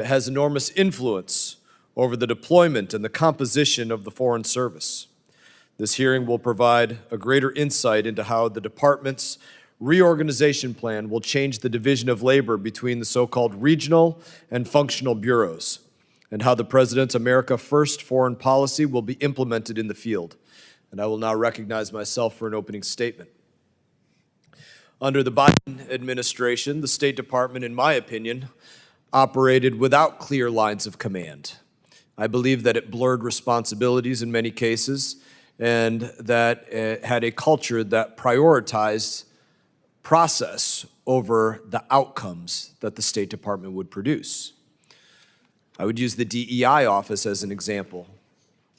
It has enormous influence over the deployment and the composition of the Foreign Service. This hearing will provide a greater insight into how the department's reorganization plan will change the division of labor between the so-called regional and functional bureaus, and how the President's America First foreign policy will be implemented in the field. And I will now recognize myself for an opening statement. Under the Biden administration, the State Department, in my opinion, operated without clear lines of command. I believe that it blurred responsibilities in many cases, and that it had a culture that prioritized process over the outcomes that the State Department would produce. I would use the DEI office as an example,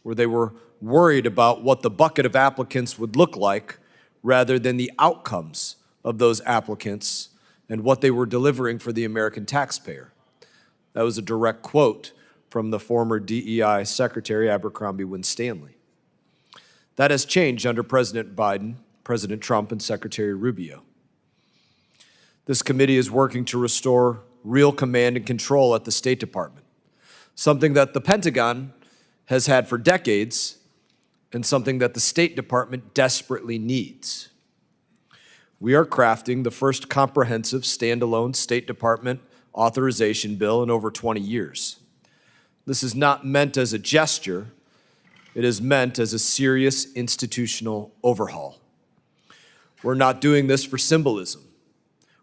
where they were worried about what the bucket of applicants would look like rather than the outcomes of those applicants and what they were delivering for the American taxpayer. That was a direct quote from the former DEI Secretary Abercrombie Winstanley. That has changed under President Biden, President Trump, and Secretary Rubio. This committee is working to restore real command and control at the State Department, something that the Pentagon has had for decades and something that the State Department desperately needs. We are crafting the first comprehensive standalone State Department authorization bill in over 20 years. This is not meant as a gesture. It is meant as a serious institutional overhaul. We're not doing this for symbolism.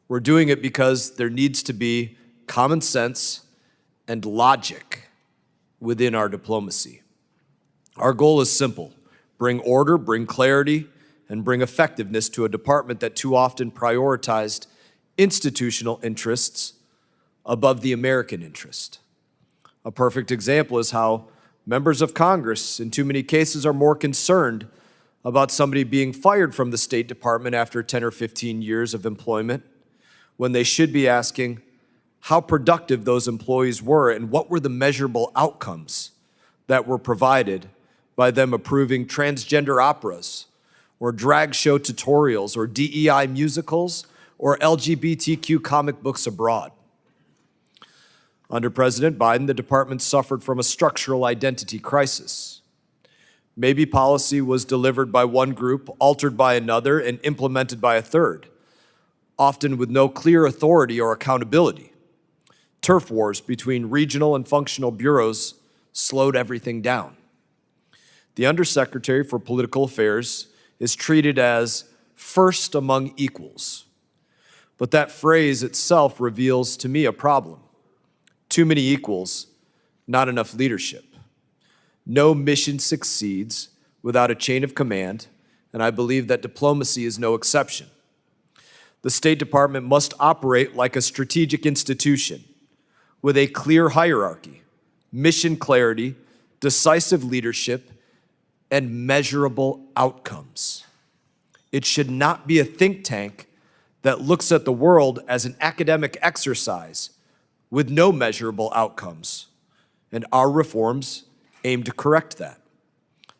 We're doing it because there needs to be common sense and logic within our diplomacy. Our goal is simple: bring order, bring clarity, and bring effectiveness to a department that too often prioritized institutional interests above the American interest. A perfect example is how members of Congress, in too many cases, are more concerned about somebody being fired from the State Department after 10 or 15 years of employment, when they should be asking how productive those employees were and what were the measurable outcomes that were provided by them approving transgender operas or drag show tutorials or DEI musicals or LGBTQ comic books abroad. Under President Biden, the department suffered from a structural identity crisis. Maybe policy was delivered by one group, altered by another, and implemented by a third, often with no clear authority or accountability. Turf wars between regional and functional bureaus slowed everything down. The Undersecretary for Political Affairs is treated as first among equals, but that phrase itself reveals to me a problem. Too many equals, not enough leadership. No mission succeeds without a chain of command, and I believe that diplomacy is no exception. The State Department must operate like a strategic institution with a clear hierarchy, mission clarity, decisive leadership, and measurable outcomes. It should not be a think tank that looks at the world as an academic exercise with no measurable outcomes, and our reforms aim to correct that.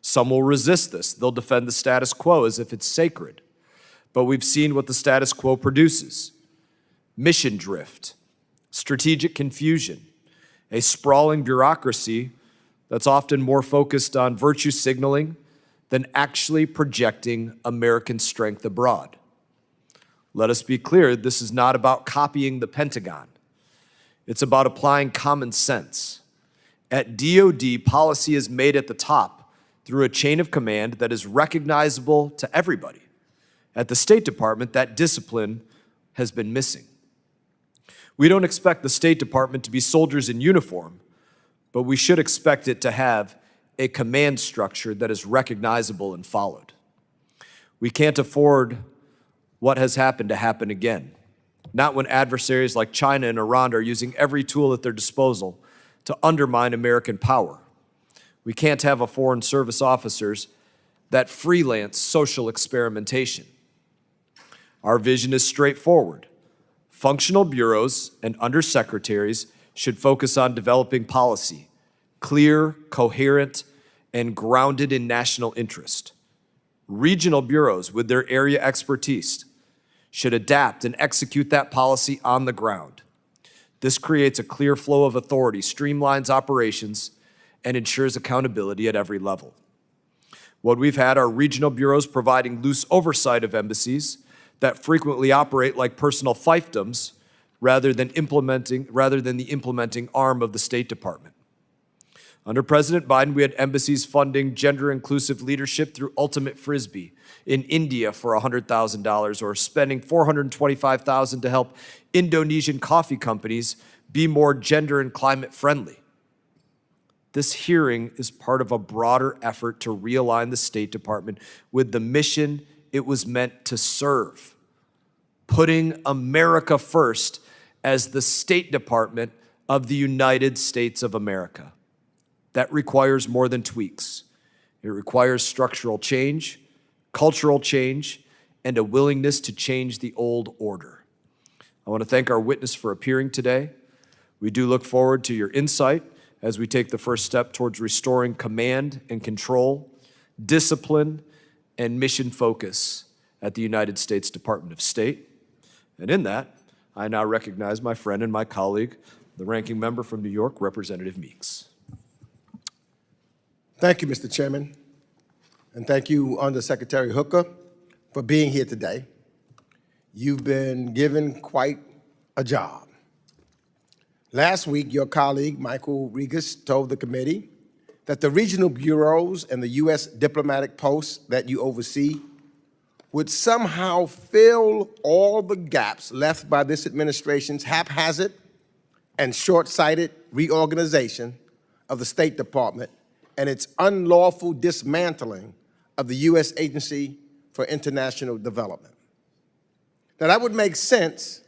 Some will resist this. They'll defend the status quo as if it's sacred. But we've seen what the status quo produces: mission drift, strategic confusion, a sprawling bureaucracy that's often more focused on virtue signaling than actually projecting American strength abroad. Let us be clear, this is not about copying the Pentagon. It's about applying common sense. At DoD, policy is made at the top through a chain of command that is recognizable to everybody. At the State Department, that discipline has been missing. We don't expect the State Department to be soldiers in uniform, but we should expect it to have a command structure that is recognizable and followed. We can't afford what has happened to happen again, not when adversaries like China and Iran are using every tool at their disposal to undermine American power. We can't have a foreign service officers that freelance social experimentation. Our vision is straightforward. Functional bureaus and undersecretaries should focus on developing policy, clear, coherent, and grounded in national interest. Regional bureaus, with their area expertise, should adapt and execute that policy on the ground. This creates a clear flow of authority, streamlines operations, and ensures accountability at every level. What we've had are regional bureaus providing loose oversight of embassies that frequently operate like personal fiefdoms rather than the implementing arm of the State Department. Under President Biden, we had embassies funding gender-inclusive leadership through Ultimate Frisbee in India for $100,000, or spending $425,000 to help Indonesian coffee companies be more gender and climate friendly. This hearing is part of a broader effort to realign the State Department with the mission it was meant to serve, putting America first as the State Department of the United States of America. That requires more than tweaks. It requires structural change, cultural change, and a willingness to change the old order. I want to thank our witness for appearing today. We do look forward to your insight as we take the first step towards restoring command and control, discipline, and mission focus at the United States Department of State. And in that, I now recognize my friend and my colleague, the ranking member from New York, Representative Meeks. Thank you, Mr. Chairman, and thank you, Undersecretary Hooker, for being here today. You've been given quite a job. Last week, your colleague, Michael Regas, told the committee that the regional bureaus and the U.S. diplomatic posts that you oversee would somehow fill all the gaps left by this administration's haphazard and short-sighted reorganization of the State Department and its unlawful dismantling of the U.S. Agency for International Development. Now, that would make sense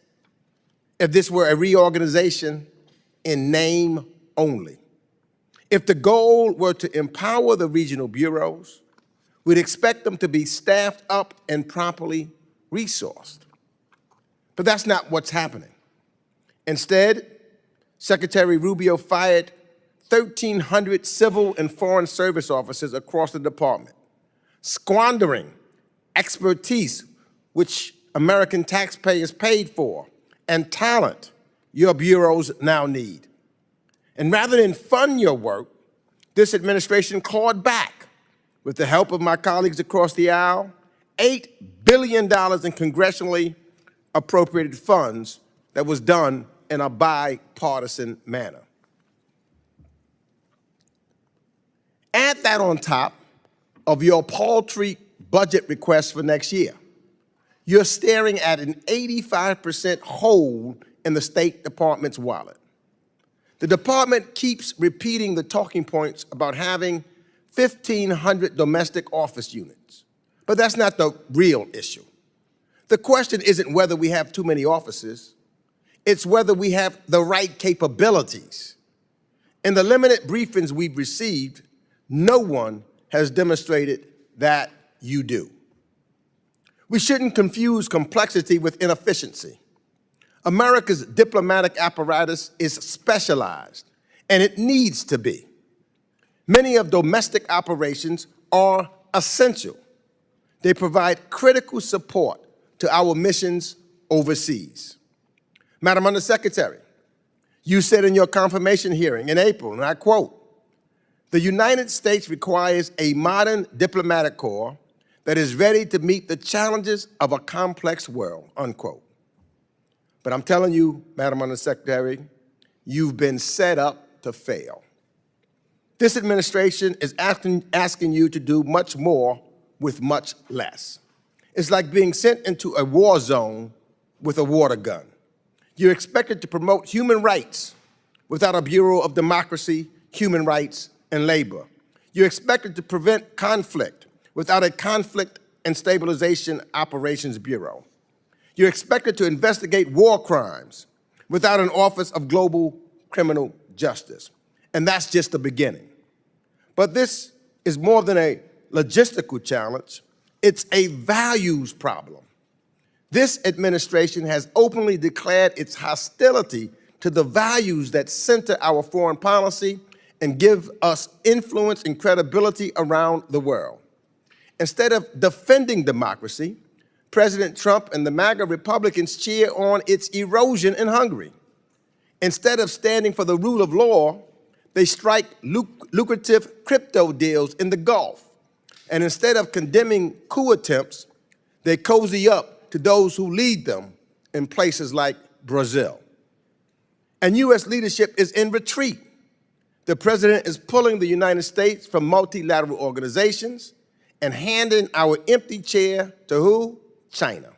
if this were a reorganization in name only. If the goal were to empower the regional bureaus, we'd expect them to be staffed up and properly resourced. But that's not what's happening. Instead, Secretary Rubio fired 1,300 civil and foreign service officers across the department, squandering expertise which American taxpayers paid for and talent your bureaus now need. And rather than fund your work, this administration clawed back, with the help of my colleagues across the aisle, $8 billion in congressionally appropriated funds that was done in a bipartisan manner. Add that on top of your paltry budget request for next year. You're staring at an 85% hole in the State Department's wallet. The department keeps repeating the talking points about having 1,500 domestic office units, but that's not the real issue. The question isn't whether we have too many offices, it's whether we have the right capabilities. In the limited briefings we've received, no one has demonstrated that you do. We shouldn't confuse complexity with inefficiency. America's diplomatic apparatus is specialized, and it needs to be. Many of domestic operations are essential. They provide critical support to our missions overseas. Madam Undersecretary, you said in your confirmation hearing in April, and I quote, "The United States requires a modern diplomatic corps that is ready to meet the challenges of a complex world," unquote. But I'm telling you, Madam Undersecretary, you've been set up to fail. This administration is asking you to do much more with much less. It's like being sent into a war zone with a water gun. You're expected to promote human rights without a Bureau of Democracy, Human Rights, and Labor. You're expected to prevent conflict without a Conflict and Stabilization Operations Bureau. You're expected to investigate war crimes without an Office of Global Criminal Justice. And that's just the beginning. But this is more than a logistical challenge, it's a values problem. This administration has openly declared its hostility to the values that center our foreign policy and give us influence and credibility around the world. Instead of defending democracy, President Trump and the MAGA Republicans cheer on its erosion in Hungary. Instead of standing for the rule of law, they strike lucrative crypto deals in the Gulf. And instead of condemning coup attempts, they cozy up to those who lead them in places like Brazil. And U.S. leadership is in retreat. The president is pulling the United States from multilateral organizations and handing our empty chair to who? China,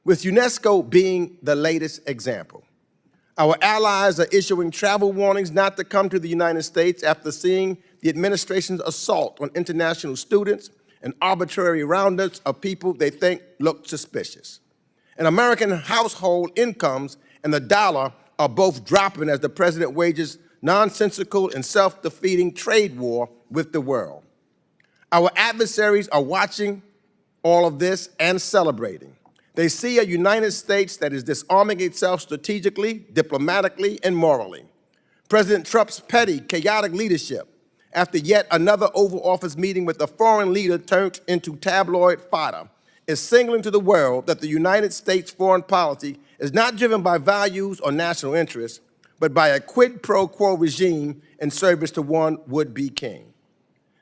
with UNESCO being the latest example. Our allies are issuing travel warnings not to come to the United States after seeing the administration's assault on international students and arbitrary roundups of people they think look suspicious. And American household incomes and the dollar are both dropping as the president wages nonsensical and self-defeating trade war with the world. Our adversaries are watching all of this and celebrating. They see a United States that is disarming itself strategically, diplomatically, and morally. President Trump's petty, chaotic leadership, after yet another Oval Office meeting with a foreign leader turned into tabloid fodder, is signaling to the world that the United States foreign policy is not driven by values or national interests, but by a quid pro quo regime in service to one would-be king.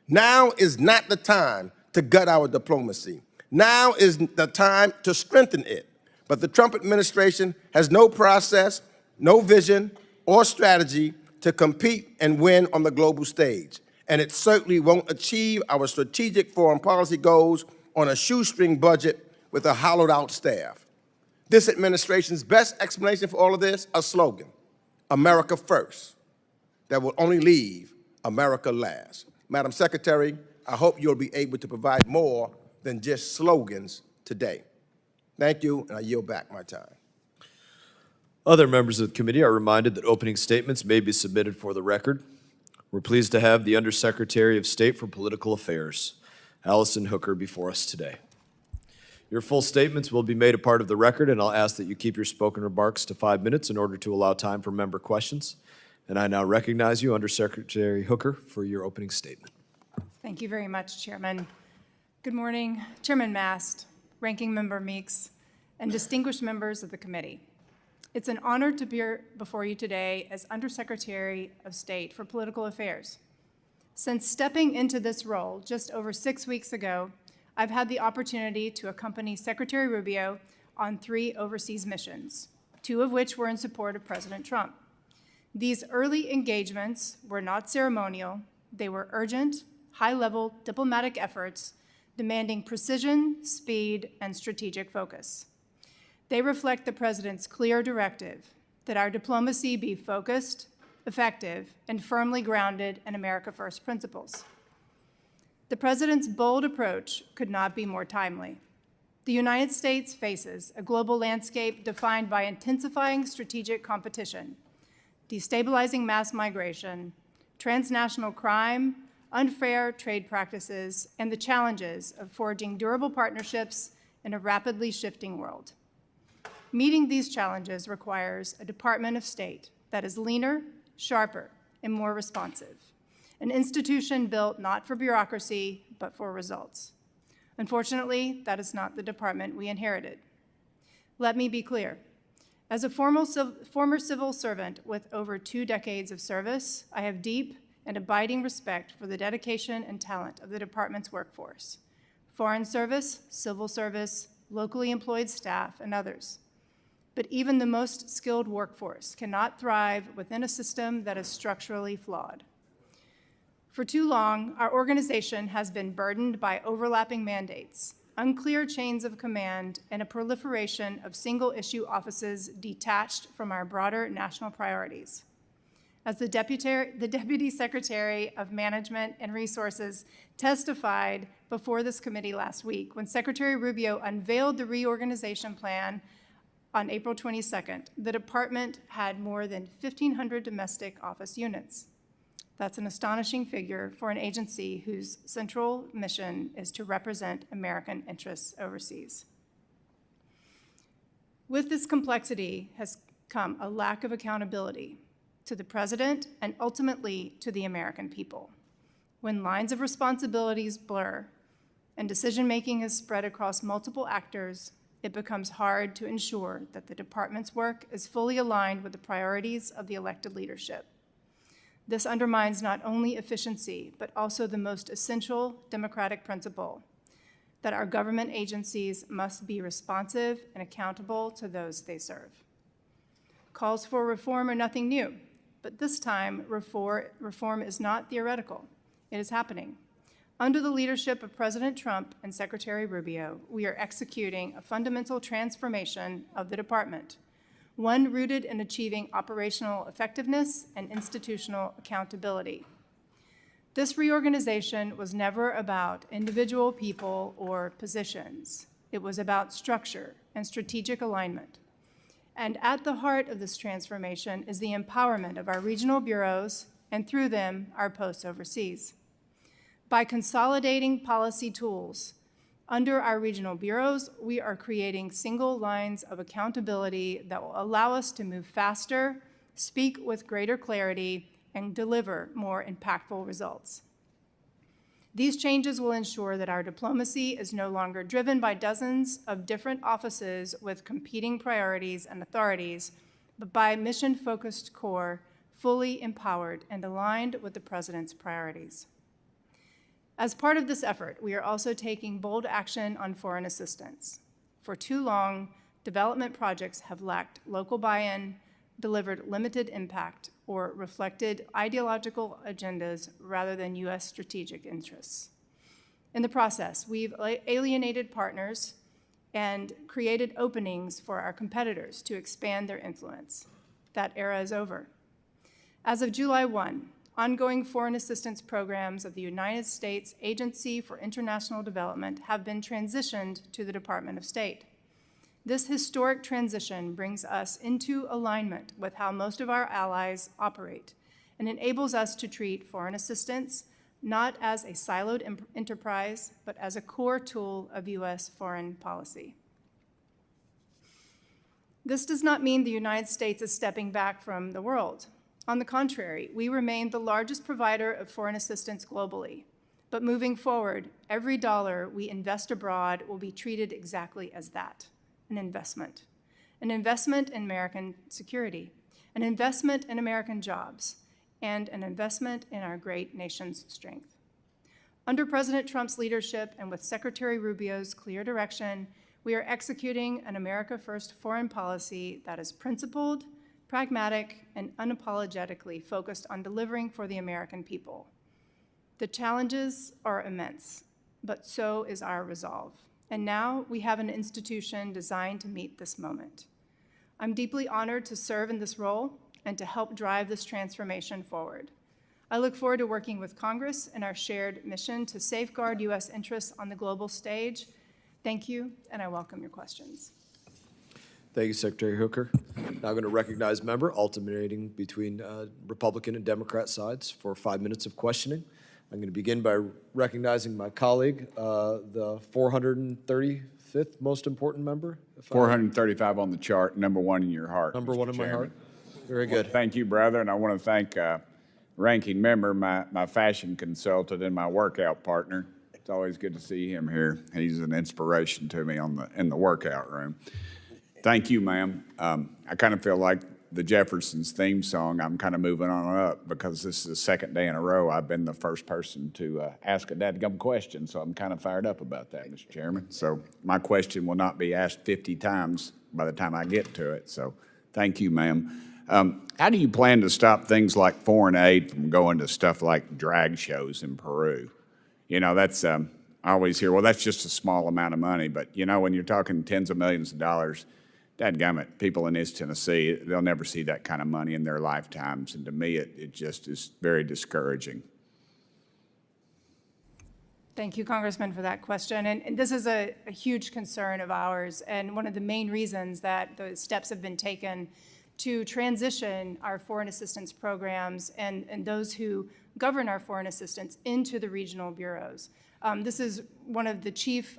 Now is not the time to gut our diplomacy. Now is the time to strengthen it. But the Trump administration has no process, no vision, or strategy to compete and win on the global stage. And it certainly won't achieve our strategic foreign policy goals on a shoestring budget with a hollowed-out staff. This administration's best explanation for all of this, a slogan, America first, that will only leave America last. Madam Secretary, I hope you'll be able to provide more than just slogans today. Thank you, and I yield back my time. Other members of the committee are reminded that opening statements may be submitted for the record. We're pleased to have the Undersecretary of State for Political Affairs, Allison Hooker, before us today. Your full statements will be made a part of the record, and I'll ask that you keep your spoken remarks to 5 minutes in order to allow time for member questions. And I now recognize you, Undersecretary Hooker, for your opening statement. Thank you very much, Chairman. Good morning, Chairman Mast, Ranking Member Meeks, and distinguished members of the committee. It's an honor to be before you today as Undersecretary of State for Political Affairs. Since stepping into this role just over 6 weeks ago, I've had the opportunity to accompany Secretary Rubio on 3 overseas missions, 2 of which were in support of President Trump. These early engagements were not ceremonial. They were urgent, high-level diplomatic efforts demanding precision, speed, and strategic focus. They reflect the President's clear directive that our diplomacy be focused, effective, and firmly grounded in America First principles. The President's bold approach could not be more timely. The United States faces a global landscape defined by intensifying strategic competition, destabilizing mass migration, transnational crime, unfair trade practices, and the challenges of forging durable partnerships in a rapidly shifting world. Meeting these challenges requires a Department of State that is leaner, sharper, and more responsive, an institution built not for bureaucracy, but for results. Unfortunately, that is not the department we inherited. Let me be clear. As a former civil servant with over 2 decades of service, I have deep and abiding respect for the dedication and talent of the department's workforce, foreign service, civil service, locally employed staff, and others. But even the most skilled workforce cannot thrive within a system that is structurally flawed. For too long, our organization has been burdened by overlapping mandates, unclear chains of command, and a proliferation of single-issue offices detached from our broader national priorities. As the Deputy Secretary of Management and Resources testified before this committee last week, when Secretary Rubio unveiled the reorganization plan on April 22nd, the department had more than 1,500 domestic office units. That's an astonishing figure for an agency whose central mission is to represent American interests overseas. With this complexity has come a lack of accountability to the President and ultimately to the American people. When lines of responsibilities blur and decision-making is spread across multiple actors, it becomes hard to ensure that the department's work is fully aligned with the priorities of the elected leadership. This undermines not only efficiency, but also the most essential democratic principle, that our government agencies must be responsive and accountable to those they serve. Calls for reform are nothing new, but this time reform is not theoretical. It is happening. Under the leadership of President Trump and Secretary Rubio, we are executing a fundamental transformation of the department, one rooted in achieving operational effectiveness and institutional accountability. This reorganization was never about individual people or positions. It was about structure and strategic alignment. And at the heart of this transformation is the empowerment of our regional bureaus, and through them, our posts overseas. By consolidating policy tools under our regional bureaus, we are creating single lines of accountability that will allow us to move faster, speak with greater clarity, and deliver more impactful results. These changes will ensure that our diplomacy is no longer driven by dozens of different offices with competing priorities and authorities, but by a mission-focused core, fully empowered and aligned with the President's priorities. As part of this effort, we are also taking bold action on foreign assistance. For too long, development projects have lacked local buy-in, delivered limited impact, or reflected ideological agendas rather than U.S. strategic interests. In the process, we've alienated partners and created openings for our competitors to expand their influence. That era is over. As of July 1, ongoing foreign assistance programs of the United States Agency for International Development have been transitioned to the Department of State. This historic transition brings us into alignment with how most of our allies operate and enables us to treat foreign assistance not as a siloed enterprise, but as a core tool of U.S. foreign policy. This does not mean the United States is stepping back from the world. On the contrary, we remain the largest provider of foreign assistance globally. But moving forward, every dollar we invest abroad will be treated exactly as that, an investment in American security, an investment in American jobs, and an investment in our great nation's strength. Under President Trump's leadership and with Secretary Rubio's clear direction, we are executing an America First foreign policy that is principled, pragmatic, and unapologetically focused on delivering for the American people. The challenges are immense, but so is our resolve. And now we have an institution designed to meet this moment. I'm deeply honored to serve in this role and to help drive this transformation forward. I look forward to working with Congress in our shared mission to safeguard U.S. interests on the global stage. Thank you, and I welcome your questions. Thank you, Secretary Hooker. Now I'm going to recognize member alternating between Republican and Democrat sides for 5 minutes of questioning. I'm going to begin by recognizing my colleague, the 435th most important member. 435 on the chart, number one in your heart. Number Mr. one in my Chairman. heart. Very good. Thank you, brother, and I want to thank ranking member, my fashion consultant and my workout partner. It's always good to see him here. He's an inspiration to me in the workout room. Thank you, ma'am. I kind of feel like the Jeffersons theme song, I'm kind of moving on up because this is the second day in a row I've been the first person to ask a dadgum question, so I'm kind of fired up about that, Mr. Chairman. So my question will not be asked 50 times by the time I get to it, so thank you, ma'am. How do you plan to stop things like foreign aid from going to stuff like drag shows in Peru? You know, that's, I always hear, well, that's just a small amount of money, but you know, when you're talking tens of millions of dollars, dadgummit, people in East Tennessee, they'll never see that kind of money in their lifetimes. And to me, it just is very discouraging. Thank you, Congressman, for that question. And this is a huge concern of ours, and one of the main reasons that the steps have been taken to transition our foreign assistance programs and those who govern our foreign assistance into the regional bureaus. This is one of the chief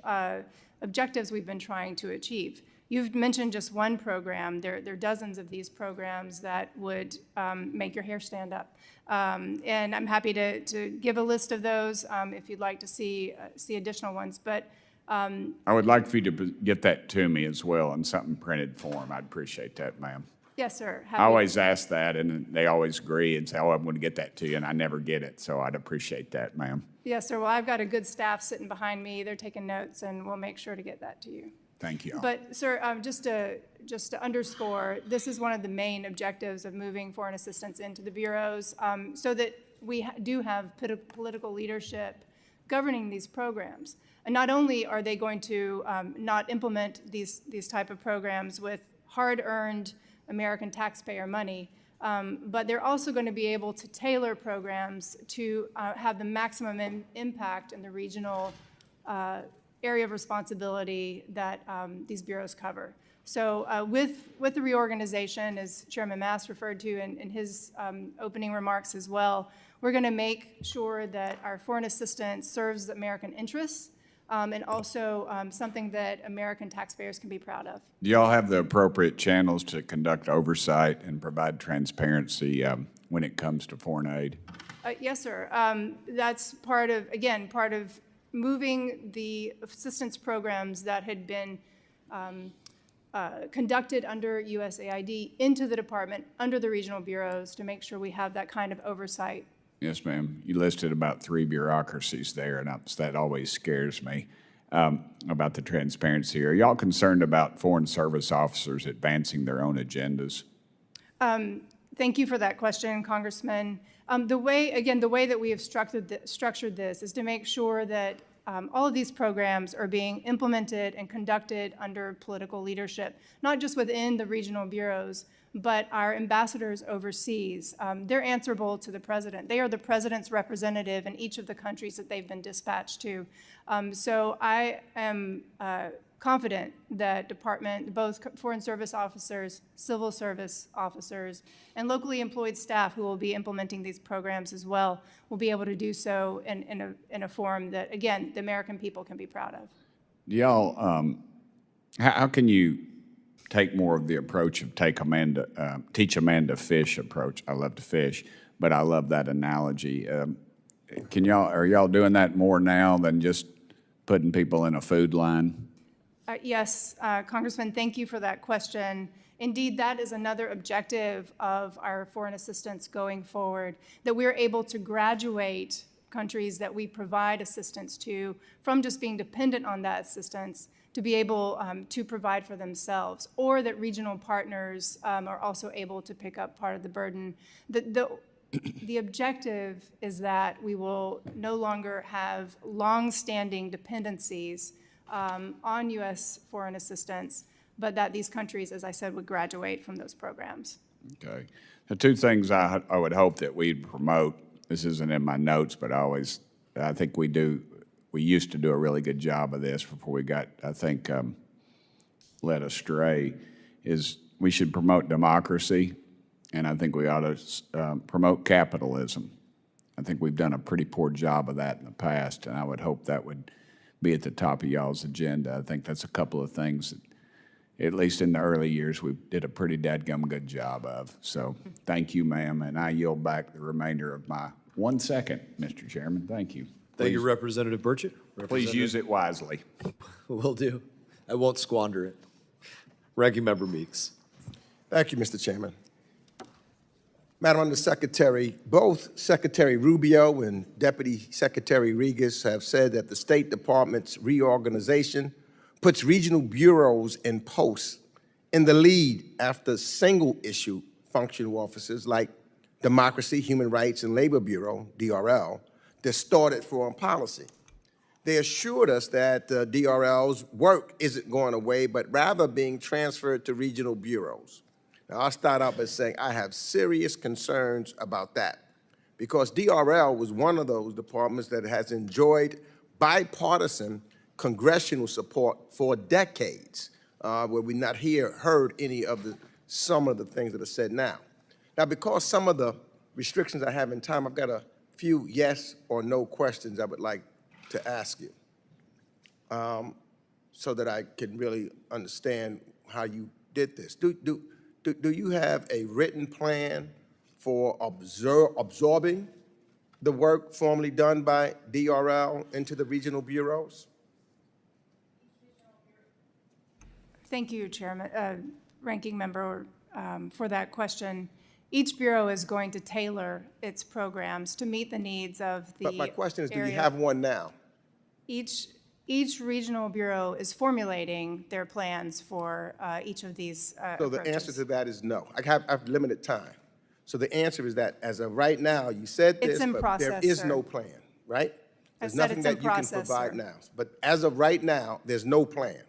objectives we've been trying to achieve. You've mentioned just one program. There are dozens of these programs that would make your hair stand up. And I'm happy to give a list of those if you'd like to see additional ones. But I would like for you to get that to me as well in something printed form. I'd appreciate that, ma'am. Yes, sir. I Happy- always ask that, and they always agree and say, oh, I'm going to get that to you, and I never get it, so I'd appreciate that, ma'am. Yes, sir. Well, I've got a good staff sitting behind me. They're taking notes, and we'll make sure to get that to you. Thank you. But, sir, just to underscore, this is one of the main objectives of moving foreign assistance into the bureaus, so that we do have political leadership governing these programs. And not only are they going to not implement these type of programs with hard-earned American taxpayer money, but they're also going to be able to tailor programs to have the maximum impact in the regional area of responsibility that these bureaus cover. So with the reorganization, as Chairman Mast referred to in his opening remarks as well, we're going to make sure that our foreign assistance serves American interests and also something that American taxpayers can be proud of. Do y'all have the appropriate channels to conduct oversight and provide transparency when it comes to foreign aid? Yes, sir. That's part of moving the assistance programs that had been conducted under USAID into the department, under the regional bureaus, to make sure we have that kind of oversight. Yes, ma'am. You listed about 3 bureaucracies there, and that always scares me about the transparency. Are y'all concerned about foreign service officers advancing their own agendas? Thank you for that question, Congressman. The way that we have structured this is to make sure that all of these programs are being implemented and conducted under political leadership, not just within the regional bureaus, but our ambassadors overseas. They're answerable to the president. They are the president's representative in each of the countries that they've been dispatched to. So I am confident that both Foreign Service officers, civil service officers, and locally employed staff who will be implementing these programs as well will be able to do so in a form that, again, the American people can be proud of. Do y'all, how can you take more of the approach of teach Amanda fish approach? I love to fish, but I love that analogy. Are y'all doing that more now than just putting people in a food line? Yes, Congressman, thank you for that question. Indeed, that is another objective of our foreign assistance going forward, that we're able to graduate countries that we provide assistance to from just being dependent on that assistance to be able to provide for themselves, or that regional partners are also able to pick up part of the burden. The objective is that we will no longer have long-standing dependencies on U.S. foreign assistance, but that these countries, as I said, would graduate from those programs. Okay. The 2 things I would hope that we'd promote, this isn't in my notes, but I think we used to do a really good job of this before we got, I think, led astray, is we should promote democracy, and I think we ought to promote capitalism. I think we've done a pretty poor job of that in the past, and I would hope that would be at the top of y'all's agenda. I think that's a couple of things that, at least in the early years, we did a pretty dadgum good job of. So thank you, ma'am, and I yield back the remainder of my 1 second, Mr. Chairman. Thank you. Thank you, Representative Burchett. Please use it wisely. Will do. I won't squander it. Ranking Member Meeks. Thank you, Mr. Chairman. Madam Undersecretary, both Secretary Rubio and Deputy Secretary Regas have said that the State Department's reorganization puts regional bureaus and posts in the lead after single-issue functional offices like Democracy, Human Rights, and Labor Bureau, DRL, distorted foreign policy. They assured us that DRL's work isn't going away, but rather being transferred to regional bureaus. Now, I'll start out by saying I have serious concerns about that, because DRL was one of those departments that has enjoyed bipartisan congressional support for decades, where we've not heard some of the things that are said now. Now, because some of the restrictions I have in time, I've got a few yes or no questions I would like to ask you, so that I can really understand how you did this. Do you have a written plan for absorbing the work formerly done by DRL into the regional bureaus? Thank you, Chairman, Ranking Member, for that question. Each bureau is going to tailor its programs to meet the needs of the But my question is, do you area. have one now? Each regional bureau is formulating their plans for each of these So the answer approaches. to that is no. I have limited time. So the answer is that as of right now, you said It's this, in but there process, is sir. no plan, right? There's said nothing it's in that you can process, provide sir. now. But as of right now, there's no plan.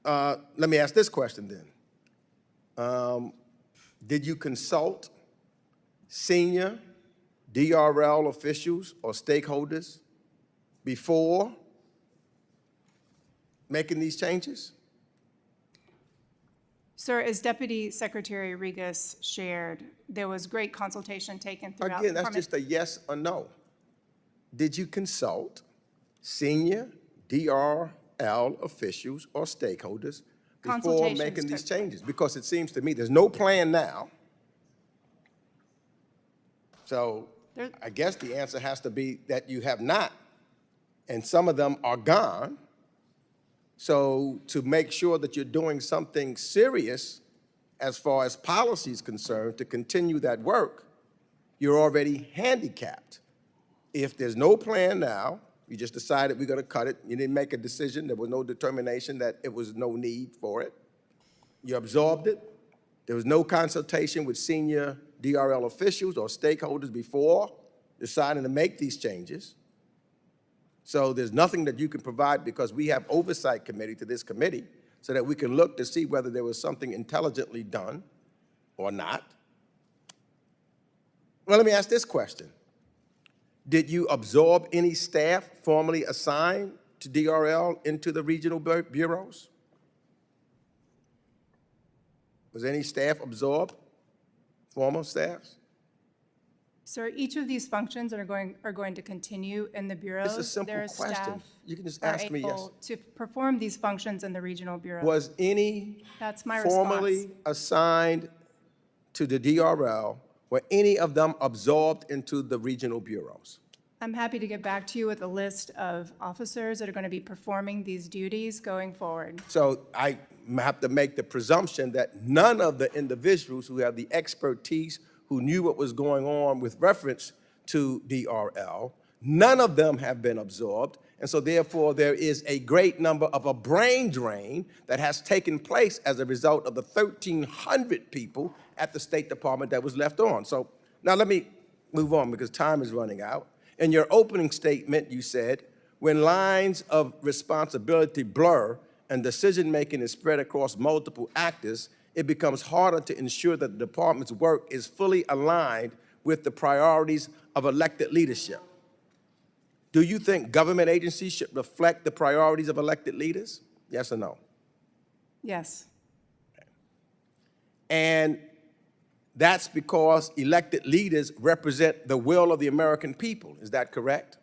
Let me ask this question then. Did you consult senior DRL officials or stakeholders before making these changes? Sir, as Deputy Secretary Regas shared, there was great consultation taken throughout the Again, that's department. just a yes or no. Did you consult senior DRL officials or stakeholders before Consultations making these took place. changes? Because it seems to me there's no plan now. So There- I guess the answer has to be that you have not, and some of them are gone. So to make sure that you're doing something serious as far as policy is concerned to continue that work, you're already handicapped. If there's no plan now, you just decided we're gonna cut it, you didn't make a decision, there was no determination that it was no need for it. You absorbed it. There was no consultation with senior DRL officials or stakeholders before deciding to make these changes. So there's nothing that you can provide because we have oversight committee to this committee so that we can look to see whether there was something intelligently done or not. Well, let me ask this question. Did you absorb any staff formerly assigned to DRL into the regional bureaus? Was any staff absorbed, former staffs? Sir, each of these functions are going to continue in the bureaus. It's a simple Their question. staff You can just are ask me yes. able to perform these functions in the regional bureau. Was any That's my formerly assigned to the DRL, were any of them absorbed into the regional bureaus? I'm happy to get back to you with a list of officers that are going to be performing these duties going forward. So I have to make the presumption that none of the individuals who have the expertise, who knew what was going on with reference to DRL, none of them have been absorbed. And so therefore, there is a great number of a brain drain that has taken place as a result of the 1,300 people at the State Department that was left on. So now let me move on because time is running out. In your opening statement, you said, when lines of responsibility blur and decision-making is spread across multiple actors, it becomes harder to ensure that the department's work is fully aligned with the priorities of elected leadership. Do you think government agencies should reflect the priorities of elected leaders? Yes or no? Yes, And that's because elected leaders represent the will of the American people. Is that correct?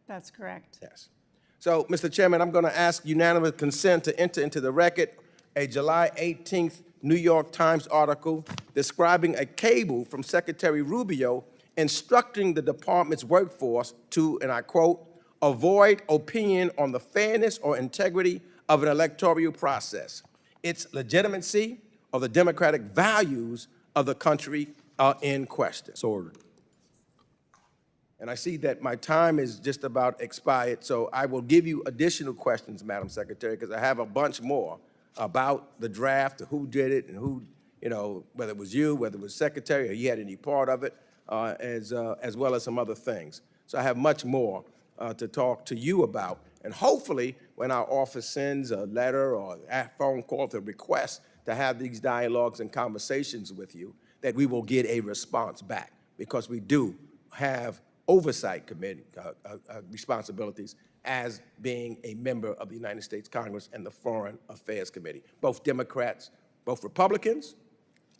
that's correct. Yes. So, Mr. Chairman, I'm going to ask unanimous consent to enter into the record a July 18th New York Times article describing a cable from Secretary Rubio instructing the department's workforce to, and I quote, avoid opinion on the fairness or integrity of an electoral process, its legitimacy, or the democratic values of the country are in question. So ordered. And I see that my time is just about expired, so I will give you additional questions, Madam Secretary, because I have a bunch more about the draft, who did it, and who, you know, whether it was you, whether it was Secretary, or you had any part of it, as well as some other things. So I have much more to talk to you about. And hopefully, when our office sends a letter or a phone call to request to have these dialogues and conversations with you, that we will get a response back, because we do have oversight committee responsibilities as being a member of the United States Congress and the Foreign Affairs Committee. Both Democrats, both Republicans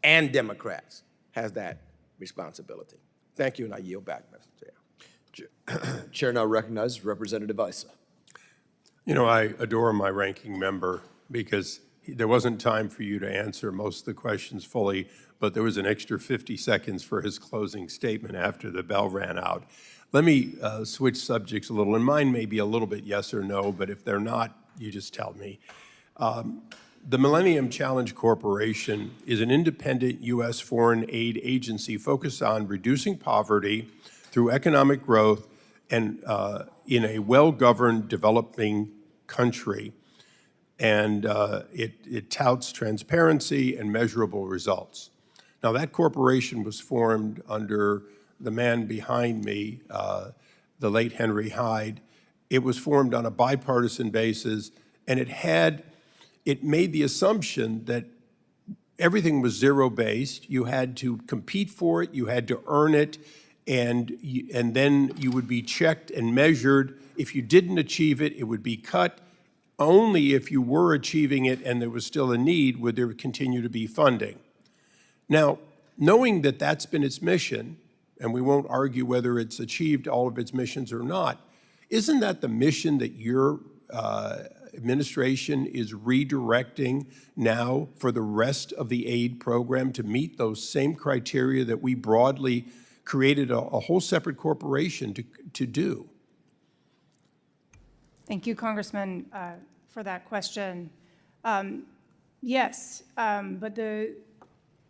and Democrats has that responsibility. Thank you, and I yield back, Mr. Chair. Chair now recognizes Representative Issa. You know, I adore my ranking member because There wasn't time for you to answer most of the questions fully, but there was an extra 50 seconds for his closing statement after the bell ran out. Let me switch subjects a little, and mine may be a little bit yes or no, but if they're not, you just tell me. The Millennium Challenge Corporation is an independent U.S. foreign aid agency focused on reducing poverty through economic growth and in a well-governed developing country. And it touts transparency and measurable results. Now, that corporation was formed under the man behind me, the late Henry Hyde. It was formed on a bipartisan basis, and it made the assumption that everything was zero-based. You had to compete for it, you had to earn it, and then you would be checked and measured. If you didn't achieve it, it would be cut. Only if you were achieving it and there was still a need would there continue to be funding. Now, knowing that that's been its mission, and we won't argue whether it's achieved all of its missions or not, isn't that the mission that your administration is redirecting now for the rest of the aid program to meet those same criteria that we broadly created a whole separate corporation to do? Thank you, Congressman, for that question. Yes, but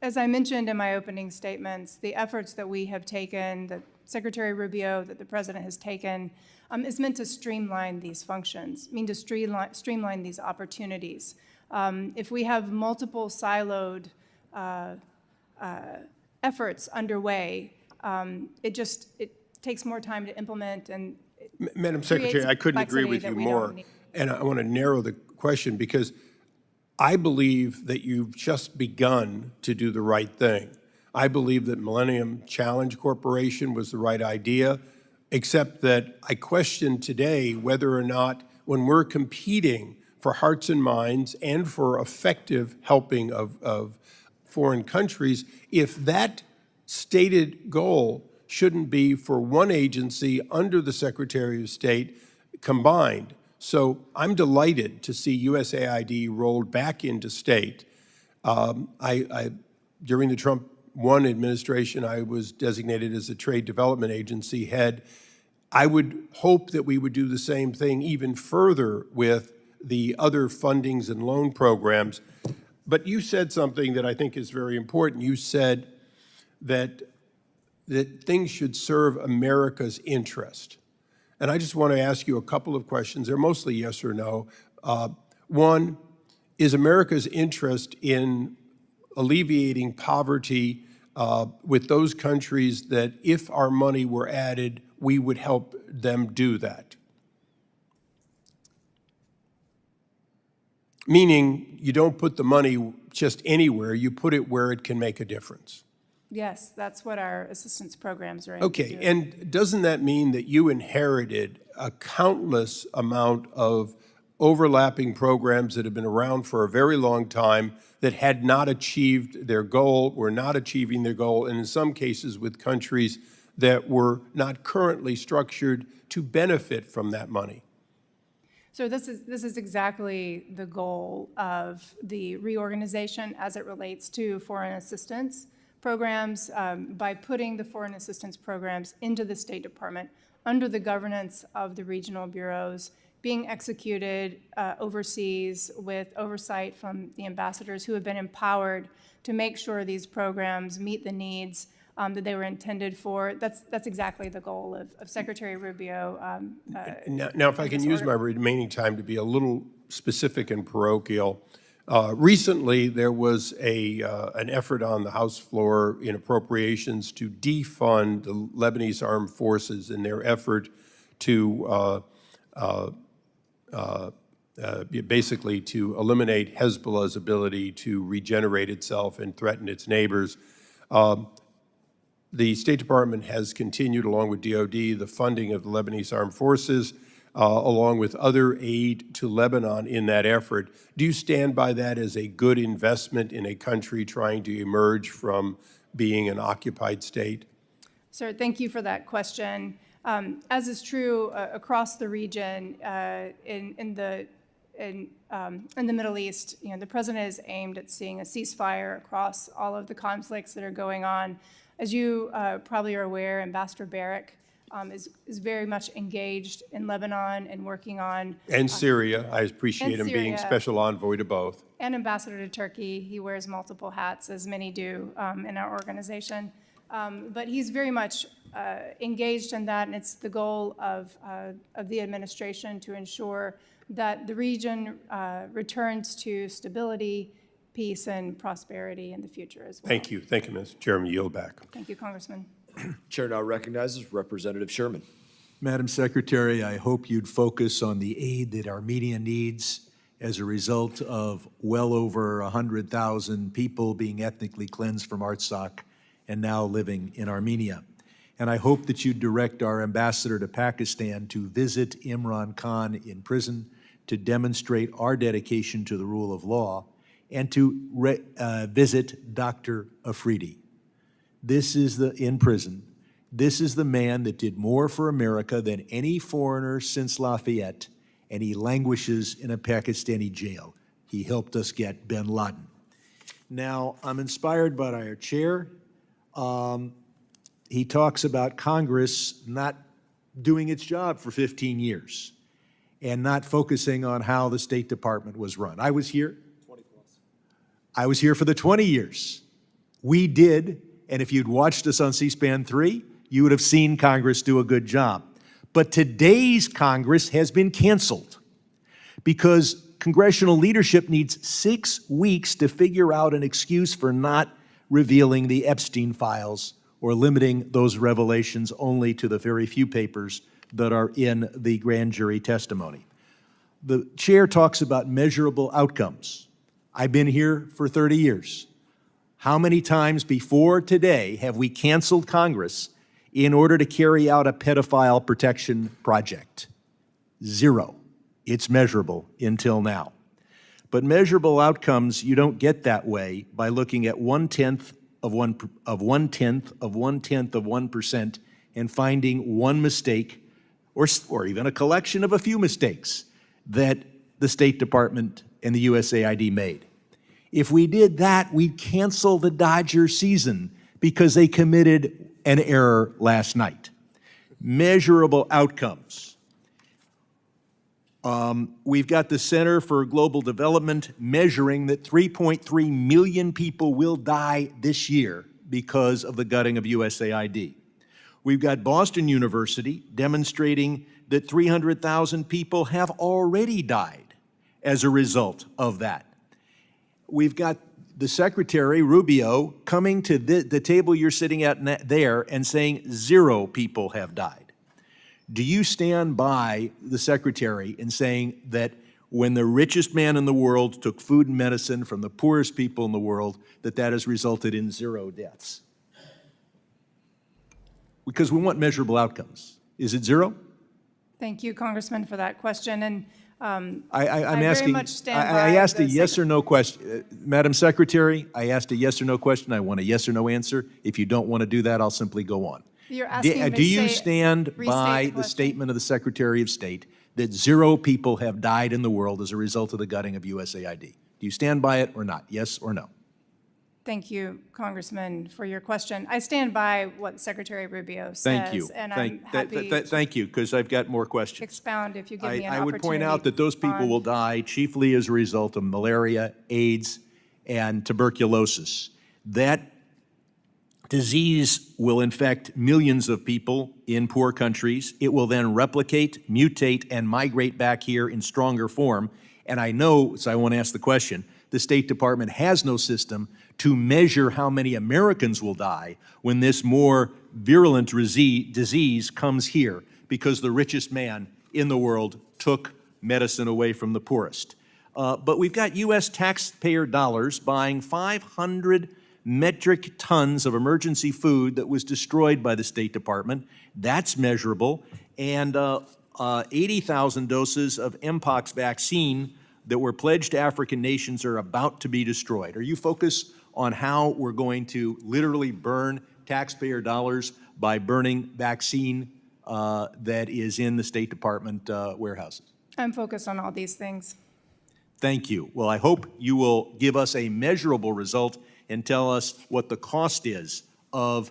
as I mentioned in my opening statements, the efforts that we have taken, that Secretary Rubio, that the President has taken, is meant to streamline these functions, to streamline these opportunities. If we have multiple siloed efforts underway, it takes more time to implement, and Madam Secretary, I couldn't agree with you more. And I want to narrow the question because I believe that you've just begun to do the right thing. I believe that Millennium Challenge Corporation was the right idea, except that I question today whether or not, when we're competing for hearts and minds and for effective helping of foreign countries, if that stated goal shouldn't be for one agency under the Secretary of State combined. So I'm delighted to see USAID rolled back into state. During the Trump 1 administration, I was designated as a trade development agency head. I would hope that we would do the same thing even further with the other fundings and loan programs. But you said something that I think is very important. You said that things should serve America's interest. And I just want to ask you a couple of questions. They're mostly yes or no. One, is America's interest in alleviating poverty with those countries that if our money were added, we would help them do that? Meaning you don't put the money just anywhere, you put it where it can make a difference. Yes, that's what our assistance programs are aimed to do. Okay, and doesn't that mean that you inherited a countless amount of overlapping programs that have been around for a very long time that had not achieved their goal, were not achieving their goal, and in some cases with countries that were not currently structured to benefit from that money? So this is exactly the goal of the reorganization as it relates to foreign assistance programs, by putting the foreign assistance programs into the State Department under the governance of the regional bureaus, being executed overseas with oversight from the ambassadors who have been empowered to make sure these programs meet the needs that they were intended for. That's exactly the goal of Secretary Rubio. Now, if I can use my remaining time to be a little specific and parochial, recently there was an effort on the House floor in appropriations to defund the Lebanese armed forces in their effort to basically to eliminate Hezbollah's ability to regenerate itself and threaten its neighbors. The State Department has continued, along with DOD, the funding of the Lebanese armed forces, along with other aid to Lebanon in that effort. Do you stand by that as a good investment in a country trying to emerge from being an occupied state? Sir, thank you for that question. As is true across the region, in the in the Middle East, the president is aimed at seeing a ceasefire across all of the conflicts that are going on. As you probably are aware, Ambassador Barrick is very much engaged in Lebanon and working on, And Syria, I appreciate him being Syria. special envoy to both. and Ambassador to Turkey. He wears multiple hats, as many do in our organization. But he's very much engaged in that, and it's the goal of the administration to ensure that the region returns to stability, peace, and prosperity in the future as well. Thank you, Mr. Chairman. Yield back. Thank you, Congressman. Chair now recognizes Representative Sherman. Madam Secretary, I hope you'd focus on the aid that Armenia needs as a result of well over 100,000 people being ethnically cleansed from Artsakh and now living in Armenia. And I hope that you direct our ambassador to Pakistan to visit Imran Khan in prison to demonstrate our dedication to the rule of law and to visit Dr. Afridi. This is in prison. This is the man that did more for America than any foreigner since Lafayette, and he languishes in a Pakistani jail. He helped us get bin Laden. Now, I'm inspired by our chair. He talks about Congress not doing its job for 15 years and not focusing on how the State Department was run. I was here. 20 plus. I was here for the 20 years. We did, and if you'd watched us on C-SPAN 3, you would have seen Congress do a good job. But today's Congress has been canceled because congressional leadership needs 6 weeks to figure out an excuse for not revealing the Epstein files or limiting those revelations only to the very few papers that are in the grand jury testimony. The chair talks about measurable outcomes. I've been here for 30 years. How many times before today have we canceled Congress in order to carry out a pedophile protection project? 0. It's measurable until now. But measurable outcomes, you don't get that way by looking at 1/10 of 1% and finding one mistake or even a collection of a few mistakes that the State Department and the USAID made. If we did that, we'd cancel the Dodger season because they committed an error last night. Measurable outcomes. We've got the Center for Global Development measuring that 3.3 million people will die this year because of the gutting of USAID. We've got Boston University demonstrating that 300,000 people have already died as a result of that. We've got the Secretary, Rubio, coming to the table you're sitting at there and saying 0 people have died. Do you stand by the Secretary in saying that when the richest man in the world took food and medicine from the poorest people in the world, that has resulted in 0 deaths? Because we want measurable outcomes. Is it 0? Thank you, Congressman, for that question. And I'm very asking, much stand I by asked a the yes or no question. Madam Secretary, I asked a yes or no question. I want a yes or no answer. If you don't want to do that, I'll simply go on. You're asking me to Do you say- stand restate by the the question. statement of the Secretary of State that 0 people have died in the world as a result of the gutting of USAID? Do you stand by it or not? Yes or no? Thank you, Congressman, for your question. I stand by what Secretary Rubio says. Thank you. And I'm happy to Thank you, because I've got more questions. expound if you give me an I opportunity. would point out that those people on- will die chiefly as a result of malaria, AIDS, and tuberculosis. That disease will infect millions of people in poor countries. It will then replicate, mutate, and migrate back here in stronger form. And I know, so I want to ask the question, the State Department has no system to measure how many Americans will die when this more virulent disease comes here because the richest man in the world took medicine away from the poorest. But we've got U.S. taxpayer dollars buying 500 metric tons of emergency food that was destroyed by the State Department. That's measurable. And 80,000 doses of Mpox vaccine that were pledged to African nations are about to be destroyed. Are you focused on how we're going to literally burn taxpayer dollars by burning vaccine that is in the State Department warehouses? I'm focused on all these things. Thank you. Well, I hope you will give us a measurable result and tell us what the cost is of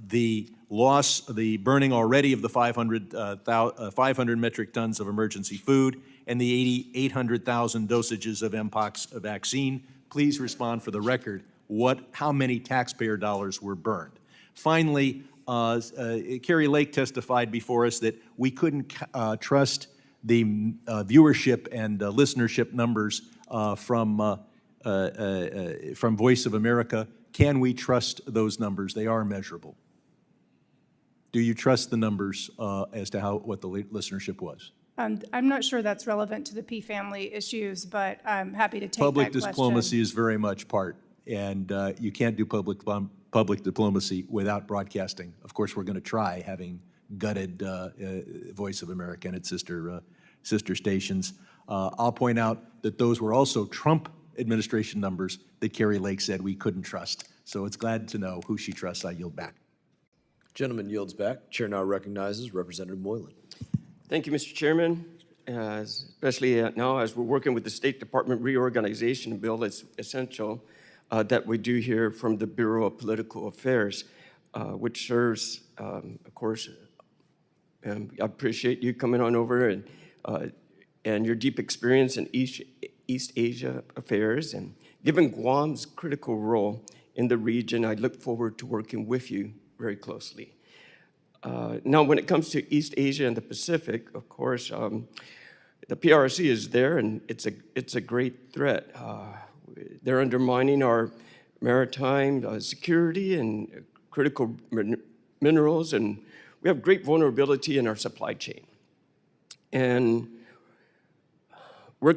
the loss, the burning already of the 500 metric tons of emergency food and the 800,000 dosages of Mpox vaccine. Please respond for the record how many taxpayer dollars were burned. Finally, Carrie Lake testified before us that we couldn't trust the viewership and listenership numbers from Voice of America. Can we trust those numbers? They are measurable. Do you trust the numbers as to what the listenership was? I'm not sure that's relevant to the P family issues, but I'm happy to take that Public question. diplomacy is very much part, and you can't do public diplomacy without broadcasting. Of course, we're going to try, having gutted Voice of America and its sister stations. I'll point out that those were also Trump administration numbers that Carrie Lake said we couldn't trust. So it's glad to know who she trusts. I yield back. Gentleman yields back. Chair now recognizes Representative Moylan. Thank you, Mr. Chairman. Especially now as we're working with the State Department reorganization bill, it's essential that we do hear from the Bureau of Political Affairs, which serves, of course, I appreciate you coming on over and your deep experience in East Asia affairs. And given Guam's critical role in the region, I look forward to working with you very closely. Now, when it comes to East Asia and the Pacific, of course, the PRC is there, and it's a great threat. They're undermining our maritime security and critical minerals, and we have great vulnerability in our supply chain. And we're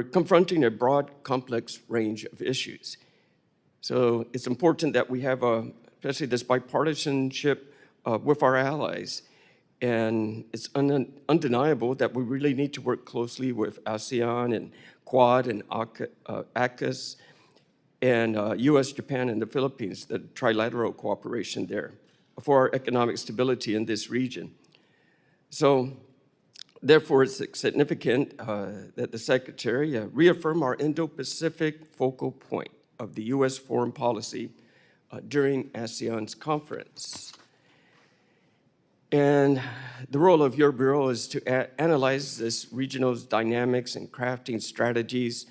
confronting a broad, complex range of issues. So it's important that we have, especially this bipartisanship with our allies. And it's undeniable that we really need to work closely with ASEAN and Quad and AUKUS and US, Japan, and the Philippines, the trilateral cooperation there for our economic stability in this region. So therefore, it's significant that the Secretary reaffirm our Indo-Pacific focal point of the US foreign policy during ASEAN's conference. And the role of your Bureau is to analyze this regional's dynamics and crafting strategies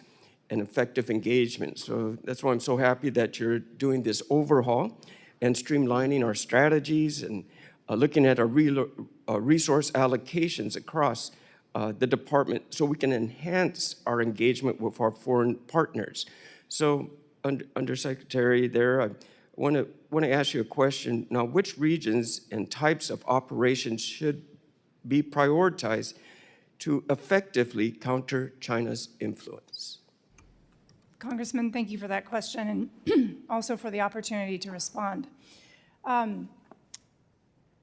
and effective engagement. So that's why I'm so happy that you're doing this overhaul and streamlining our strategies and looking at our resource allocations across the department so we can enhance our engagement with our foreign partners. So, Undersecretary there, I want to ask you a question. Now, which regions and types of operations should be prioritized to effectively counter China's influence? Congressman, thank you for that question and also for the opportunity to respond.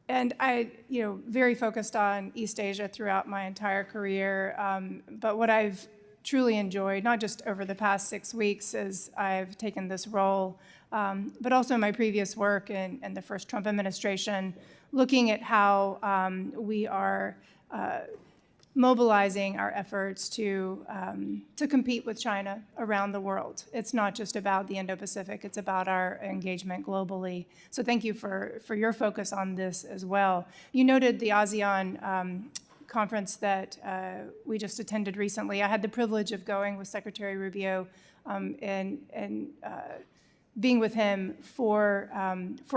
And I, very focused on East Asia throughout my entire career. But what I've truly enjoyed, not just over the past 6 weeks as I've taken this role, but also my previous work in the first Trump administration, looking at how we are mobilizing our efforts to compete with China around the world. It's not just about the Indo-Pacific, it's about our engagement globally. So thank you for your focus on this as well. You noted the ASEAN conference that we just attended recently. I had the privilege of going with Secretary Rubio and being with him for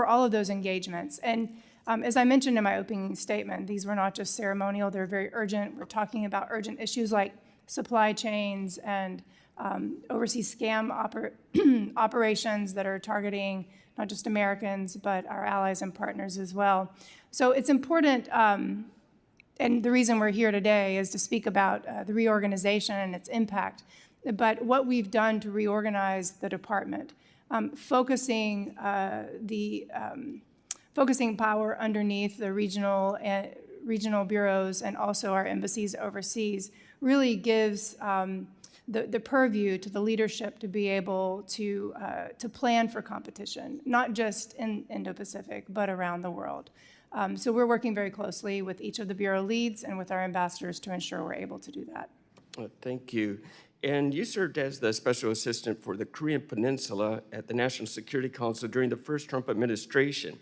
all of those engagements. And as I mentioned in my opening statement, these were not just ceremonial, they're very urgent. We're talking about urgent issues like supply chains and overseas scam operations that are targeting not just Americans, but our allies and partners as well. So it's important, and the reason we're here today is to speak about the reorganization and its impact. But what we've done to reorganize the department, focusing power underneath the regional bureaus and also our embassies overseas really gives the purview to the leadership to be able to plan for competition, not just in Indo-Pacific, but around the world. So we're working very closely with each of the bureau leads and with our ambassadors to ensure we're able to do that. Thank you. and you served as the special assistant for the Korean Peninsula at the National Security Council during the first Trump administration.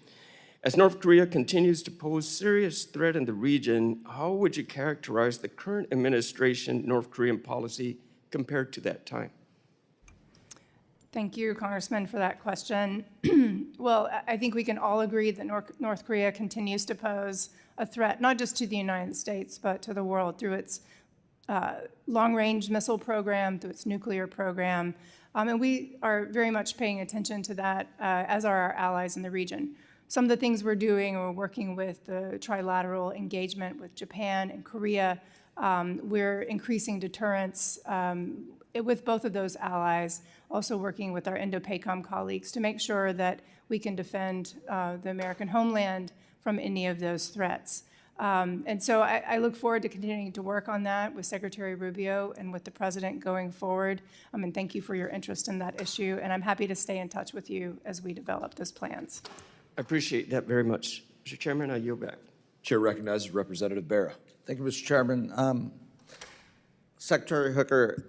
As North Korea continues to pose serious threat in the region, how would you characterize the current administration North Korean policy compared to that time? Thank you, Congressman, for that question. Well, I think we can all agree that North Korea continues to pose a threat, not just to the United States, but to the world through its long-range missile program, through its nuclear program. And we are very much paying attention to that, as are our allies in the region. Some of the things we're doing, we're working with the trilateral engagement with Japan and Korea. We're increasing deterrence with both of those allies, also working with our Indo-PACOM colleagues to make sure that we can defend the American homeland from any of those threats. And so I look forward to continuing to work on that with Secretary Rubio and with the President going forward. And thank you for your interest in that issue, and I'm happy to stay in touch with you as we develop those plans. I appreciate that very much. Mr. Chairman, I yield back. Chair recognizes Representative Barra. Thank you, Mr. Chairman. Secretary Hooker,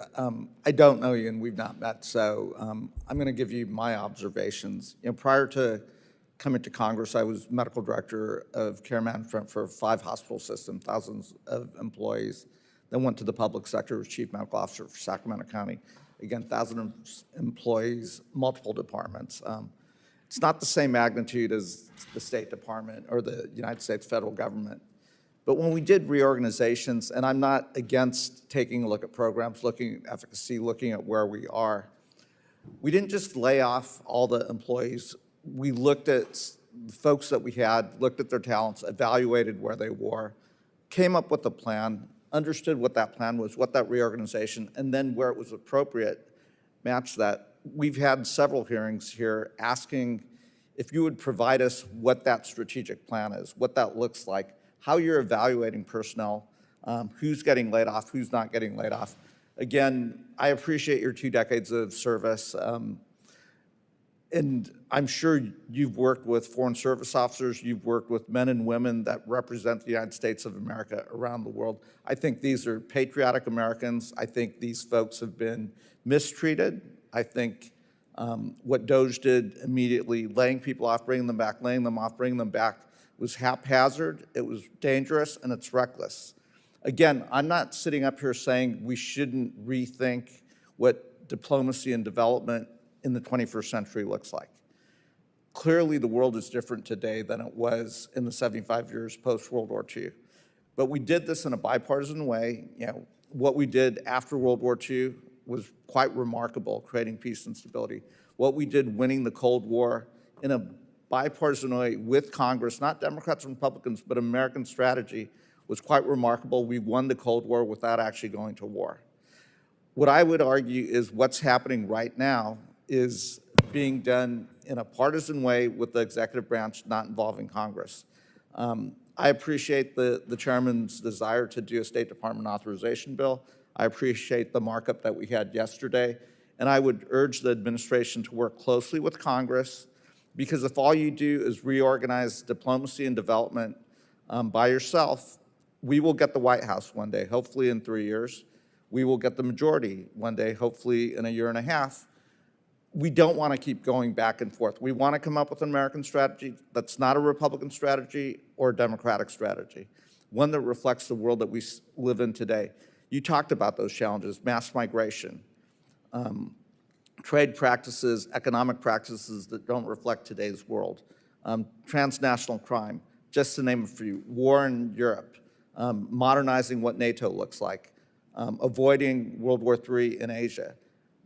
I don't know you and we've not met, so I'm going to give you my observations. Prior to coming to Congress, I was medical director of care management for 5 hospital systems, thousands of employees. Then went to the public sector as chief medical officer for Sacramento County. Again, thousands of employees, multiple departments. It's not the same magnitude as the State Department or the United States federal government. But when we did reorganizations, and I'm not against taking a look at programs, looking at efficacy, looking at where we are, we didn't just lay off all the employees. We looked at the folks that we had, looked at their talents, evaluated where they were, came up with a plan, understood what that plan was, what that reorganization, and then where it was appropriate, matched that. We've had several hearings here asking if you would provide us what that strategic plan is, what that looks like, how you're evaluating personnel, who's getting laid off, who's not getting laid off. Again, I appreciate your 2 decades of service, and I'm sure you've worked with foreign service officers, you've worked with men and women that represent the United States of America around the world. I think these are patriotic Americans. I think these folks have been mistreated. I think what DOJ did immediately, laying people off, bringing them back, laying them off, bringing them back, was haphazard, it was dangerous, and it's reckless. Again, I'm not sitting up here saying we shouldn't rethink what diplomacy and development in the 21st century looks like. Clearly, the world is different today than it was in the 75 years post-World War II. But we did this in a bipartisan way. What we did after World War II was quite remarkable, creating peace and stability. What we did winning the Cold War in a bipartisan way with Congress, not Democrats and Republicans, but American strategy, was quite remarkable. We won the Cold War without actually going to war. What I would argue is what's happening right now is being done in a partisan way with the executive branch not involving Congress. I appreciate the chairman's desire to do a State Department authorization bill. I appreciate the markup that we had yesterday. And I would urge the administration to work closely with Congress, because if all you do is reorganize diplomacy and development by yourself, we will get the White House one day, hopefully in 3 years. We will get the majority one day, hopefully in a year and a half. We don't want to keep going back and forth. We want to come up with an American strategy that's not a Republican strategy or a Democratic strategy, one that reflects the world that we live in today. You talked about those challenges: mass migration, trade practices, economic practices that don't reflect today's world, transnational crime, just to name a few, war in Europe, modernizing what NATO looks like, avoiding World War III in Asia.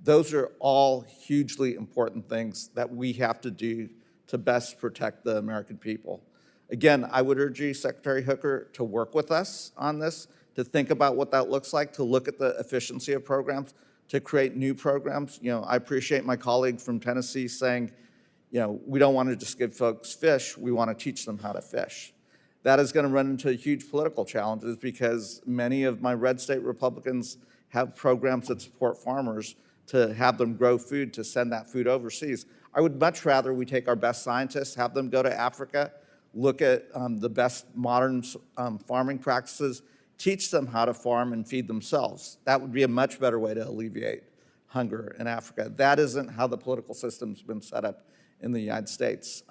Those are all hugely important things that we have to do to best protect the American people. Again, I would urge you, Secretary Hooker, to work with us on this, to think about what that looks like, to look at the efficiency of programs, to create new programs. I appreciate my colleague from Tennessee saying, we don't want to just give folks fish, we want to teach them how to fish. That is going to run into huge political challenges because many of my red state Republicans have programs that support farmers to have them grow food, to send that food overseas. I would much rather we take our best scientists, have them go to Africa, look at the best modern farming practices, Teach them how to farm and feed themselves. That would be a much better way to alleviate hunger in Africa. That isn't how the political system's been set up in the United States.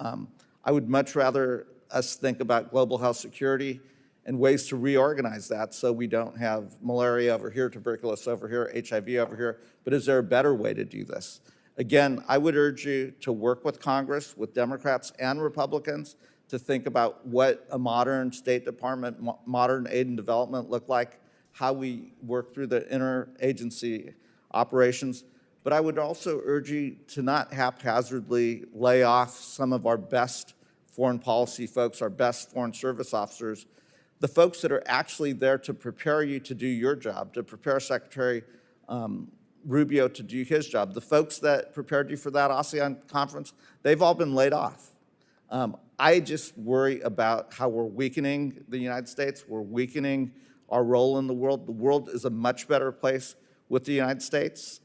I would much rather us think about global health security and ways to reorganize that so we don't have malaria over here, tuberculosis over here, HIV over here. But is there a better way to do this? Again, I would urge you to work with Congress, with Democrats and Republicans, to think about what a modern State Department, modern aid and development look like, how we work through the interagency operations. But I would also urge you to not haphazardly lay off some of our best foreign policy folks, our best foreign service officers, the folks that are actually there to prepare you to do your job, to prepare Secretary Rubio to do his job. The folks that prepared you for that ASEAN conference, they've all been laid off. I just worry about how we're weakening the United States. We're weakening our role in the world. The world is a much better place with the United States.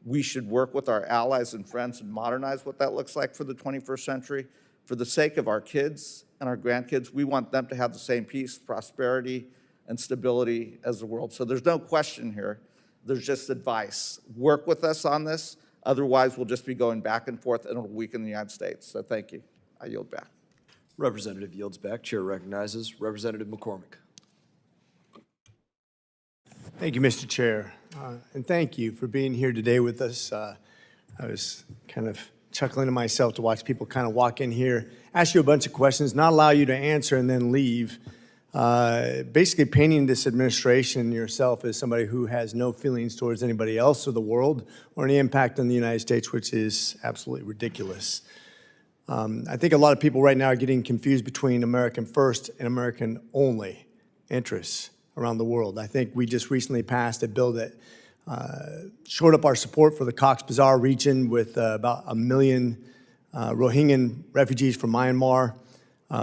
We should work with our allies and friends and modernize what that looks like for the 21st century. For the sake of our kids and our grandkids, we want them to have the same peace, prosperity, and stability as the world. So there's no question here. There's just advice. Work with us on this. Otherwise, we'll just be going back and forth, and it'll weaken the United States. So thank you. I yield back. Representative yields back. Chair recognizes Representative McCormick. Thank you, Mr. Chair, and thank you for being here today with us. I was kind of chuckling to myself to watch people kind of walk in here, ask you a bunch of questions, not allow you to answer, and then leave, basically painting this administration and yourself as somebody who has no feelings towards anybody else or the world or any impact on the United States, which is absolutely ridiculous. I think a lot of people right now are getting confused between American first and American only interests around the world. I think we just recently passed a bill that shored up our support for the Cox's Bazar region with about 1 million Rohingya refugees from Myanmar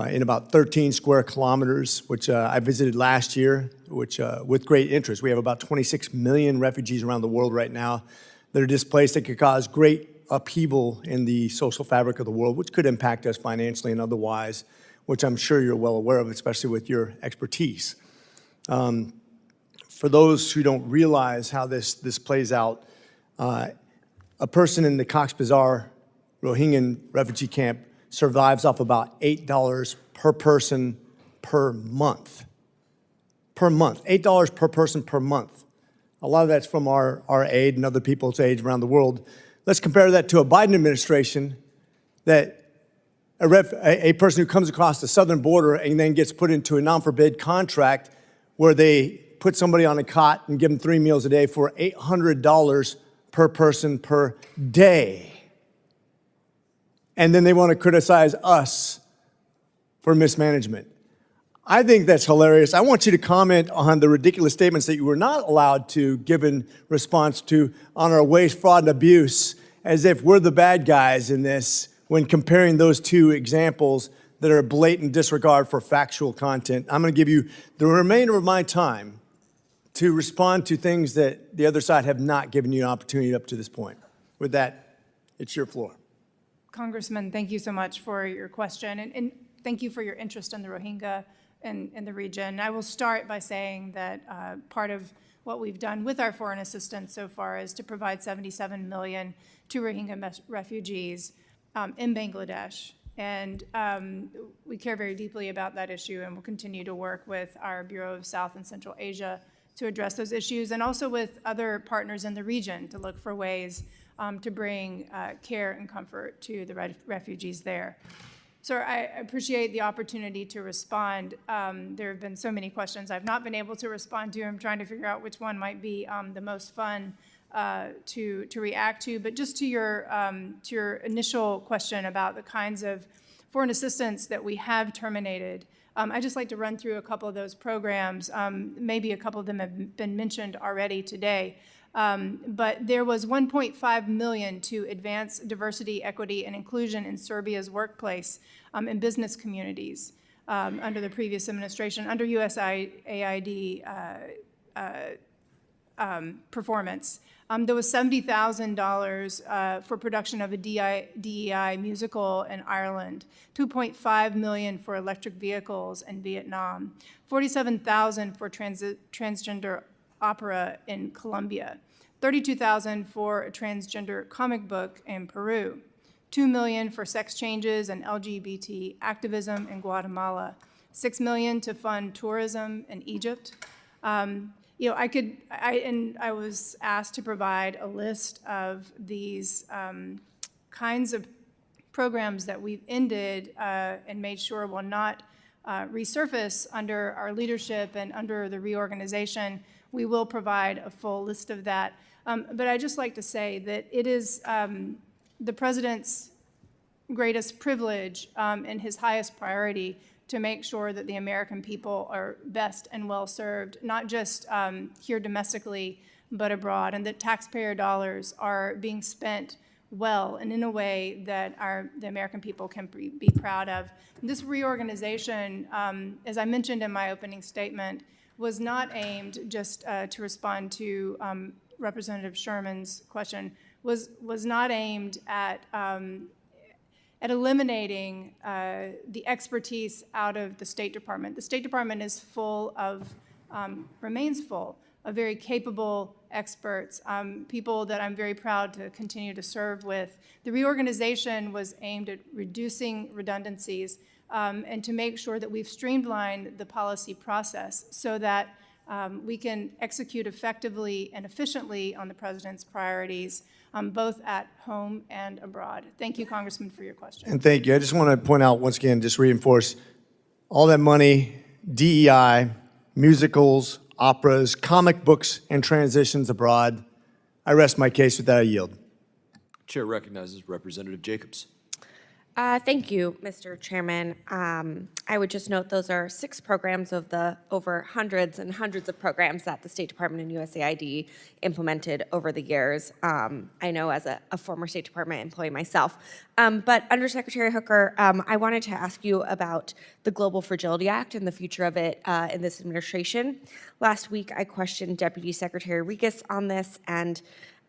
in about 13 square kilometers, which I visited last year, which with great interest. We have about 26 million refugees around the world right now that are displaced that could cause great upheaval in the social fabric of the world, which could impact us financially and otherwise, which I'm sure you're well aware of, especially with your expertise. For those who don't realize how this plays out, a person in the Cox's Bazar Rohingya refugee camp survives off about $8 per person per month. Per month, $8 per person per month. A lot of that's from our aid and other people's aid around the world. Let's compare that to a Biden administration that a person who comes across the southern border and then gets put into a non-forbid contract where they put somebody on a cot and give them 3 meals a day for $800 per person per day. And then they want to criticize us for mismanagement. I think that's hilarious. I want you to comment on the ridiculous statements that you were not allowed to give in response to on our waste, fraud, and abuse, as if we're the bad guys in this when comparing those two examples that are blatant disregard for factual content. I'm going to give you the remainder of my time to respond to things that the other side have not given you an opportunity up to this point. With that, it's your floor. Congressman, thank you so much for your question, and thank you for your interest in the Rohingya in the region. I will start by saying that part of what we've done with our foreign assistance so far is to provide $77 million to Rohingya refugees in Bangladesh. And we care very deeply about that issue, and we'll continue to work with our Bureau of South and Central Asia to address those issues, and also with other partners in the region to look for ways to bring care and comfort to the refugees there. So I appreciate the opportunity to respond. There have been so many questions I've not been able to respond to. I'm trying to figure out which one might be the most fun to react to. But just to your initial question about the kinds of foreign assistance that we have terminated, I'd just like to run through a couple of those programs. Maybe a couple of them have been mentioned already today. But there was $1.5 million to advance diversity, equity, and inclusion in Serbia's workplace and business communities under the previous administration, under USAID performance. There was $70,000 for production of a DEI musical in Ireland, $2.5 million for electric vehicles in Vietnam, $47,000 for transgender opera in Colombia, $32,000 for a transgender comic book in Peru, $2 million for sex changes and LGBT activism in Guatemala, $6 million to fund tourism in Egypt. You know, I was asked to provide a list of these kinds of programs that we've ended and made sure will not resurface under our leadership and under the reorganization. We will provide a full list of that. But I'd just like to say that it is the President's greatest privilege and his highest priority to make sure that the American people are best and well served, not just here domestically, but abroad, and that taxpayer dollars are being spent well and in a way that the American people can be proud of. This reorganization, as I mentioned in my opening statement, was not aimed just to respond to Representative Sherman's question, was not aimed at eliminating the expertise out of the State Department. The State Department is full of, remains full of very capable experts, people that I'm very proud to continue to serve with. The reorganization was aimed at reducing redundancies and to make sure that we've streamlined the policy process so that we can execute effectively and efficiently on the President's priorities, both at home and abroad. Thank you, Congressman, for your question. And thank you. I just want to point out once again, just reinforce, all that money, DEI, musicals, operas, comic books, and transitions abroad. I rest my case. With that, I yield. Chair recognizes Representative Jacobs. Thank you, Mr. Chairman. I would just note those are 6 programs of the over hundreds and hundreds of programs that the State Department and USAID implemented over the years. I know as a former State Department employee myself. But Undersecretary Hooker, I wanted to ask you about the Global Fragility Act and the future of it in this administration. Last week, I questioned Deputy Secretary Regas on this, and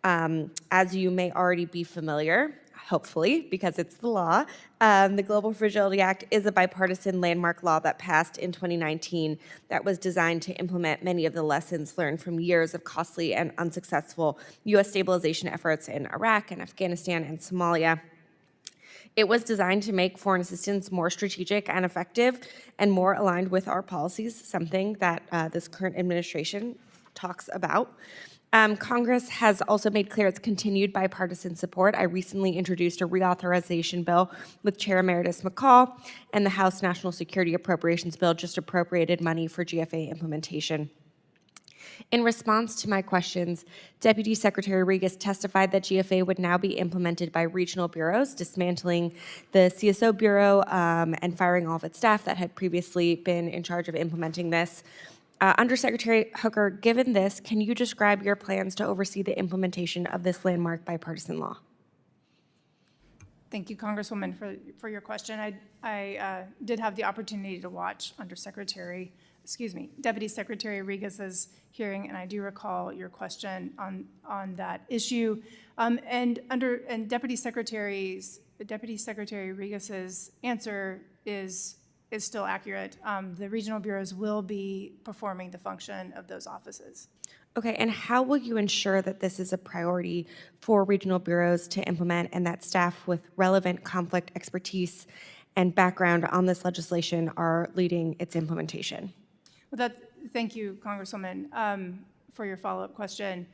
as you may already be familiar, hopefully, because it's the law. The Global Fragility Act is a bipartisan landmark law that passed in 2019 that was designed to implement many of the lessons learned from years of costly and unsuccessful U.S. stabilization efforts in Iraq and Afghanistan and Somalia. It was designed to make foreign assistance more strategic and effective and more aligned with our policies, something that this current administration talks about. Congress has also made clear its continued bipartisan support. I recently introduced a reauthorization bill with Chair Emeritus McCall, and the House National Security Appropriations Bill just appropriated money for GFA implementation. In response to my questions, Deputy Secretary Regas testified that GFA would now be implemented by regional bureaus, dismantling the CSO Bureau and firing all of its staff that had previously been in charge of implementing this. Undersecretary Hooker, given this, can you describe your plans to oversee the implementation of this landmark bipartisan law? Thank you, Congresswoman, for your question. I did have the opportunity to watch Deputy Secretary Regas's hearing, and I do recall your question on that issue. And Deputy Secretary Regas's answer is still accurate. The regional bureaus will be performing the function of those offices. Okay, and how will you ensure that this is a priority for regional bureaus to implement and that staff with relevant conflict expertise and background on this legislation are leading its implementation? Well, thank you, Congresswoman, for your follow-up question.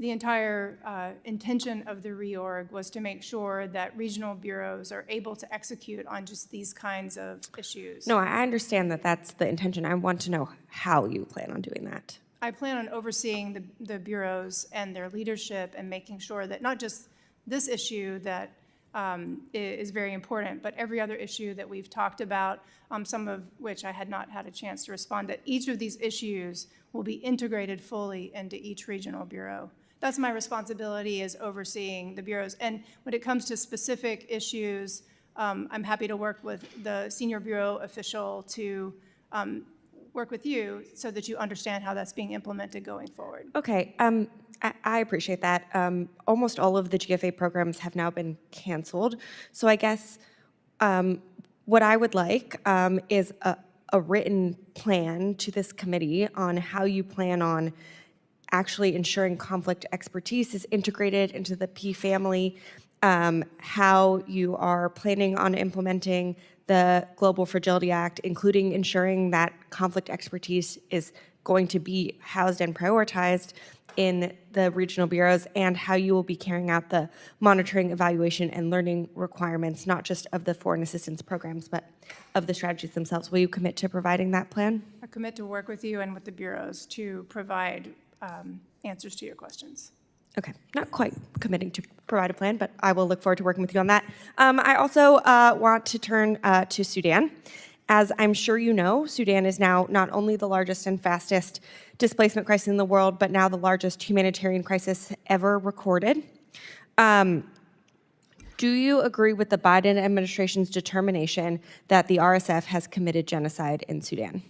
The entire intention of the reorg was to make sure that regional bureaus are able to execute on just these kinds of issues. No, I understand that that's the intention. I want to know how you plan on doing that. I plan on overseeing the bureaus and their leadership and making sure that not just this issue that is very important, but every other issue that we've talked about, some of which I had not had a chance to respond, that each of these issues will be integrated fully into each regional bureau. That's my responsibility, is overseeing the bureaus. And when it comes to specific issues, I'm happy to work with the senior bureau official to work with you so that you understand how that's being implemented going forward. Okay, I appreciate that. Almost all of the GFA programs have now been canceled. So I guess what I would like is a written plan to this committee on how you plan on actually ensuring conflict expertise is integrated into the P family, how you are planning on implementing the Global Fragility Act, including ensuring that conflict expertise is going to be housed and prioritized in the regional bureaus, and how you will be carrying out the monitoring, evaluation, and learning requirements, not just of the foreign assistance programs, but of the strategies themselves. Will you commit to providing that plan? I commit to work with you and with the bureaus to provide answers to your questions. Okay, not quite committing to provide a plan, but I will look forward to working with you on that. I also want to turn to Sudan. As I'm sure you know, Sudan is now not only the largest and fastest displacement crisis in the world, but now the largest humanitarian crisis ever recorded. Do you agree with the Biden administration's determination that the RSF has committed genocide in Sudan?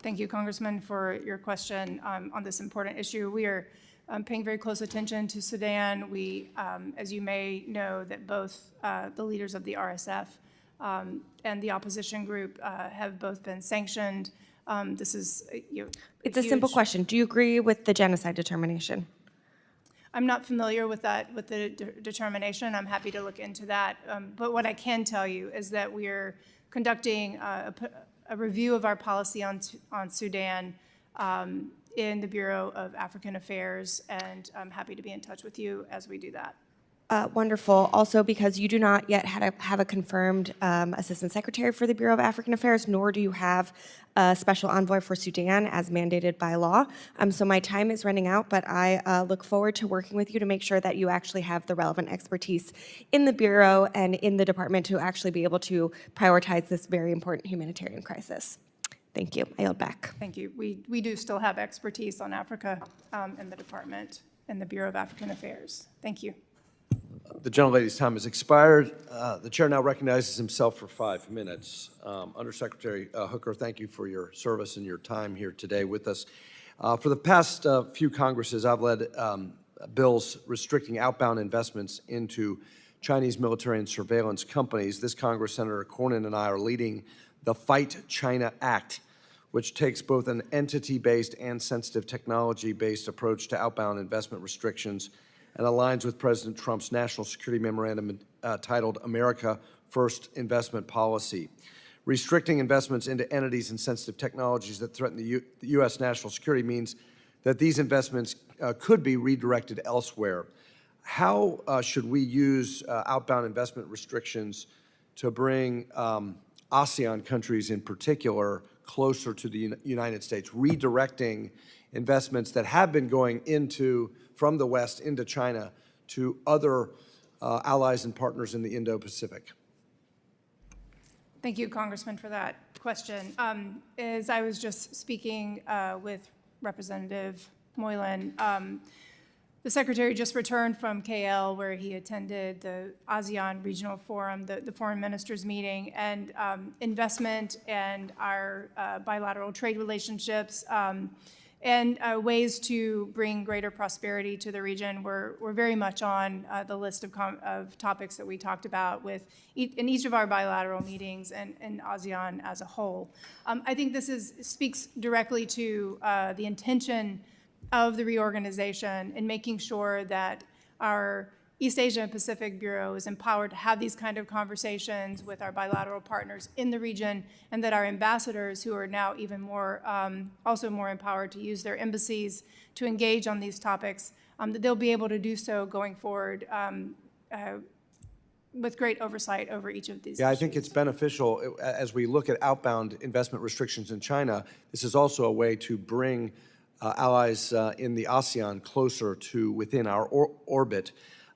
Thank you, Congressman, for your question on this important issue. We are paying very close attention to Sudan. We, as you may know, that both the leaders of the RSF and the opposition group have both been sanctioned. This is It's a simple question. Do you agree with the genocide determination? I'm not familiar with that, with the determination. I'm happy to look into that. But what I can tell you is that we are conducting a review of our policy on Sudan in the Bureau of African Affairs, and I'm happy to be in touch with you as we do that. Wonderful. Also, because you do not yet have a confirmed Assistant Secretary for the Bureau of African Affairs, nor do you have a special envoy for Sudan as mandated by law. So my time is running out, but I look forward to working with you to make sure that you actually have the relevant expertise in the Bureau and in the department to actually be able to prioritize this very important humanitarian crisis. Thank you. I yield back. Thank you. We do still have expertise on Africa in the department and the Bureau of African Affairs. Thank you. The gentlelady's time has expired. The chair now recognizes himself for 5 minutes. Undersecretary Hooker, thank you for your service and your time here today with us. For the past few Congresses, I've led bills restricting outbound investments into Chinese military and surveillance companies. This Congress, Senator Cornyn and I are leading the Fight China Act, which takes both an entity-based and sensitive technology-based approach to outbound investment restrictions and aligns with President Trump's national security memorandum titled America First Investment Policy. Restricting investments into entities and sensitive technologies that threaten the U.S. national security means that these investments could be redirected elsewhere. How should we use outbound investment restrictions to bring ASEAN countries in particular closer to the United States, redirecting investments that have been going from the West into China to other allies and partners in the Indo-Pacific? Thank you, Congressman, for that question. As I was just speaking with Representative Moylan, the Secretary just returned from KL, where he attended the ASEAN Regional Forum, the Foreign Ministers meeting, and investment and our bilateral trade relationships and ways to bring greater prosperity to the region were very much on the list of topics that we talked about in each of our bilateral meetings and ASEAN as a whole. I think this speaks directly to the intention of the reorganization in making sure that our East Asia and Pacific Bureau is empowered to have these kind of conversations with our bilateral partners in the region, and that our ambassadors, who are now even more, also more empowered to use their embassies to engage on these topics, that they'll be able to do so going forward with great oversight over each of these issues. I think it's beneficial as we look at outbound investment restrictions in China. This is also a way to bring allies in the ASEAN closer to within our orbit.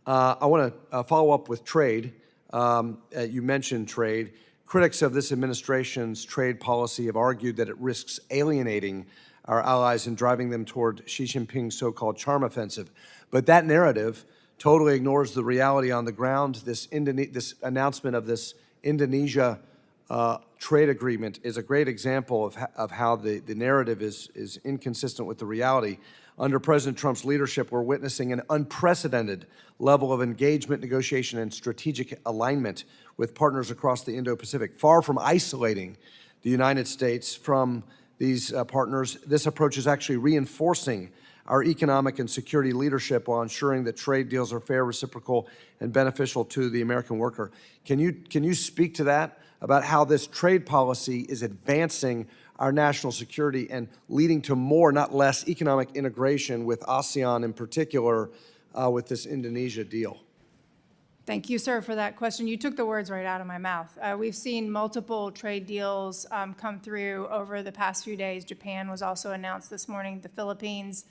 I want to follow up with trade. You mentioned trade. Critics of this administration's trade policy have argued that it risks alienating our allies and driving them toward Xi Jinping's so-called charm offensive. But that narrative totally ignores the reality on the ground. This announcement of this Indonesia trade agreement is a great example of how the narrative is inconsistent with the reality. Under President Trump's leadership, we're witnessing an unprecedented level of engagement, negotiation, and strategic alignment with partners across the Indo-Pacific. Far from isolating the United States from these partners, this approach is actually reinforcing our economic and security leadership while ensuring that trade deals are fair, reciprocal, and beneficial to the American worker. Can you speak to that, about how this trade policy is advancing our national security and leading to more, not less, economic integration with ASEAN in particular with this Indonesia deal? Thank you, sir, for that question. You took the words right out of my mouth. We've seen multiple trade deals come through over the past few days. Japan was also announced this morning, the Philippines,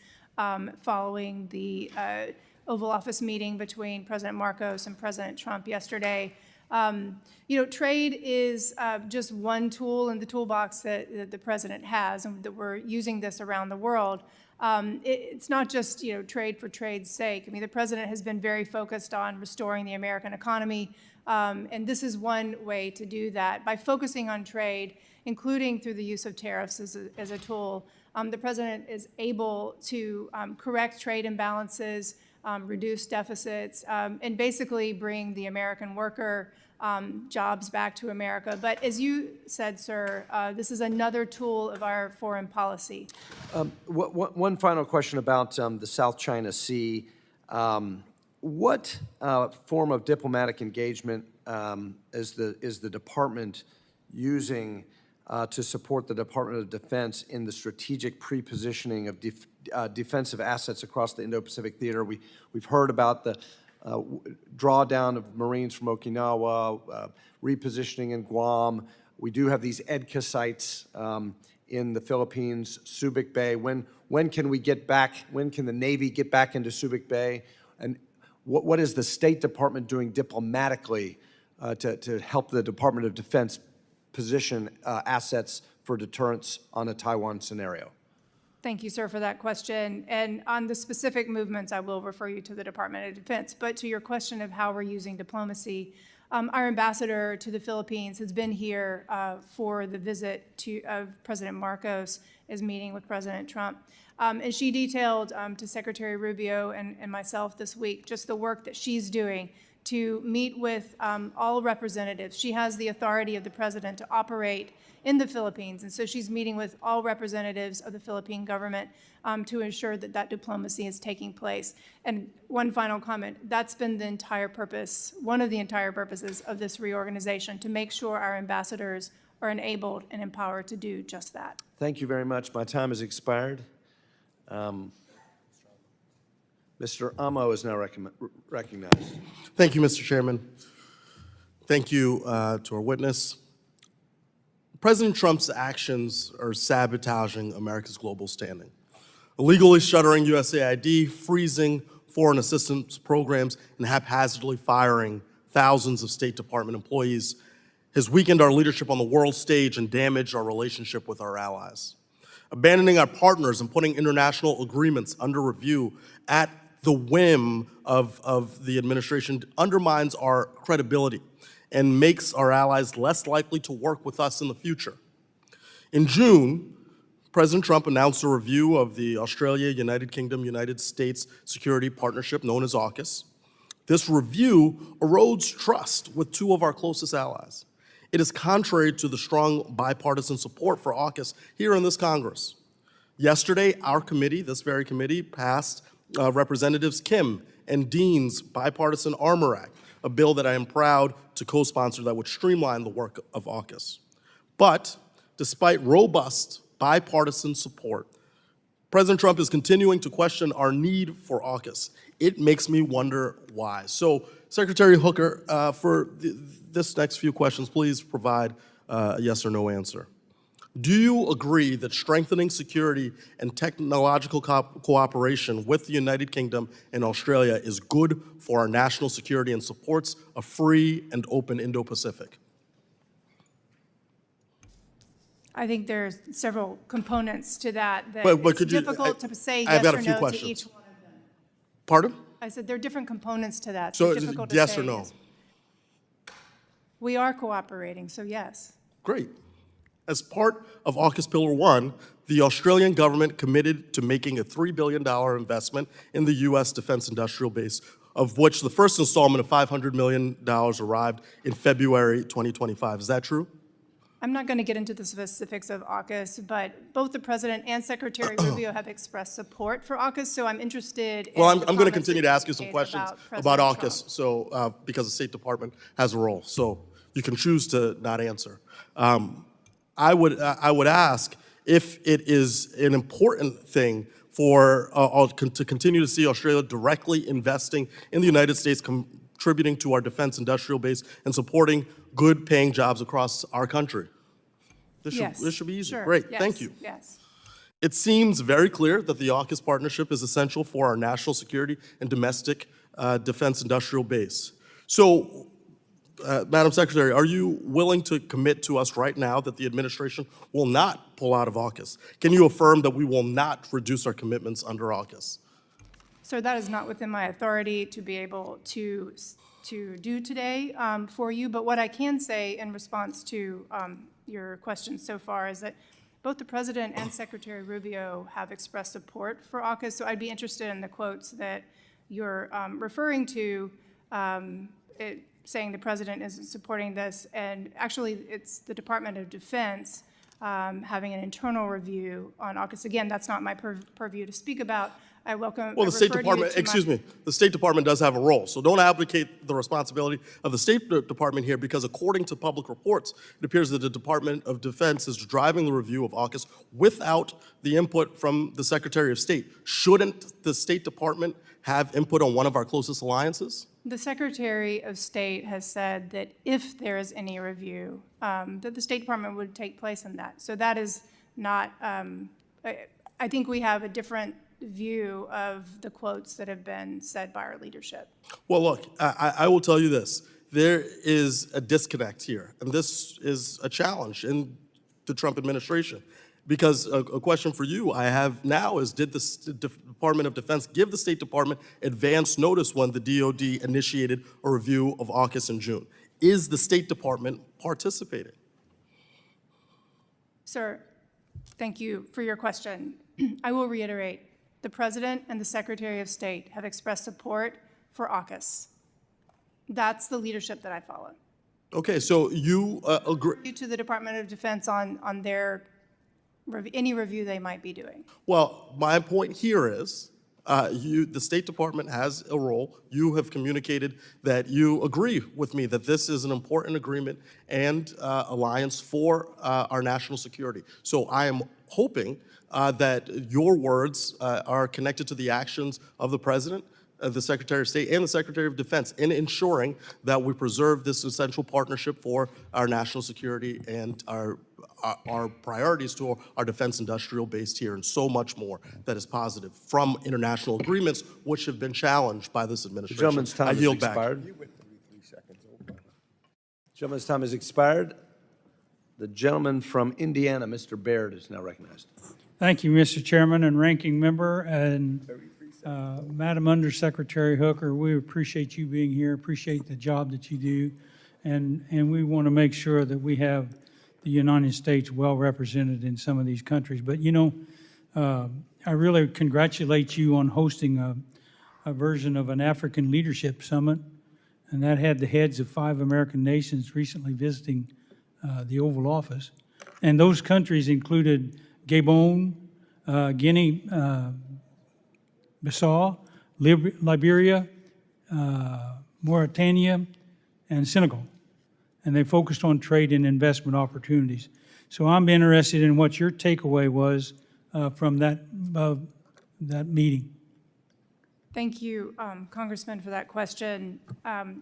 following the Oval Office meeting between President Marcos and President Trump yesterday. Trade is just one tool in the toolbox that the president has, and that we're using this around the world. It's not just, trade for trade's sake. I mean, the president has been very focused on restoring the American economy, and this is one way to do that. By focusing on trade, including through the use of tariffs as a tool, the president is able to correct trade imbalances, reduce deficits, and basically bring the American worker jobs back to America. But as you said, sir, this is another tool of our foreign policy. One final question about the South China Sea. What form of diplomatic engagement is the department using to support the Department of Defense in the strategic pre-positioning of defensive assets across the Indo-Pacific theater? We've heard about the drawdown of Marines from Okinawa, repositioning in Guam. We do have these EDCA sites in the Philippines, Subic Bay. When can we get back? When can the Navy get back into Subic Bay? And what is the State Department doing diplomatically to help the Department of Defense position assets for deterrence on a Taiwan scenario? Thank you, sir, for that question. And on the specific movements, I will refer you to the Department of Defense. But to your question of how we're using diplomacy, our ambassador to the Philippines has been here for the visit of President Marcos, is meeting with President Trump. And she detailed to Secretary Rubio and myself this week just the work that she's doing to meet with all representatives. She has the authority of the president to operate in the Philippines, and so she's meeting with all representatives of the Philippine government to ensure that that diplomacy is taking place. And one final comment, that's been the entire purpose, one of the entire purposes of this reorganization, to make sure our ambassadors are enabled and empowered to do just that. Thank you very much. My time has expired. Mr. Amo is now recognized. Thank you, Mr. Chairman. Thank you to our witness. President Trump's actions are sabotaging America's global standing, illegally shuttering USAID, freezing foreign assistance programs, and haphazardly firing thousands of State Department employees has weakened our leadership on the world stage and damaged our relationship with our allies. Abandoning our partners and putting international agreements under review at the whim of the administration undermines our credibility and makes our allies less likely to work with us in the future. In June, President Trump announced a review of the Australia, United Kingdom, United States Security Partnership, known as AUKUS. This review erodes trust with two of our closest allies. It is contrary to the strong bipartisan support for AUKUS here in this Congress. Yesterday, our committee, this very committee, passed Representatives Kim and Dean's Bipartisan Armor Act, a bill that I am proud to co-sponsor that would streamline the work of AUKUS. But despite robust bipartisan support, President Trump is continuing to question our need for AUKUS. It makes me wonder why. So, Secretary Hooker, for this next few questions, please provide a yes or no answer. Do you agree that strengthening security and technological cooperation with the United Kingdom and Australia is good for our national security and supports a free and open Indo-Pacific? I think there's several components to that But it's could you- difficult to say I've yes got or a few no to questions. each one of them. Pardon? I said there are different components to that. So it's is it difficult to yes say or no? We are cooperating, so yes. Great. As part of AUKUS Pillar 1, the Australian government committed to making a $3 billion investment in the U.S. defense industrial base, of which the first installment of $500 million arrived in February 2025. Is that true? I'm not going to get into the specifics of AUKUS, but both the President and Secretary Rubio have expressed support for AUKUS, so I'm interested in Well, the I'm going to comments continue that to you ask you some made questions President about Trump. AUKUS, so, because the State Department has a role, so you can choose to not answer. I would ask if it is an important thing for to continue to see Australia directly investing in the United States, contributing to our defense industrial base, and supporting good-paying jobs across our country. Yes, This should be easy. sure. Great, Yes, thank you. Yes. It seems very clear that the AUKUS partnership is essential for our national security and domestic defense industrial base. So, Madam Secretary, are you willing to commit to us right now that the administration will not pull out of AUKUS? Can you affirm that we will not reduce our commitments under AUKUS? So that is not within my authority to be able to do today for you, but what I can say in response to your questions so far is that both the President and Secretary Rubio have expressed support for AUKUS, so I'd be interested in the quotes that you're referring to, saying the President isn't supporting this, and actually it's the Department of Defense having an internal review on AUKUS. Again, that's not my purview to speak about. I welcome. Well, the State Department, the State Department does have a role, so don't abdicate the responsibility of the State Department here, because according to public reports, it appears that the Department of Defense is driving the review of AUKUS without the input from the Secretary of State. Shouldn't the State Department have input on one of our closest alliances? The Secretary of State has said that if there is any review, that the State Department would take place in that. So that is not, I think we have a different view of the quotes that have been said by our leadership. Well, look, I will tell you this. There is a disconnect here, and this is a challenge in the Trump administration. Because a question for you I have now is, did the Department of Defense give the State Department advance notice when the DOD initiated a review of AUKUS in June? Is the State Department participating? Sir, thank you for your question. I will reiterate, the President and the Secretary of State have expressed support for AUKUS. That's the leadership that I follow. Okay, so you agree? To the Department of Defense on their any review they might be doing. Well, my point here is, the State Department has a role. You have communicated that you agree with me that this is an important agreement and alliance for our national security. So I am hoping that your words are connected to the actions of the President, the Secretary of State, and the Secretary of Defense in ensuring that we preserve this essential partnership for our national security and our priorities to our defense industrial base here, and so much more that is positive from international agreements which have been challenged by this administration. The gentleman's time has yield back. expired. Gentleman's time has expired. The gentleman from Indiana, Mr. Baird, is now recognized. Thank you, Mr. Chairman and Ranking Member, and Madam Undersecretary Hooker. We appreciate you being here, appreciate the job that you do, and we want to make sure that we have the United States well represented in some of these countries. But you know, I really congratulate you on hosting a version of an African Leadership Summit, and that had the heads of 5 American nations recently visiting the Oval Office. And those countries included Gabon, Guinea, Bissau, Liberia, Mauritania, and Senegal. And they focused on trade and investment opportunities. So I'm interested in what your takeaway was from that meeting. Thank you, Congressman, for that question.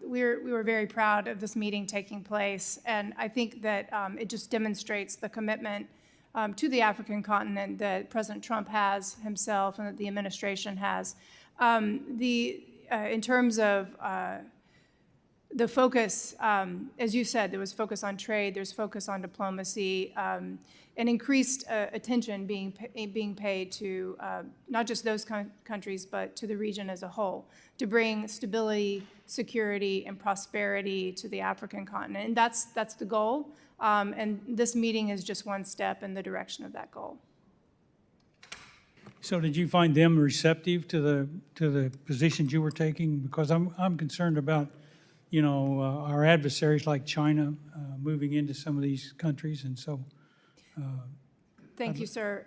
We were very proud of this meeting taking place, and I think that it just demonstrates the commitment to the African continent that President Trump has himself and that the administration has. In terms of the focus, as you said, there was focus on trade, there's focus on diplomacy, and increased attention being paid to not just those countries, but to the region as a whole, to bring stability, security, and prosperity to the African continent. And that's the goal. And this meeting is just one step in the direction of that goal. So did you find them receptive to the positions you were taking? Because I'm concerned about, you know, our adversaries like China moving into some of these countries, and so. Thank you, sir,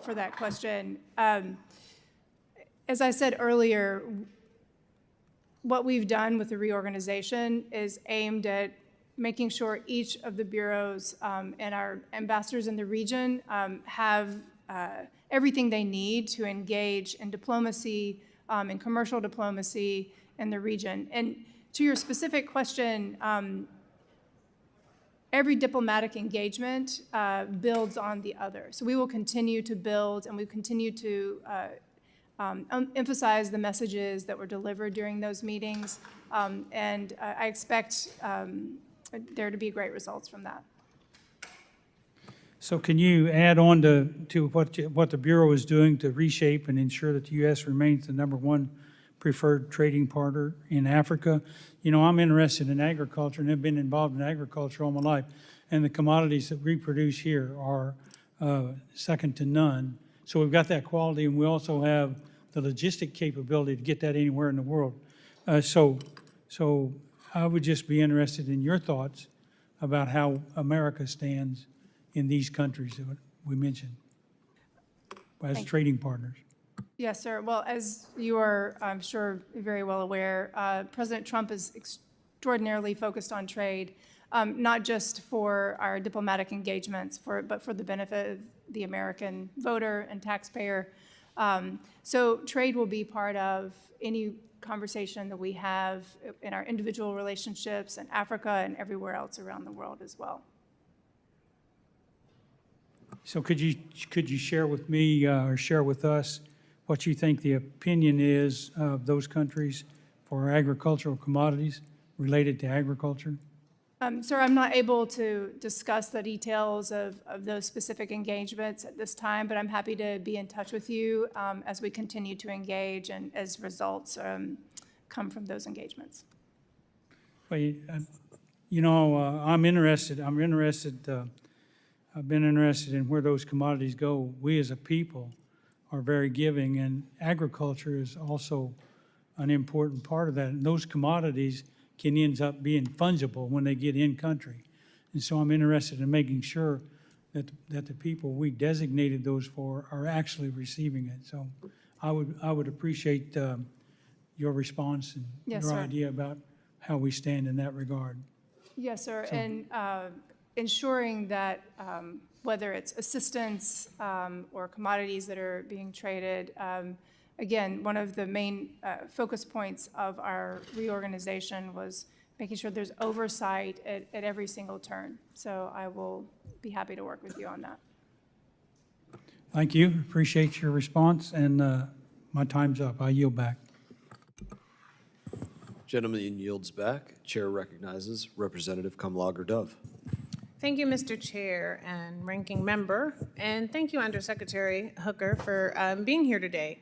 for that question. As I said earlier, what we've done with the reorganization is aimed at making sure each of the bureaus and our ambassadors in the region have everything they need to engage in diplomacy, in commercial diplomacy in the region. And to your specific question, every diplomatic engagement builds on the other. So we will continue to build, and we continue to emphasize the messages that were delivered during those meetings. And I expect there to be great results from that. So can you add on to what the Bureau is doing to reshape and ensure that the U.S. remains the #1 preferred trading partner in Africa? You know, I'm interested in agriculture and have been involved in agriculture all my life, and the commodities that we produce here are second to none. So we've got that quality, and we also have the logistic capability to get that anywhere in the world. So I would just be interested in your thoughts about how America stands in these countries that we mentioned as trading partners. Yes, sir. Well, as you are, I'm sure, very well aware, President Trump is extraordinarily focused on trade, not just for our diplomatic engagements, but for the benefit of the American voter and taxpayer. So trade will be part of any conversation that we have in our individual relationships in Africa and everywhere else around the world as well. So could you share with me or share with us what you think the opinion is of those countries for agricultural commodities related to agriculture? Sir, I'm not able to discuss the details of those specific engagements at this time, but I'm happy to be in touch with you as we continue to engage and as results come from those engagements. Well, you know, I'm interested. I've been interested in where those commodities go. We as a people are very giving, and agriculture is also an important part of that. And those commodities can end up being fungible when they get in country. And so I'm interested in making sure that the people we designated those for are actually receiving it. So I would appreciate your response and Yes, your sir. idea about how we stand in that regard. Yes, sir. And ensuring that whether it's assistance or commodities that are being traded, again, one of the main focus points of our reorganization was making sure there's oversight at every single turn. So I will be happy to work with you on that. Thank you. Appreciate your response, and my time's up. I yield back. Gentleman yields back. Chair recognizes Representative Kamlager Dove. Thank you, Mr. Chair and Ranking Member, and thank you, Undersecretary Hooker, for being here today.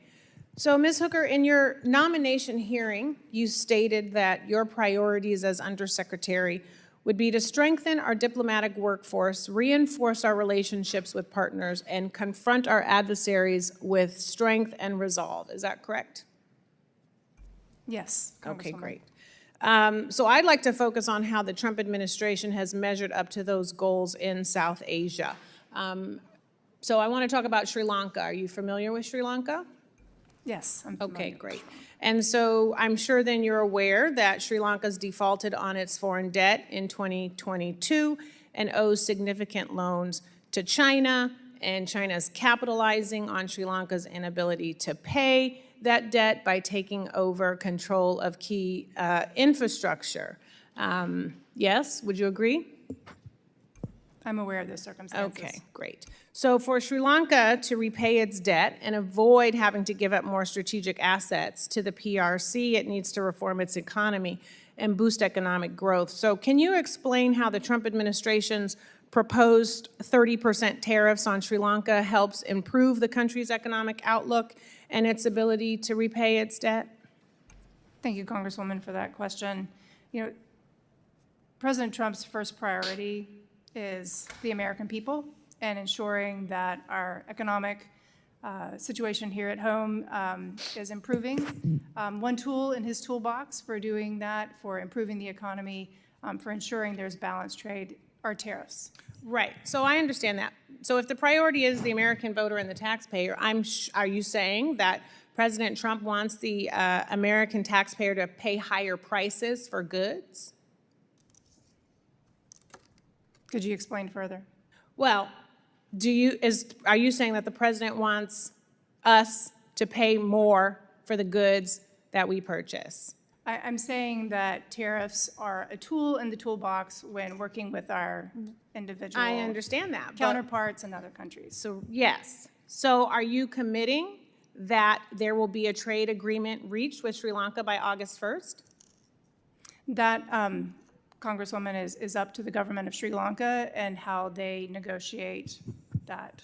So, Ms. Hooker, in your nomination hearing, you stated that your priorities as Undersecretary would be to strengthen our diplomatic workforce, reinforce our relationships with partners, and confront our adversaries with strength and resolve. Is that correct? Yes, Okay, Congresswoman. great. So I'd like to focus on how the Trump administration has measured up to those goals in South Asia. So I want to talk about Sri Lanka. Are you familiar with Sri Lanka? Yes, I'm familiar. Okay, great. And so I'm sure then you're aware that Sri Lanka's defaulted on its foreign debt in 2022 and owes significant loans to China, and China's capitalizing on Sri Lanka's inability to pay that debt by taking over control of key infrastructure. Yes, would you agree? I'm aware of the circumstances. Okay, great. So for Sri Lanka to repay its debt and avoid having to give up more strategic assets to the PRC, it needs to reform its economy. and boost economic growth. So can you explain how the Trump administration's proposed 30% tariffs on Sri Lanka helps improve the country's economic outlook and its ability to repay its debt? Thank you, Congresswoman, for that question. You know, President Trump's first priority is the American people and ensuring that our economic situation here at home is improving. One tool in his toolbox for doing that, for improving the economy, for ensuring there's balanced trade, are tariffs. Right. So I understand that. So if the priority is the American voter and the taxpayer, are you saying that President Trump wants the American taxpayer to pay higher prices for goods? Could you explain further? Well, are you saying that the president wants us to pay more for the goods that we purchase? I'm saying that tariffs are a tool in the toolbox when working with our individual I understand that. counterparts in other countries. So yes. So are you committing that there will be a trade agreement reached with Sri Lanka by August 1st? That, Congresswoman, is up to the government of Sri Lanka and how they negotiate that.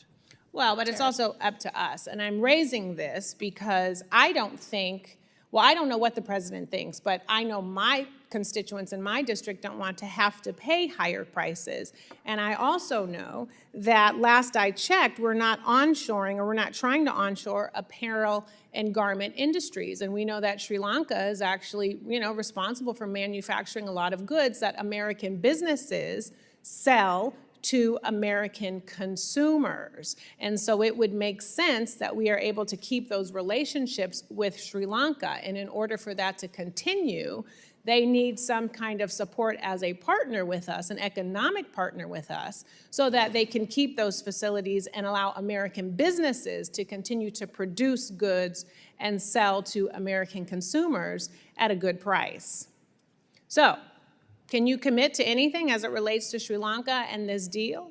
Well, but it's also up to us. And I'm raising this because I don't think, well, I don't know what the president thinks, but I know my constituents in my district don't want to have to pay higher prices. And I also know that last I checked, we're not onshoring, or we're not trying to onshore apparel and garment industries. And we know that Sri Lanka is actually, responsible for manufacturing a lot of goods that American businesses sell to American consumers. And so it would make sense that we are able to keep those relationships with Sri Lanka. And in order for that to continue, they need some kind of support as a partner with us, an economic partner with us, so that they can keep those facilities and allow American businesses to continue to produce goods and sell to American consumers at a good price. So, can you commit to anything as it relates to Sri Lanka and this deal?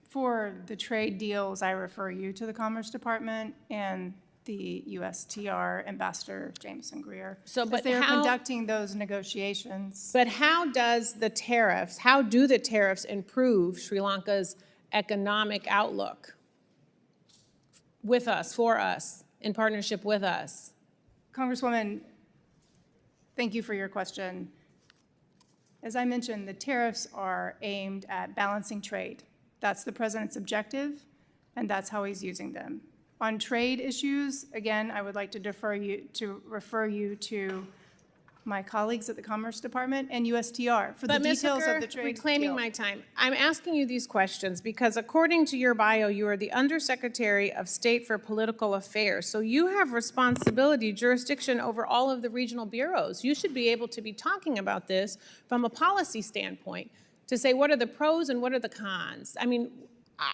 For the trade deals, I refer you to the Commerce Department and the USTR Ambassador Jameson Greer. So, but as they're how- conducting those negotiations. But how do the tariffs improve Sri Lanka's economic outlook with us, for us, in partnership with us? Congresswoman, thank you for your question. As I mentioned, the tariffs are aimed at balancing trade. That's the president's objective, and that's how he's using them. On trade issues, again, I would like to refer you to my colleagues at the Commerce Department and USTR for the But Ms. details Hooker, of the trade reclaiming deal. my time, I'm asking you these questions because according to your bio, you are the Undersecretary of State for Political Affairs. So you have responsibility, jurisdiction over all of the regional bureaus. You should be able to be talking about this from a policy standpoint to say what are the pros and what are the cons. I mean,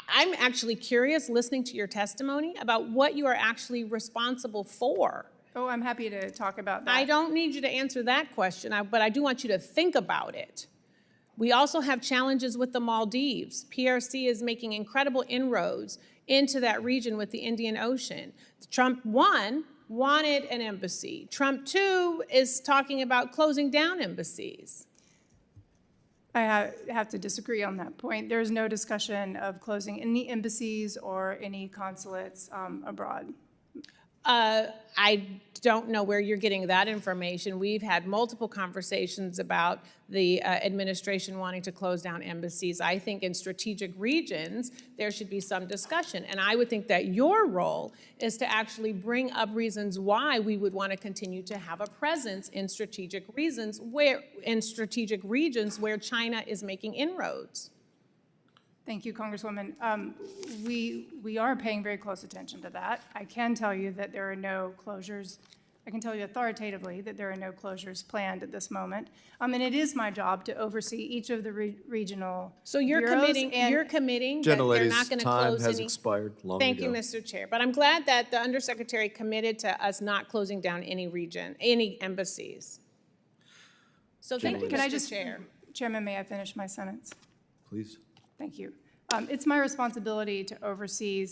I'm actually curious, listening to your testimony, about what you are actually responsible for. Oh, I'm happy to talk about that. I don't need you to answer that question, but I do want you to think about it. We also have challenges with the Maldives. PRC is making incredible inroads into that region with the Indian Ocean. Trump 1 wanted an embassy. Trump 2 is talking about closing down embassies. I have to disagree on that point. There's no discussion of closing any embassies or any consulates abroad. I don't know where you're getting that information. We've had multiple conversations about the administration wanting to close down embassies. I think in strategic regions, there should be some discussion. And I would think that your role is to actually bring up reasons why we would want to continue to have a presence in strategic regions where China is making inroads. Thank you, Congresswoman. We are paying very close attention to that. I can tell you that there are no closures. I can tell you authoritatively that there are no closures planned at this moment. And it is my job to oversee each of the regional So you're bureaus committing that they're Gentlelady's not going to time close has any. expired long Thank ago. you, Mr. Chair. But I'm glad that the Undersecretary committed to us not closing down any embassies. So thank you, Can I Mr. just, Chair. Chairman, may I finish my sentence? Please. Thank you. It's my responsibility to oversee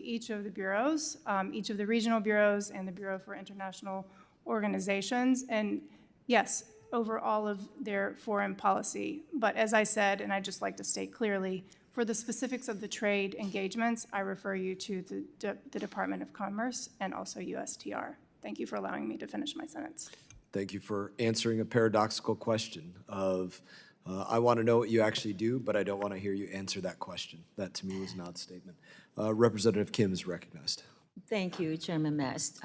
each of the bureaus, each of the regional bureaus and the Bureau for International Organizations. And Yes, over all of their foreign policy. But as I said, and I'd just like to state clearly, for the specifics of the trade engagements, I refer you to the Department of Commerce and also USTR. Thank you for allowing me to finish my sentence. Thank you for answering a paradoxical question of, I want to know what you actually do, but I don't want to hear you answer that question. That to me was an odd statement. Representative Kim is recognized. Thank you, Chairman Mast.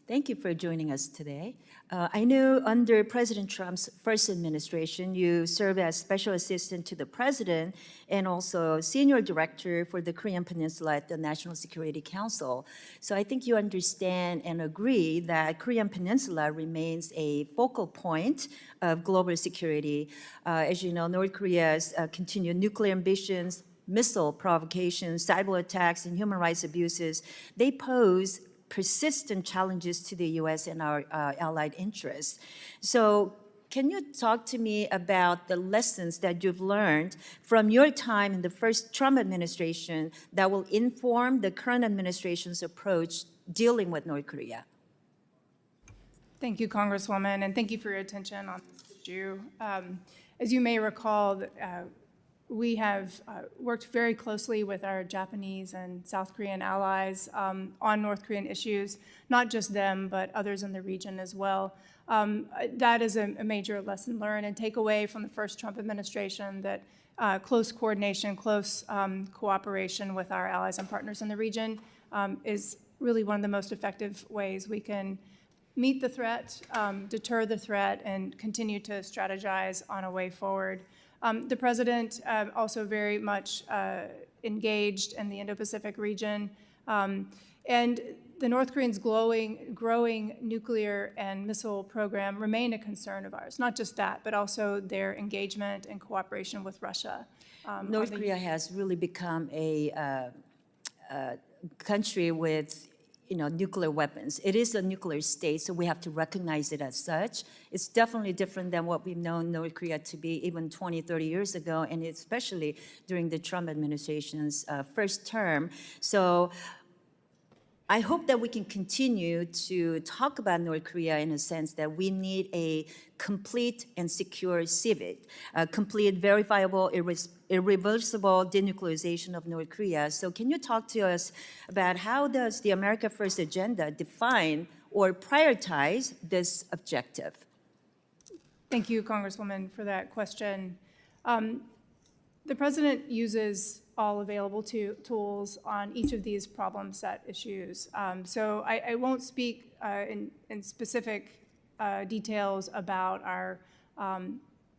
Thank you for joining us today. I know under President Trump's first administration, you served as Special Assistant to the President and also Senior Director for the Korean Peninsula at the National Security Council. So I think you understand and agree that Korean Peninsula remains a focal point of global security. As you know, North Korea's continued nuclear ambitions, missile provocations, cyber attacks, and human rights abuses, they pose persistent challenges to the U.S. and our allied interests. So can you talk to me about the lessons that you've learned from your time in the first Trump administration that will inform the current administration's approach dealing with North Korea? Thank you, Congresswoman, and thank you for your attention on this issue. As you may recall, we have worked very closely with our Japanese and South Korean allies on North Korean issues, not just them, but others in the region as well. That is a major lesson learned and takeaway from the first Trump administration, that close coordination, close cooperation with our allies and partners in the region is really one of the most effective ways we can meet the threat, deter the threat, and continue to strategize on a way forward. The president also very much engaged in the Indo-Pacific region, and the North Koreans' growing nuclear and missile program remain a concern of ours. Not just that, but also their engagement and cooperation with Russia. North Korea has really become a country with nuclear weapons. It is a nuclear state, so we have to recognize it as such. It's definitely different than what we've known North Korea to be even 20, 30 years ago, and especially during the Trump administration's first term. So I hope that we can continue to talk about North Korea in a sense that we need a complete and secure CVIT, a complete, verifiable, irreversible denuclearization of North Korea. So can you talk to us about how does the America First agenda define or prioritize this objective? Thank you, Congresswoman, for that question. The president uses all available tools on each of these problem set issues. So I won't speak in specific details about our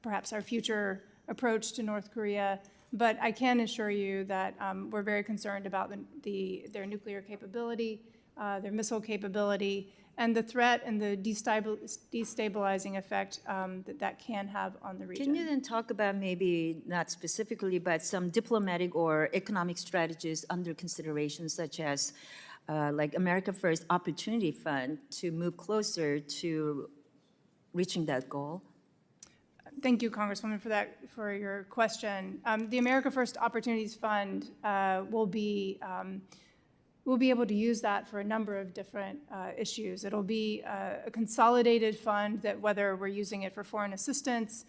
perhaps our future approach to North Korea, but I can assure you that we're very concerned about their nuclear capability, their missile capability, and the threat and the destabilizing effect that can have on the region. Can you then talk about maybe, not specifically, but some diplomatic or economic strategies under consideration, such as like America First Opportunity Fund, to move closer to reaching that goal? Thank you, Congresswoman, for your question. The America First Opportunities Fund we'll be able to use that for a number of different issues. It'll be a consolidated fund that whether we're using it for foreign assistance,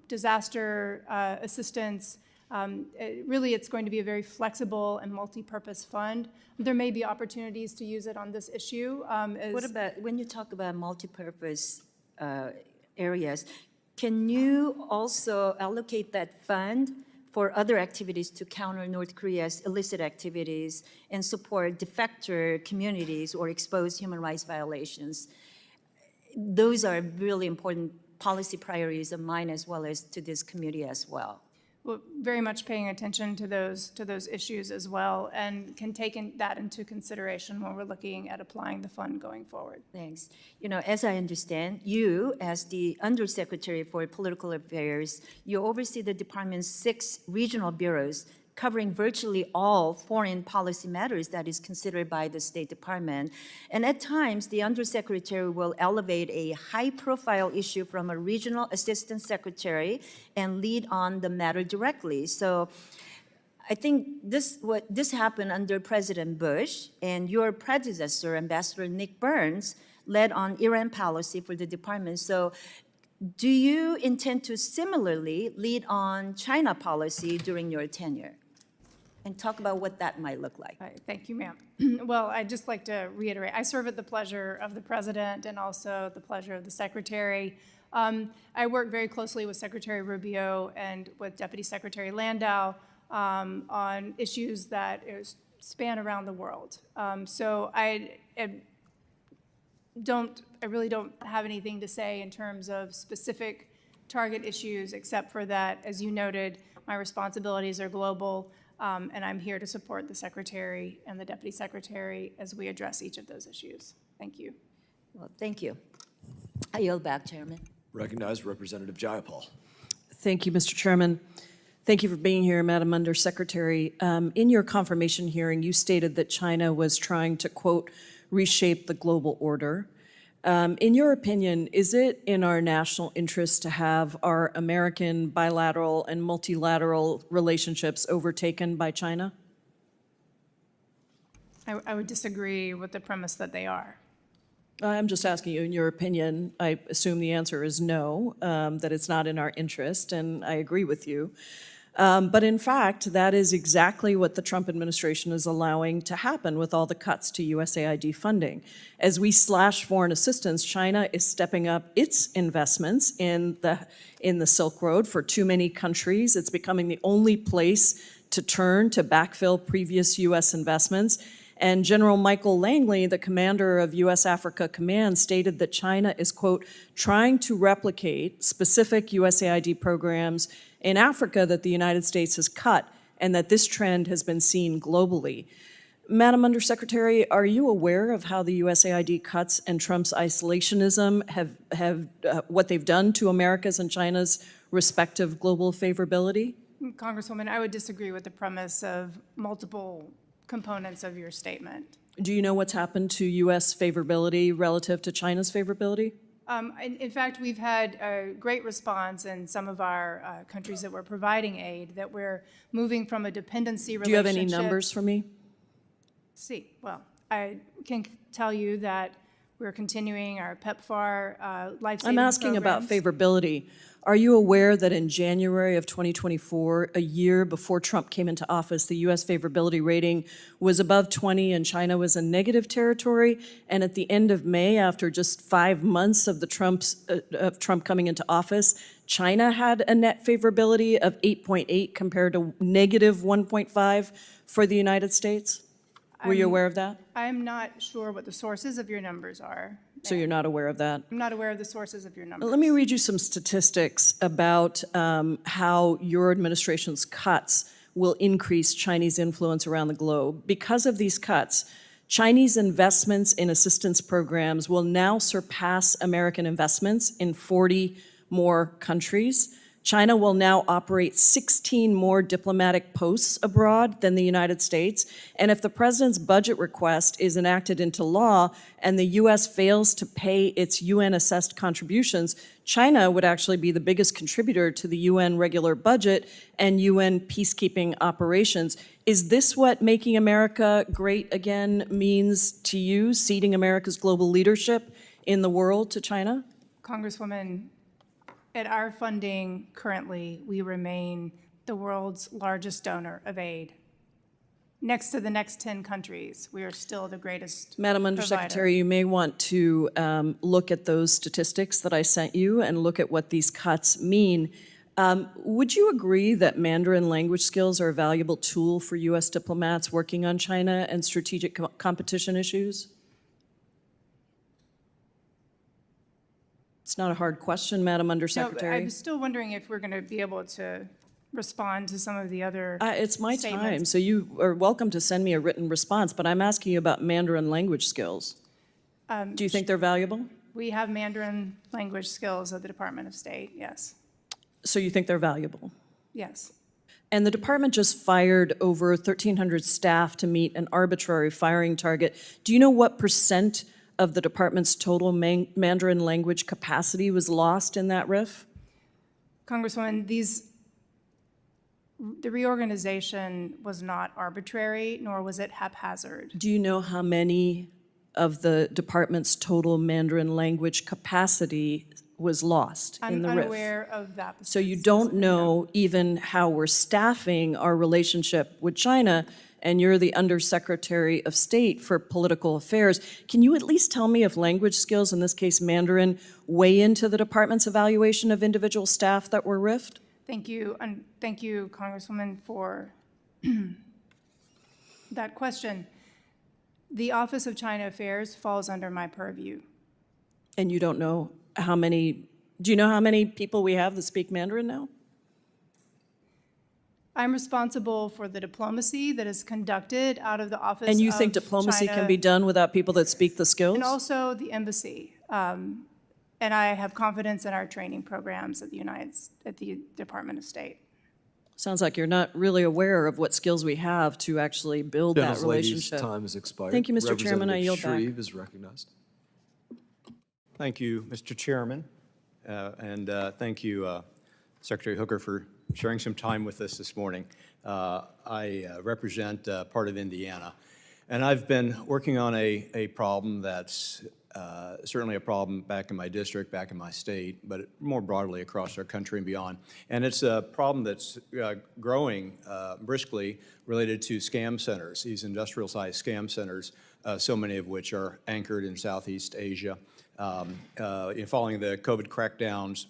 disaster assistance, really it's going to be a very flexible and multi-purpose fund. There may be opportunities to use it on this issue. What about, when you talk about multi-purpose areas, can you also allocate that fund for other activities to counter North Korea's illicit activities and support defector communities or expose human rights violations? Those are really important policy priorities of mine as well as to this committee as well. Well, very much paying attention to those issues as well, and can take that into consideration when we're looking at applying the fund going forward. Thanks. As I understand, you, as the Undersecretary for Political Affairs, you oversee the department's 6 regional bureaus covering virtually all foreign policy matters that is considered by the State Department. And at times, the Undersecretary will elevate a high-profile issue from a regional assistant secretary and lead on the matter directly. So I think this happened under President Bush, and your predecessor, Ambassador Nick Burns, led on Iran policy for the department. So do you intend to similarly lead on China policy during your tenure? And talk about what that might look like. All right, thank you, ma'am. Well, I'd just like to reiterate, I serve at the pleasure of the President and also the pleasure of the Secretary. I work very closely with Secretary Rubio and with Deputy Secretary Landau on issues that span around the world. So I really don't have anything to say in terms of specific target issues, except for that, as you noted, my responsibilities are global. And I'm here to support the Secretary and the Deputy Secretary as we address each of those issues. Thank you. Well, thank you. I yield back, Chairman. Recognized Representative Jayapal. Thank you, Mr. Chairman. Thank you for being here, Madam Undersecretary. In your confirmation hearing, you stated that China was trying to, quote, reshape the global order. In your opinion, is it in our national interest to have our American bilateral and multilateral relationships overtaken by China? I would disagree with the premise that they are. I'm just asking you, in your opinion, I assume the answer is no, that it's not in our interest, and I agree with you. But in fact, that is exactly what the Trump administration is allowing to happen with all the cuts to USAID funding. As we slash foreign assistance, China is stepping up its investments in the Silk Road for too many countries. It's becoming the only place to turn to backfill previous U.S. investments. And General Michael Langley, the commander of U.S. Africa Command, stated that China is, quote, trying to replicate specific USAID programs in Africa that the United States has cut, and that this trend has been seen globally. Madam Undersecretary, are you aware of how the USAID cuts and Trump's isolationism have what they've done to America's and China's respective global favorability? Congresswoman, I would disagree with the premise of multiple components of your statement. Do you know what's happened to U.S. favorability relative to China's favorability? In fact, we've had a great response in some of our countries that we're providing aid, that we're moving from a dependency relationship. Do you have any numbers for me? Well, I can tell you that we're continuing our PEPFAR life-saving I'm asking about programs. favorability. Are you aware that in January of 2024, a year before Trump came into office, the U.S. favorability rating was above 20 and China was in negative territory? And at the end of May, after just 5 months of Trump coming into office, China had a net favorability of 8.8 compared to negative 1.5 for the United States? Were you aware of that? I'm not sure what the sources of your numbers are. So you're not aware of that? I'm not aware of the sources of your numbers. Let me read you some statistics about how your administration's cuts will increase Chinese influence around the globe. Because of these cuts, Chinese investments in assistance programs will now surpass American investments in 40 more countries. China will now operate 16 more diplomatic posts abroad than the United States. And if the president's budget request is enacted into law and the U.S. fails to pay its UN-assessed contributions, China would actually be the biggest contributor to the UN regular budget and UN peacekeeping operations. Is this what making America great again means to you, ceding America's global leadership in the world to China? Congresswoman, at our funding currently, we remain the world's largest donor of aid. Next to the next 10 countries, we are still the greatest Madam Undersecretary, you may want to look at those statistics that I sent you and look at what these cuts mean. Would you agree that Mandarin language skills are a valuable tool for U.S. diplomats working on China and strategic competition issues? It's not a hard question, Madam Undersecretary. I'm still wondering if we're going to be able to respond to some of the other It's my statements. time, so you are welcome to send me a written response, but I'm asking you about Mandarin language skills. Do you think they're valuable? We have Mandarin language skills at the Department of State, yes. So you think they're valuable? Yes. And the department just fired over 1,300 staff to meet an arbitrary firing target. Do you know what % of the department's total Mandarin language capacity was lost in that RIF? Congresswoman, the reorganization was not arbitrary, nor was it haphazard. Do you know how many of the department's total Mandarin language capacity was lost in I'm the RIF. unaware of that. So you don't know even how we're staffing our relationship with China, and you're the Undersecretary of State for Political Affairs. Can you at least tell me if language skills, in this case Mandarin, weigh into the department's evaluation of individual staff that were RIF'd? Thank you, and thank you, Congresswoman, for that question. The Office of China Affairs falls under my purview. And you don't know how many, do you know how many people we have that speak Mandarin now? I'm responsible for the diplomacy that is conducted out of the Office of And you think diplomacy can China- be done without people that speak the skills? And also the embassy. And I have confidence in our training programs at the Department of State. Sounds like you're not really aware of what skills we have to actually build that relationship. Time has expired. Thank you, Mr. Chairman. I yield back. Representative Shreve is recognized. Thank you, Mr. Chairman, and thank you, Secretary Hooker, for sharing some time with us this morning. I represent part of Indiana, and I've been working on a problem that's certainly a problem back in my district, back in my state, but more broadly across our country and beyond. And it's a problem that's growing briskly related to scam centers, these industrial-sized scam centers, so many of which are anchored in Southeast Asia. Following the COVID crackdowns,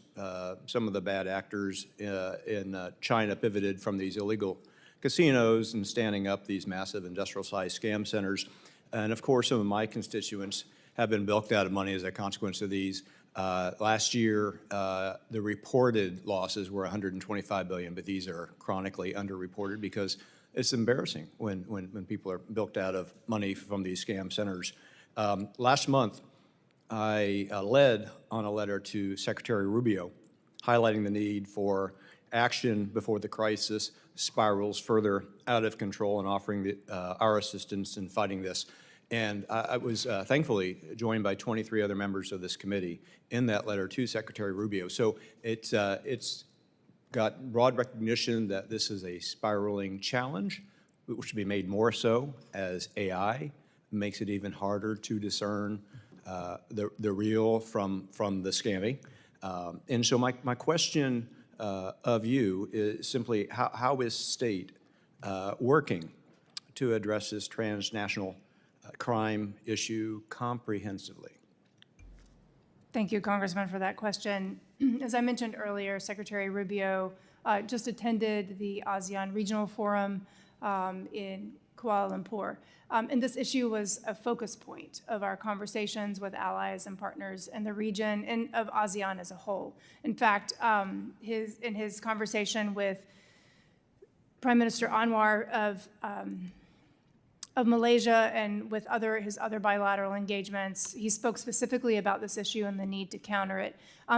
some of the bad actors in China pivoted from these illegal casinos and standing up these massive industrial-sized scam centers. And of course, some of my constituents have been bilked out of money as a consequence of these. Last year, the reported losses were $125 billion, but these are chronically underreported because it's embarrassing when people are bilked out of money from these scam centers. Last month, I led on a letter to Secretary Rubio highlighting the need for action before the crisis spirals further out of control and offering our assistance in fighting this. And I was thankfully joined by 23 other members of this committee in that letter to Secretary Rubio. So it's got broad recognition that this is a spiraling challenge, which should be made more so as AI makes it even harder to discern the real from the scamming. And so my question of you is simply, how is state working to address this transnational crime issue comprehensively? Thank you, Congressman, for that question. As I mentioned earlier, Secretary Rubio just attended the ASEAN Regional Forum in Kuala Lumpur. And this issue was a focus point of our conversations with allies and partners in the region and of ASEAN as a whole. In fact, in his conversation with Prime Minister Anwar of Malaysia and with his other bilateral engagements, he spoke specifically about this issue and the need to counter it.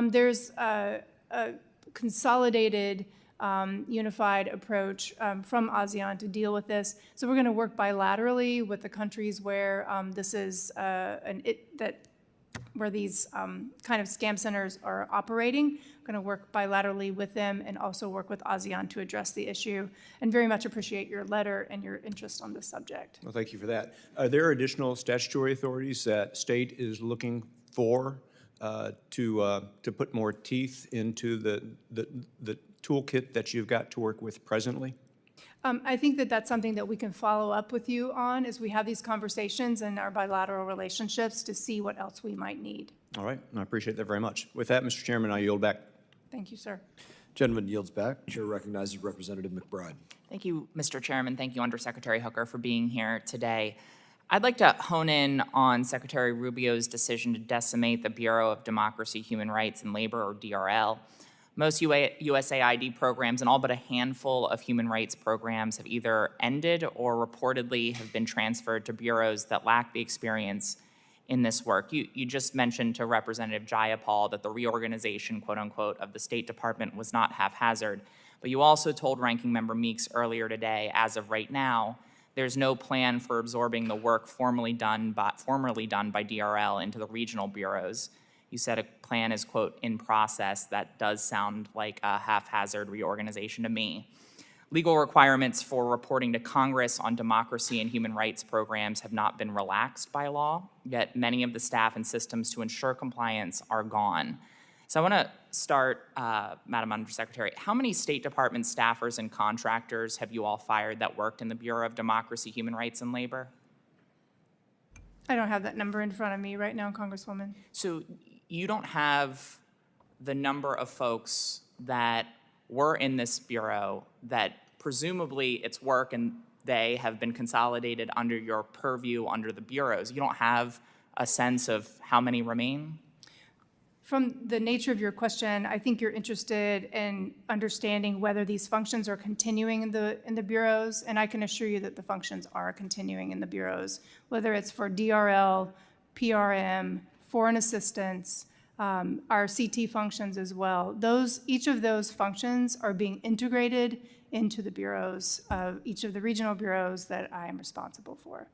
There's a consolidated, unified approach from ASEAN to deal with this. So we're going to work bilaterally with the countries where this is where these kind of scam centers are operating. We're going to work bilaterally with them and also work with ASEAN to address the issue. And very much appreciate your letter and your interest on this subject. Well, thank you for that. Are there additional statutory authorities that state is looking for to put more teeth into the toolkit that you've got to work with presently? I think that that's something that we can follow up with you on as we have these conversations in our bilateral relationships to see what else we might need. All right, I appreciate that very much. With that, Mr. Chairman, I yield back. Thank you, sir. Gentleman yields back. Chair recognizes Representative McBride. Thank you, Mr. Chairman. Thank you, Undersecretary Hooker, for being here today. I'd like to hone in on Secretary Rubio's decision to decimate the Bureau of Democracy, Human Rights, and Labor, or DRL. Most USAID programs and all but a handful of human rights programs have either ended or reportedly have been transferred to bureaus that lack the experience in this work. You just mentioned to Representative Jayapal that the reorganization, quote unquote, of the State Department was not haphazard, but you also told Ranking Member Meeks earlier today, as of right now, there's no plan for absorbing the work formerly done by DRL into the regional bureaus. You said a plan is, quote, in process. That does sound like a haphazard reorganization to me. Legal requirements for reporting to Congress on democracy and human rights programs have not been relaxed by law, yet many of the staff and systems to ensure compliance are gone. So I want to start, Madam Undersecretary, how many State Department staffers and contractors have you all fired that worked in the Bureau of Democracy, Human Rights, and Labor? I don't have that number in front of me right now, Congresswoman. So you don't have the number of folks that were in this bureau that presumably its work and they have been consolidated under your purview under the bureaus. You don't have a sense of how many remain? From the nature of your question, I think you're interested in understanding whether these functions are continuing in the bureaus, and I can assure you that the functions are continuing in the bureaus, whether it's for DRL, PRM, foreign assistance, our CT functions as well. Each of those functions are being integrated into the bureaus, each of the regional bureaus that I am responsible for.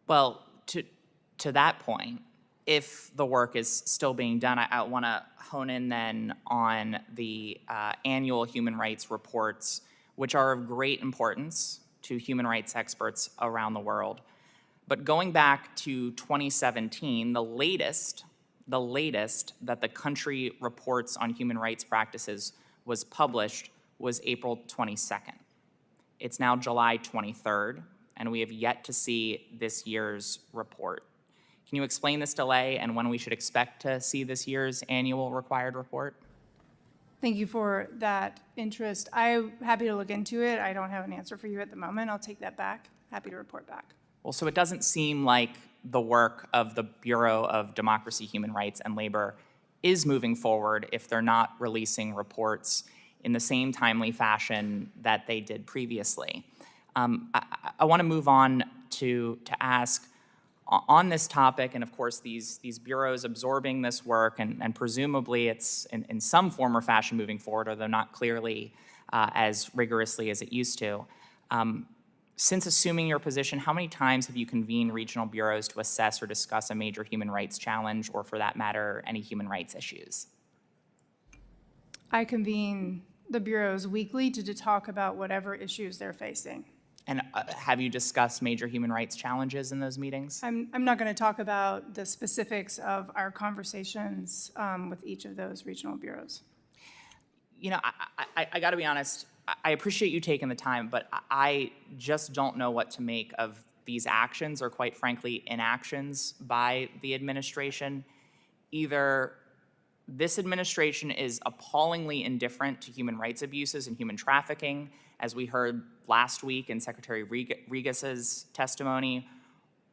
Well, to that point, if the work is still being done, I want to hone in then on the annual human rights reports, which are of great importance to human rights experts around the world. But going back to 2017, the latest that the country reports on human rights practices was published was April 22nd. It's now July 23rd, and we have yet to see this year's report. Can you explain this delay and when we should expect to see this year's annual required report? Thank you for that interest. I'm happy to look into it. I don't have an answer for you at the moment. I'll take that back. Happy to report back. Well, so it doesn't seem like the work of the Bureau of Democracy, Human Rights, and Labor is moving forward if they're not releasing reports in the same timely fashion that they did previously. I want to move on to ask, on this topic, and of course these bureaus absorbing this work, and presumably it's in some form or fashion moving forward, although not clearly as rigorously as it used to. Since assuming your position, how many times have you convened regional bureaus to assess or discuss a major human rights challenge, or for that matter, any human rights issues? I convene the bureaus weekly to talk about whatever issues they're facing. And have you discussed major human rights challenges in those meetings? I'm not going to talk about the specifics of our conversations with each of those regional bureaus. You know, I got to be honest, I appreciate you taking the time, but I just don't know what to make of these actions, or quite frankly, inactions by the administration. Either this administration is appallingly indifferent to human rights abuses and human trafficking, as we heard last week in Secretary Regis's testimony,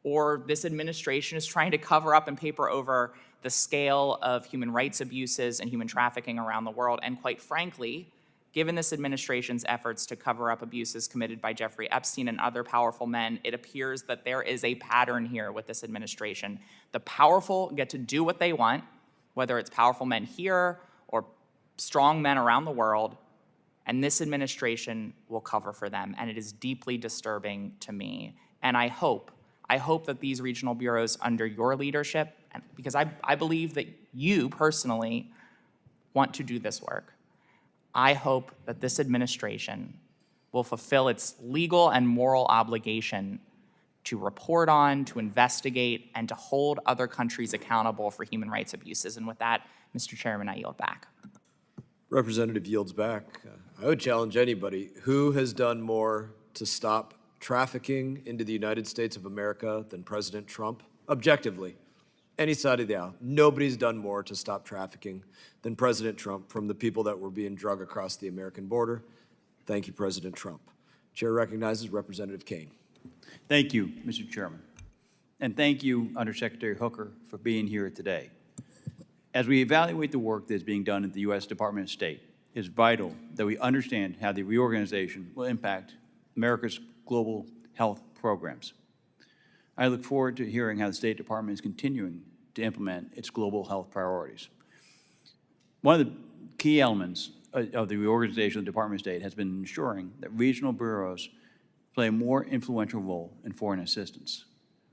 or this administration is trying to cover up and paper over the scale of human rights abuses and human trafficking around the world. And quite frankly, given this administration's efforts to cover up abuses committed by Jeffrey Epstein and other powerful men, it appears that there is a pattern here with this administration. The powerful get to do what they want, whether it's powerful men here or strong men around the world, and this administration will cover for them, and it is deeply disturbing to me. And I hope that these regional bureaus under your leadership, because I believe that you personally want to do this work, I hope that this administration will fulfill its legal and moral obligation to report on, to investigate, and to hold other countries accountable for human rights abuses. And with that, Mr. Chairman, I yield back. Representative yields back. I would challenge anybody who has done more to stop trafficking into the United States of America than President Trump, objectively. Any side of the aisle. Nobody's done more to stop trafficking than President Trump from the people that were being drugged across the American border. Thank you, President Trump. Chair recognizes Representative Kane. Thank you, Mr. Chairman. And thank you, Undersecretary Hooker, for being here today. As we evaluate the work that is being done at the U.S. Department of State, it is vital that we understand how the reorganization will impact America's global health programs. I look forward to hearing how the State Department is continuing to implement its global health priorities. One of the key elements of the reorganization of the Department of State has been ensuring that regional bureaus play a more influential role in foreign assistance.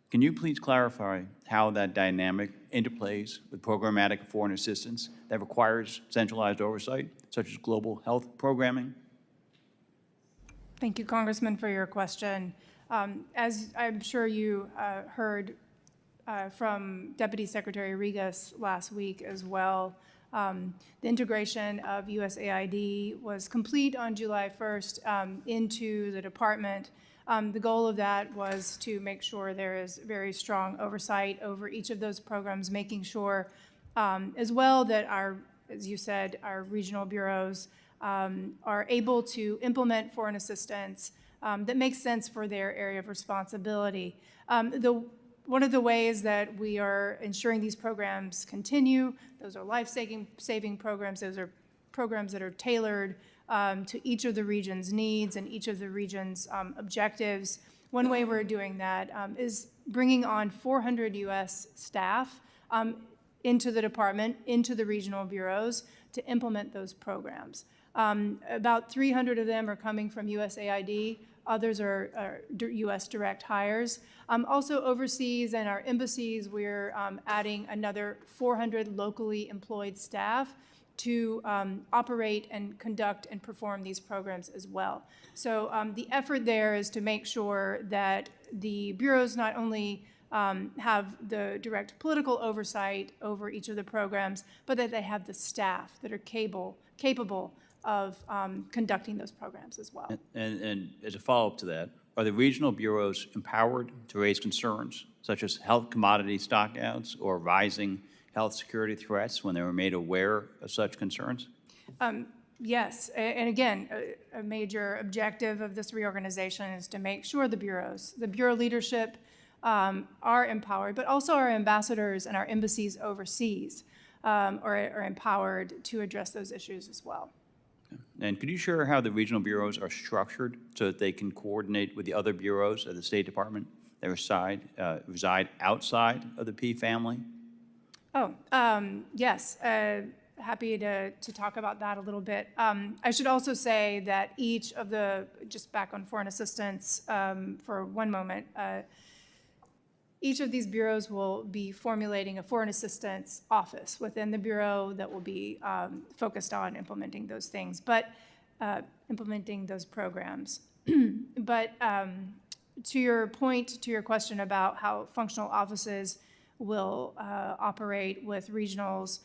Can you please clarify how that dynamic interplays with programmatic foreign assistance that requires centralized oversight, such as global health programming? Thank you, Congressman, for your question. As I'm sure you heard from Deputy Secretary Regas last week as well, the integration of USAID was complete on July 1st into the department. The goal of that was to make sure there is very strong oversight over each of those programs, making sure as well that our, as you said, our regional bureaus are able to implement foreign assistance that makes sense for their area of responsibility. One of the ways that we are ensuring these programs continue, those are life-saving programs, those are programs that are tailored to each of the region's needs and each of the region's objectives. One way we're doing that is bringing on 400 U.S. staff into the department, into the regional bureaus to implement those programs. About 300 of them are coming from USAID. Others are U.S. direct hires. Also overseas and our embassies, we're adding another 400 locally employed staff to operate and conduct and perform these programs as well. So the effort there is to make sure that the bureaus not only have the direct political oversight over each of the programs, but that they have the staff that are capable of conducting those programs as well. And as a follow-up to that, are the regional bureaus empowered to raise concerns such as health commodity stockouts or rising health security threats when they were made aware of such concerns? Yes, and again, a major objective of this reorganization is to make sure the bureau leadership are empowered, but also our ambassadors and our embassies overseas are empowered to address those issues as well. And could you share how the regional bureaus are structured so that they can coordinate with the other bureaus of the State Department that reside outside of the P family? Oh, yes. Happy to talk about that a little bit. I should also say that each of the, just back on foreign assistance for one moment, each of these bureaus will be formulating a foreign assistance office within the bureau that will be focused on implementing those things, but implementing those programs. But to your point, to your question about how functional offices will operate with regionals,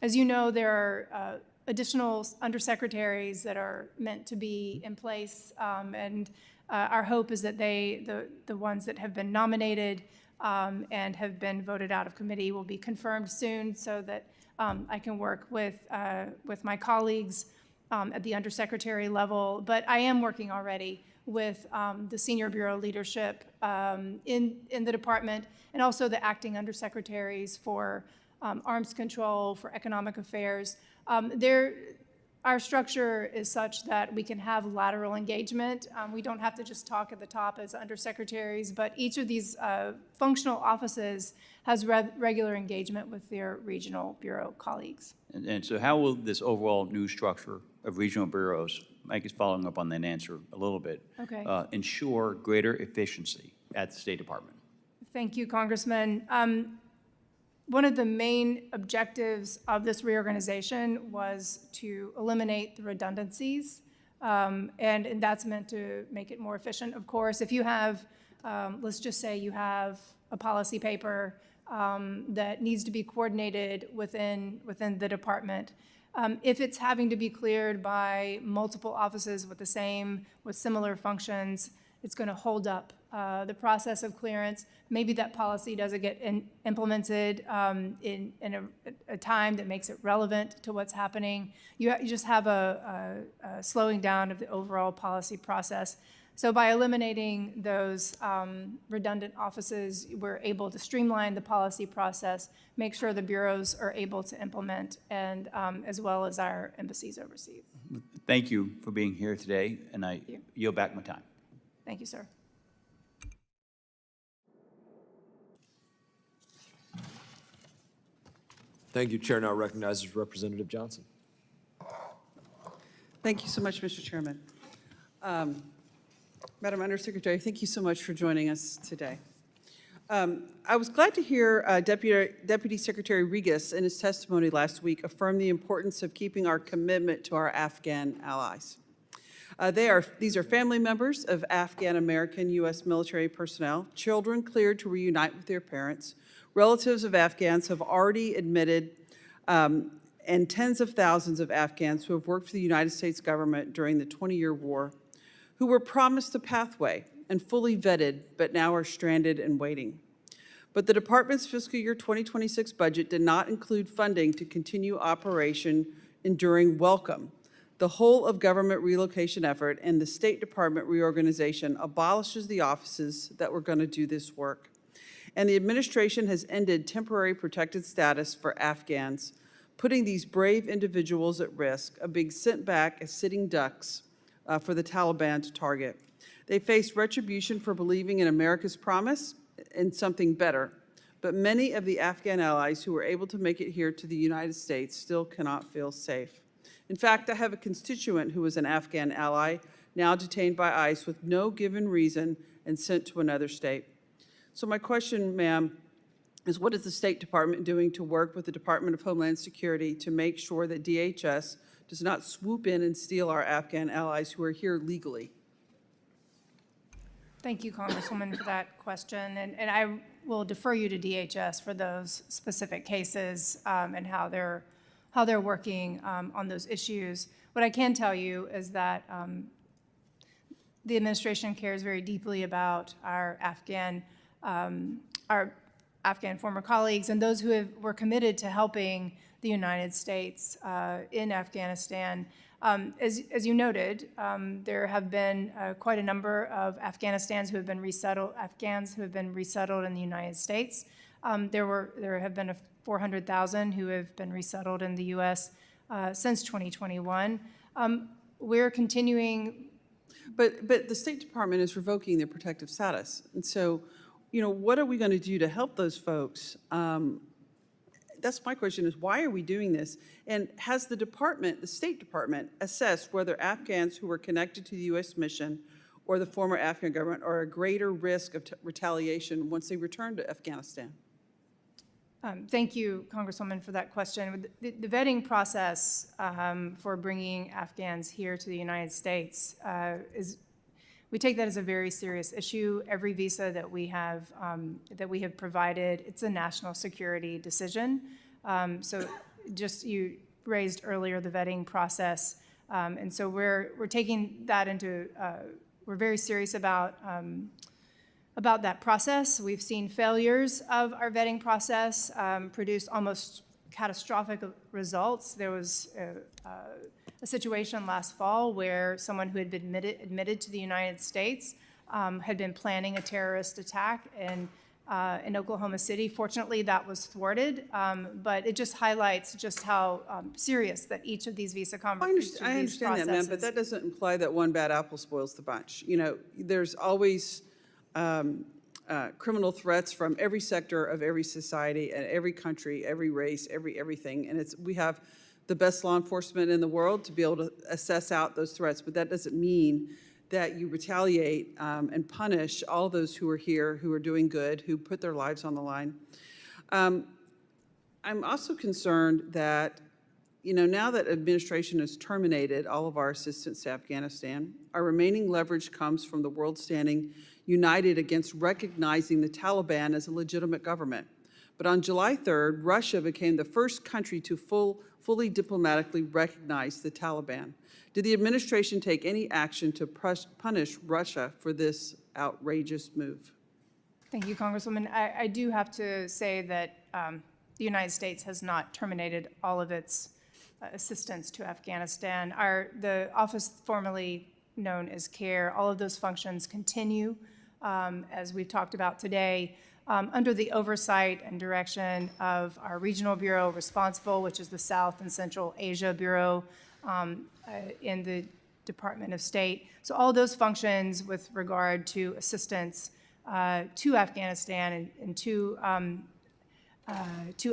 as you know, there are additional undersecretaries that are meant to be in place, and our hope is that the ones that have been nominated and have been voted out of committee will be confirmed soon so that I can work with my colleagues at the undersecretary level. But I am working already with the senior bureau leadership in the department and also the acting undersecretaries for arms control, for economic affairs. Our structure is such that we can have lateral engagement. We don't have to just talk at the top as undersecretaries, but each of these functional offices has regular engagement with their regional bureau colleagues. And so how will this overall new structure of regional bureaus, Mike is following up on that answer a little bit, Okay. Ensure greater efficiency at the State Department? Thank you, Congressman. One of the main objectives of this reorganization was to eliminate the redundancies, and that's meant to make it more efficient, of course. If you have, let's just say you have a policy paper that needs to be coordinated within the department, if it's having to be cleared by multiple offices with similar functions, it's going to hold up the process of clearance. Maybe that policy doesn't get implemented in a time that makes it relevant to what's happening. You just have a slowing down of the overall policy process. So by eliminating those redundant offices, we're able to streamline the policy process, make sure the bureaus are able to implement, and as well as our embassies overseas. Thank you for being here today, and I yield back my time. Thank you, sir. Thank you. Chair now recognizes Representative Johnson. Thank you so much, Mr. Chairman. Madam Undersecretary, thank you so much for joining us today. I was glad to hear Deputy Secretary Regas in his testimony last week affirm the importance of keeping our commitment to our Afghan allies. These are family members of Afghan-American U.S. military personnel, children cleared to reunite with their parents. Relatives of Afghans have already admitted, and tens of thousands of Afghans who have worked for the United States government during the 20-year war, who were promised the pathway and fully vetted, but now are stranded and waiting. But the department's fiscal year 2026 budget did not include funding to continue Operation Enduring Welcome. The whole of government relocation effort and the State Department reorganization abolishes the offices that were going to do this work. And the administration has ended temporary protected status for Afghans, putting these brave individuals at risk of being sent back as sitting ducks for the Taliban to target. They face retribution for believing in America's promise and something better, but many of the Afghan allies who were able to make it here to the United States still cannot feel safe. In fact, I have a constituent who was an Afghan ally, now detained by ICE with no given reason and sent to another state. So my question, ma'am, is what is the State Department doing to work with the Department of Homeland Security to make sure that DHS does not swoop in and steal our Afghan allies who are here legally? Thank you, Congresswoman, for that question. And I will defer you to DHS for those specific cases and how they're working on those issues. What I can tell you is that the administration cares very deeply about our Afghan former colleagues and those who were committed to helping the United States in Afghanistan. As you noted, there have been quite a number of Afghans who have been resettled in the United States. There have been 400,000 who have been resettled in the U.S. Since 2021. We're continuing. But the State Department is revoking their protective status. And so, what are we going to do to help those folks? That's my question, is why are we doing this? And has the State Department, assessed whether Afghans who were connected to the U.S. mission or the former Afghan government are at greater risk of retaliation once they return to Afghanistan? Thank you, Congresswoman, for that question. The vetting process for bringing Afghans here to the United States we take that as a very serious issue. Every visa that we have provided, it's a national security decision. So just you raised earlier the vetting process, and so we're taking that into. We're very serious about that process. We've seen failures of our vetting process produce almost catastrophic results. There was a situation last fall where someone who had been admitted to the United States had been planning a terrorist attack in Oklahoma City. Fortunately, that was thwarted, but it just highlights just how serious that each of these visa conversations. I understand that, ma'am, but that doesn't imply that one bad apple spoils the bunch. There's always criminal threats from every sector of every society and every country, every race, everything, and we have the best law enforcement in the world to be able to assess out those threats, but that doesn't mean that you retaliate and punish all those who are here, who are doing good, who put their lives on the line. I'm also concerned that, now that administration has terminated all of our assistance to Afghanistan, our remaining leverage comes from the world standing united against recognizing the Taliban as a legitimate government. But on July 3rd, Russia became the first country to fully diplomatically recognize the Taliban. Did the administration take any action to punish Russia for this outrageous move? Thank you, Congresswoman. I do have to say that the United States has not terminated all of its assistance to Afghanistan. The office formerly known as CARE, all of those functions continue, as we've talked about today, under the oversight and direction of our regional bureau responsible, which is the South and Central Asia Bureau in the Department of State. So all those functions with regard to assistance to Afghanistan and to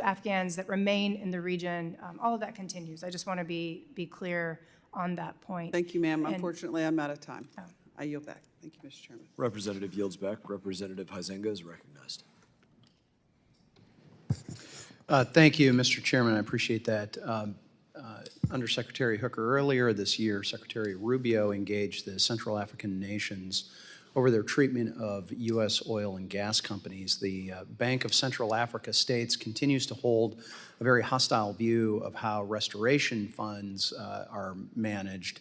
Afghans that remain in the region, all of that continues. I just want to be clear on that point. Thank you, ma'am. Unfortunately, I'm out of time. I yield back. Thank you, Mr. Chairman. Representative yields back. Representative Huizenga is recognized. Thank you, Mr. Chairman. I appreciate that. Undersecretary Hooker, earlier this year, Secretary Rubio engaged the Central African nations over their treatment of U.S. oil and gas companies. The Bank of Central Africa States continues to hold a very hostile view of how restoration funds are managed.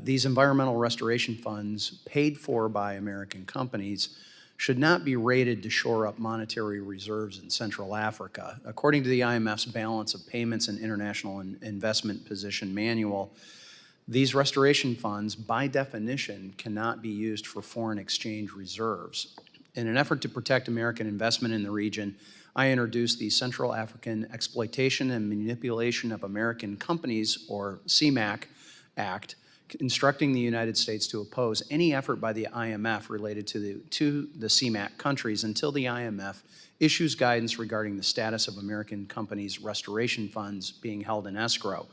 These environmental restoration funds, paid for by American companies, should not be rated to shore up monetary reserves in Central Africa. According to the IMF's Balance of Payments and International Investment Position Manual, these restoration funds, by definition, cannot be used for foreign exchange reserves. In an effort to protect American investment in the region, I introduced the Central African Exploitation and Manipulation of American Companies, or CMAC Act, instructing the United States to oppose any effort by the IMF related to the CMAC countries until the IMF issues guidance regarding the status of American companies' restoration funds being held in escrow.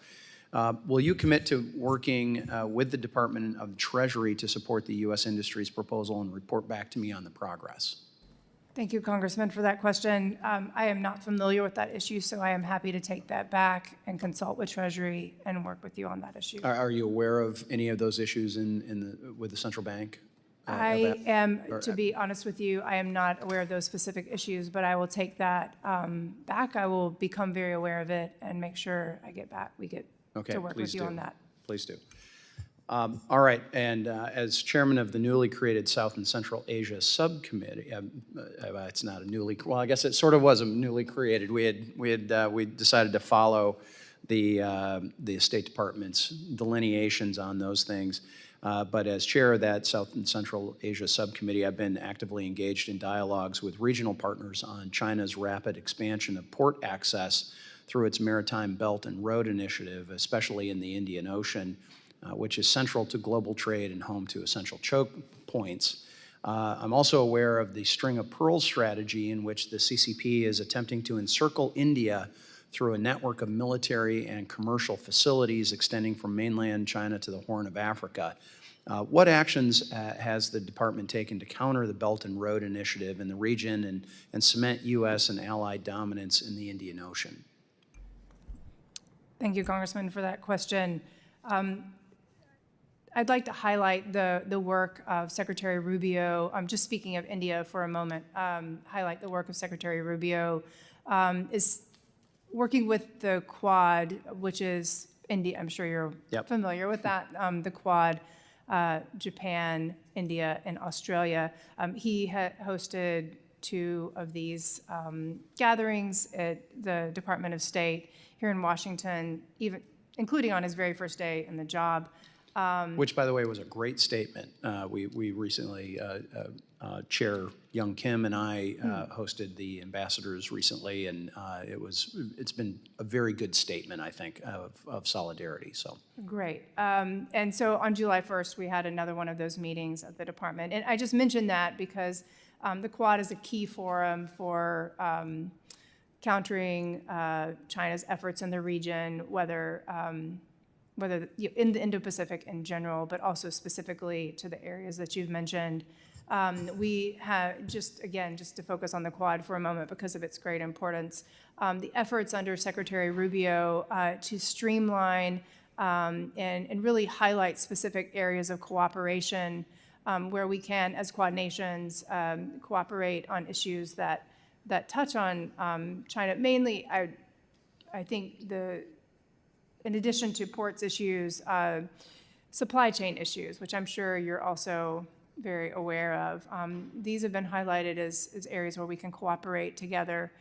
Will you commit to working with the Department of Treasury to support the U.S. industry's proposal and report back to me on the progress? Thank you, Congressman, for that question. I am not familiar with that issue, so I am happy to take that back and consult with Treasury and work with you on that issue. Are you aware of any of those issues with the central bank? I am, to be honest with you, I am not aware of those specific issues, but I will take that back. I will become very aware of it and make sure we get to work with you on that. Please do. All right, and as chairman of the newly created South and Central Asia Subcommittee, it's not a newly, well, I guess it sort of was a newly created. We decided to follow the State Department's delineations on those things. But as chair of that South and Central Asia Subcommittee, I've been actively engaged in dialogues with regional partners on China's rapid expansion of port access through its Maritime Belt and Road Initiative, especially in the Indian Ocean, which is central to global trade and home to essential choke points. I'm also aware of the String of Pearls strategy, in which the CCP is attempting to encircle India through a network of military and commercial facilities extending from mainland China to the Horn of Africa. What actions has the department taken to counter the Belt and Road Initiative in the region and cement U.S. and allied dominance in the Indian Ocean? Thank you, Congressman, for that question. I'd like to highlight the work of Secretary Rubio. Just speaking of India for a moment, highlight the work of Secretary Rubio is working with the Quad, which is India. I'm sure you're familiar with that. The Quad, Japan, India, and Australia. He hosted 2 of these gatherings at the Department of State here in Washington, including on his very first day in the job. Which, by the way, was a great statement. We recently, Chair Young Kim and I hosted the ambassadors recently, and it's been a very good statement, I think, of solidarity. So great. And so on July 1st, we had another one of those meetings at the department. And I just mentioned that because the Quad is a key forum for countering China's efforts in the region, whether in the Indo-Pacific in general, but also specifically to the areas that you've mentioned. We have, just to focus on the Quad for a moment because of its great importance, the efforts under Secretary Rubio to streamline and really highlight specific areas of cooperation where we can, as Quad nations, cooperate on issues that touch on China. Mainly, I think in addition to ports issues, supply chain issues, which I'm sure you're also very aware of. These have been highlighted as areas where we can cooperate together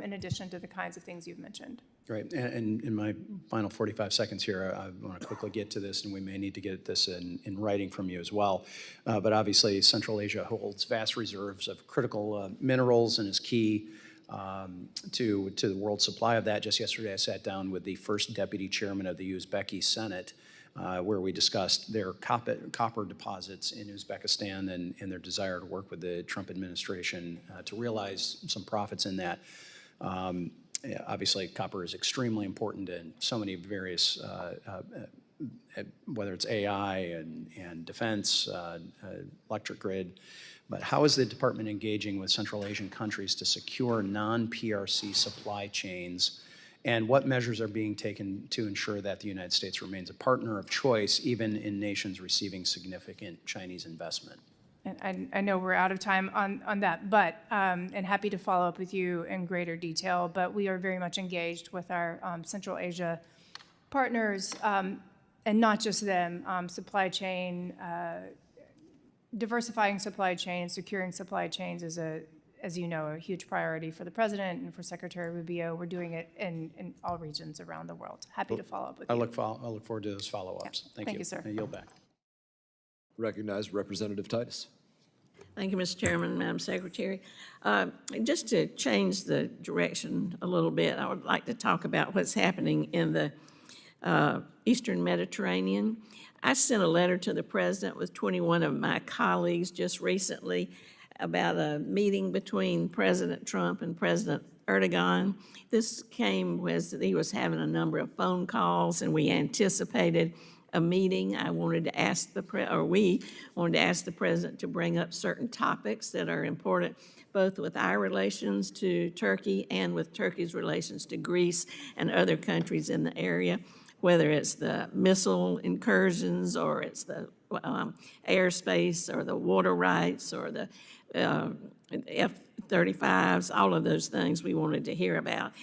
in addition to the kinds of things you've mentioned. Right, and in my final 45 seconds here, I want to quickly get to this, and we may need to get this in writing from you as well. But obviously, Central Asia holds vast reserves of critical minerals and is key to the world supply of that. Just yesterday, I sat down with the first deputy chairman of the Uzbeki Senate, where we discussed their copper deposits in Uzbekistan and their desire to work with the Trump administration to realize some profits in that. Obviously, copper is extremely important in so many various, whether it's AI and defense, electric grid. But how is the department engaging with Central Asian countries to secure non-PRC supply chains and what measures are being taken to ensure that the United States remains a partner of choice, even in nations receiving significant Chinese investment? And I know we're out of time on that, but, and happy to follow up with you in greater detail, but we are very much engaged with our Central Asia partners, and not just them, supply chain, diversifying supply chain and securing supply chains is as you know, a huge priority for the president and for Secretary Rubio. We're doing it in all regions around the world. Happy to follow up with you. I look forward to those follow-ups. Yeah. Thank Thank you. you, sir. I yield back. Recognize Representative Titus. Thank you, Mr. Chairman, Madam Secretary. Just to change the direction a little bit, I would like to talk about what's happening in the Eastern Mediterranean. I sent a letter to the President with 21 of my colleagues just recently about a meeting between President Trump and President Erdogan. This came as he was having a number of phone calls, and we anticipated a meeting. I wanted to ask we wanted to ask the President to bring up certain topics that are important, both with our relations to Turkey and with Turkey's relations to Greece and other countries in the area, whether it's the missile incursions or it's the airspace or the water rights or the F-35s, all of those things we wanted to hear about.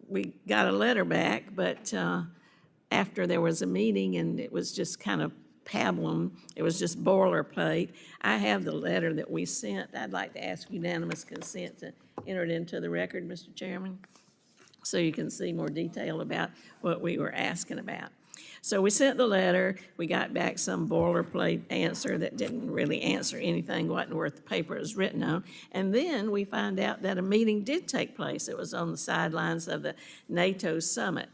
We got a letter back, but after there was a meeting and it was just kind of pablum, it was just boilerplate. I have the letter that we sent. I'd like to ask unanimous consent to enter it into the record, Mr. Chairman, so you can see more detail about what we were asking about. So we sent the letter, we got back some boilerplate answer that didn't really answer anything, wasn't worth the paper it was written on. And then we find out that a meeting did take place. It was on the sidelines of the NATO summit.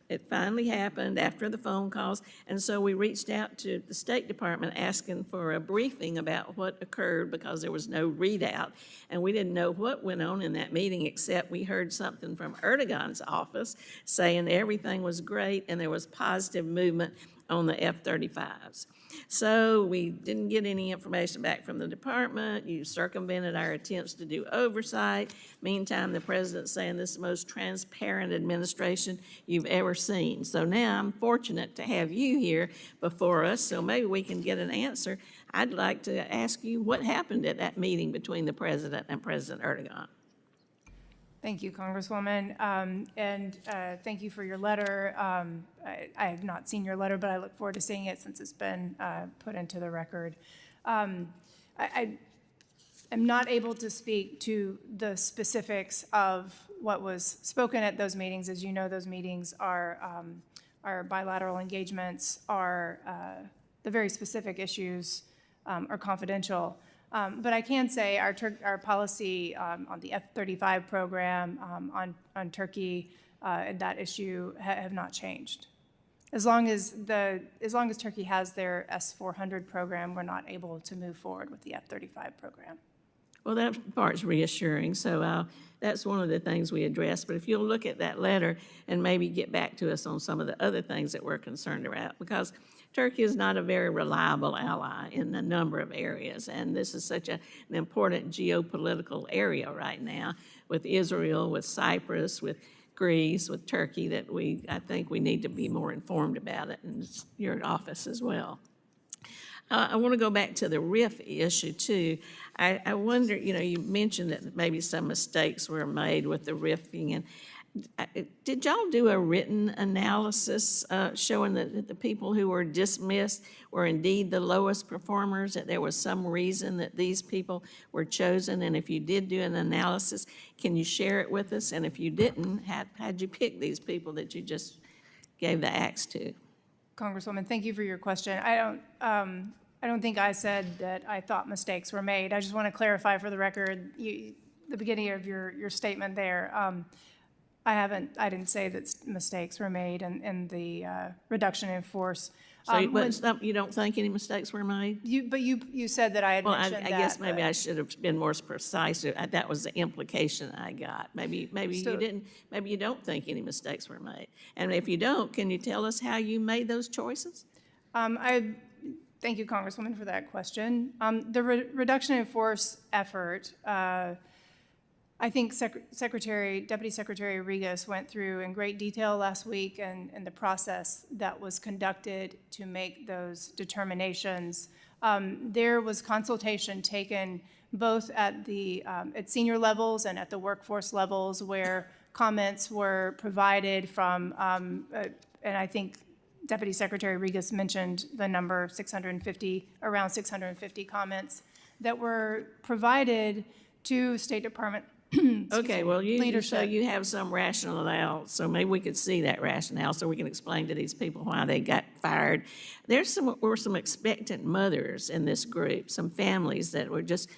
It finally happened after the phone calls, and so we reached out to the State Department asking for a briefing about what occurred because there was no readout, and we didn't know what went on in that meeting except we heard something from Erdogan's office saying everything was great and there was positive movement on the F-35s. So we didn't get any information back from the department. You circumvented our attempts to do oversight. Meantime, the president's saying this is the most transparent administration you've ever seen. So now I'm fortunate to have you here before us, so maybe we can get an answer. I'd like to ask you what happened at that meeting between the president and President Erdogan. Thank you, Congresswoman, and thank you for your letter. I have not seen your letter, but I look forward to seeing it since it's been put into the record. I am not able to speak to the specifics of what was spoken at those meetings. As you know, those meetings are bilateral engagements, are the very specific issues are confidential. But I can say our policy on the F-35 program, on Turkey, and that issue have not changed. As long as Turkey has their S-400 program, we're not able to move forward with the F-35 program. Well, that part's reassuring, so that's one of the things we addressed. But if you'll look at that letter and maybe get back to us on some of the other things that we're concerned about, because Turkey is not a very reliable ally in a number of areas, and this is such an important geopolitical area right now with Israel, with Cyprus, with Greece, with Turkey, that I think we need to be more informed about it, and it's your office as well. I want to go back to the RIF issue, too. I wonder, you mentioned that maybe some mistakes were made with the RIFing, and did y'all do a written analysis showing that the people who were dismissed were indeed the lowest performers, that there was some reason that these people were chosen? And if you did do an analysis, can you share it with us? And if you didn't, how'd you pick these people that you just gave the axe to? Congresswoman, thank you for your question. I don't think I said that I thought mistakes were made. I just want to clarify for the record, the beginning of your statement there. I didn't say that mistakes were made in the reduction in force. So you don't think any mistakes were made? But you said that I had mentioned that. I guess maybe I should have been more precise. That was the implication I got. Maybe you didn't. Maybe you don't think any mistakes were made. And if you don't, can you tell us how you made those choices? Thank you, Congresswoman, for that question. The reduction in force effort I think Deputy Secretary Regas went through in great detail last week and the process that was conducted to make those determinations. There was consultation taken both at at senior levels and at the workforce levels where comments were provided from, and I think Deputy Secretary Regas mentioned the number 650, around 650 comments that were provided to State Department Okay, well, so leadership. you have some rationale, so maybe we could see that rationale so we can explain to these people why they got fired. Were some expectant mothers in this group, some families that were just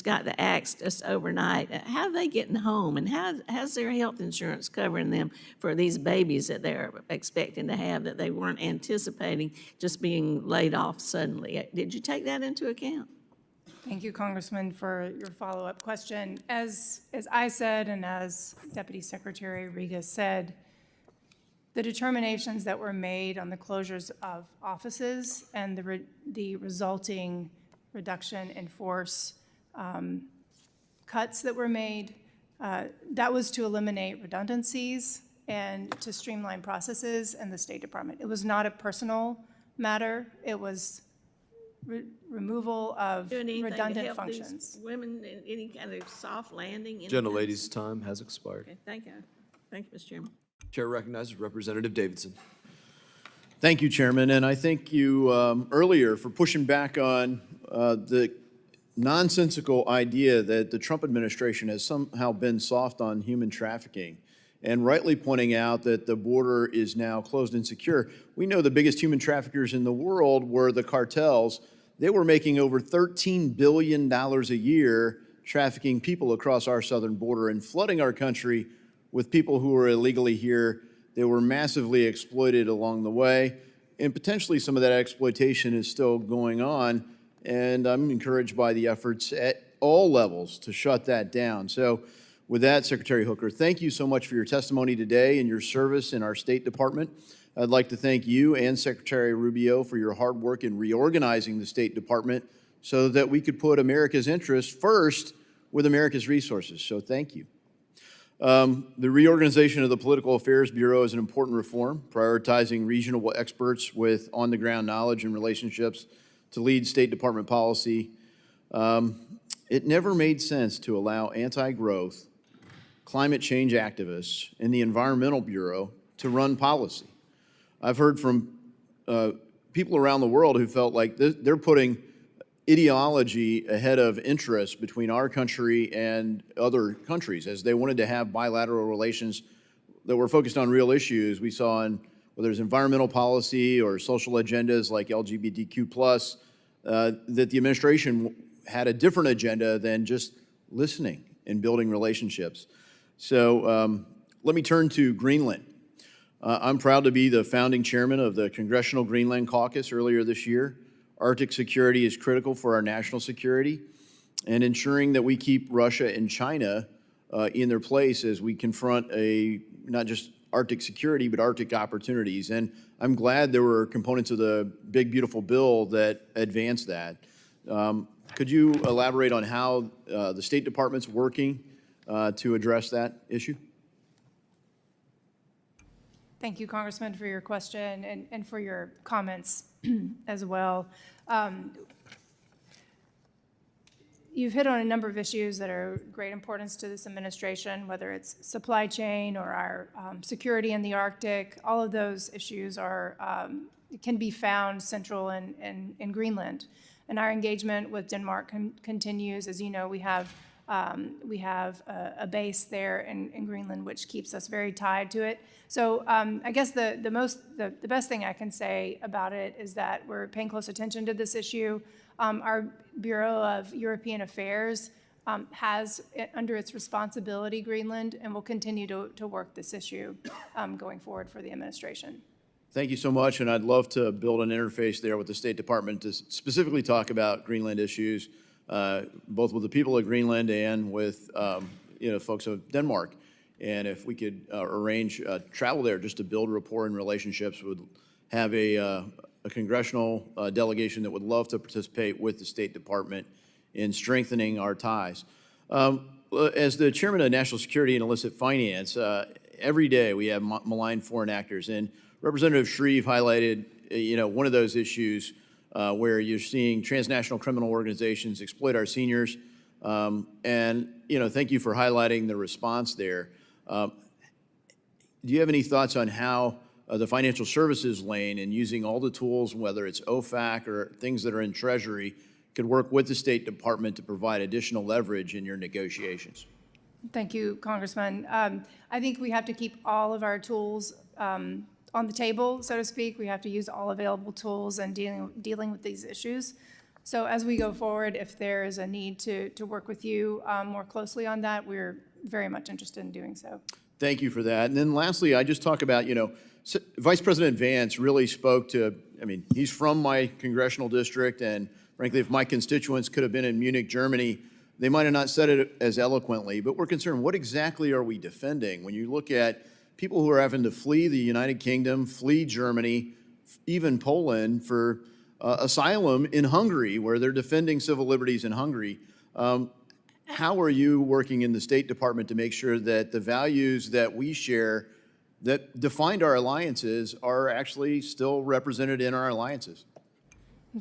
got the axe just overnight. How are they getting home, and how's their health insurance covering them for these babies that they're expecting to have that they weren't anticipating just being laid off suddenly? Did you take that into account? Thank you, Congressman, for your follow-up question. As I said and as Deputy Secretary Regas said, the determinations that were made on the closures of offices and the resulting reduction in force cuts that were made, that was to eliminate redundancies and to streamline processes in the State Department. It was not a personal matter. It was removal of Doing anything to redundant help these functions. women in any kind of soft landing? Gentlelady's time has expired. Okay, thank you. Thank you, Mr. Chairman. Chair recognizes Representative Davidson. Thank you, Chairman, and I thank you earlier for pushing back on the nonsensical idea that the Trump administration has somehow been soft on human trafficking, and rightly pointing out that the border is now closed and secure. We know the biggest human traffickers in the world were the cartels. They were making over $13 billion a year trafficking people across our southern border and flooding our country with people who were illegally here. They were massively exploited along the way, and potentially some of that exploitation is still going on, and I'm encouraged by the efforts at all levels to shut that down. So with that, Secretary Hooker, thank you so much for your testimony today and your service in our State Department. I'd like to thank you and Secretary Rubio for your hard work in reorganizing the State Department so that we could put America's interests first with America's resources. So thank you. The reorganization of the Political Affairs Bureau is an important reform, prioritizing regional experts with on-the-ground knowledge and relationships to lead State Department policy. It never made sense to allow anti-growth, climate change activists in the Environmental Bureau to run policy. I've heard from people around the world who felt like they're putting ideology ahead of interest between our country and other countries, as they wanted to have bilateral relations that were focused on real issues. We saw in whether it's environmental policy or social agendas like LGBTQ+, that the administration had a different agenda than just listening and building relationships. So let me turn to Greenland. I'm proud to be the founding chairman of the Congressional Greenland Caucus earlier this year. Arctic security is critical for our national security, and ensuring that we keep Russia and China in their place as we confront not just Arctic security, but Arctic opportunities. And I'm glad there were components of the big, beautiful bill that advanced that. Could you elaborate on how the State Department's working to address that issue? Thank you, Congressman, for your question and for your comments as well. You've hit on a number of issues that are of great importance to this administration, whether it's supply chain or our security in the Arctic. All of those issues can be found central in Greenland. And our engagement with Denmark continues. As you know, we have a base there in Greenland, which keeps us very tied to it. So I guess the best thing I can say about it is that we're paying close attention to this issue. Our Bureau of European Affairs has under its responsibility Greenland, and will continue to work this issue going forward for the administration. Thank you so much, and I'd love to build an interface there with the State Department to specifically talk about Greenland issues, both with the people of Greenland and with folks of Denmark. And if we could arrange travel there just to build rapport and relationships, would have a congressional delegation that would love to participate with the State Department in strengthening our ties. As the chairman of National Security and Illicit Finance, every day we have malign foreign actors. And Representative Shreve highlighted, one of those issues where you're seeing transnational criminal organizations exploit our seniors. Thank you for highlighting the response there. Do you have any thoughts on how the financial services lane and using all the tools, whether it's OFAC or things that are in Treasury, could work with the State Department to provide additional leverage in your negotiations? Thank you, Congressman. I think we have to keep all of our tools on the table, so to speak. We have to use all available tools in dealing with these issues. So as we go forward, if there is a need to work with you more closely on that, we're very much interested in doing so. Thank you for that. And then lastly, I just talk about, Vice President Vance really spoke to, he's from my congressional district, and frankly, if my constituents could have been in Munich, Germany, they might have not said it as eloquently, but we're concerned, what exactly are we defending? When you look at people who are having to flee the United Kingdom, flee Germany, even Poland for asylum in Hungary, where they're defending civil liberties in Hungary, how are you working in the State Department to make sure that the values that we share that defined our alliances are actually still represented in our alliances?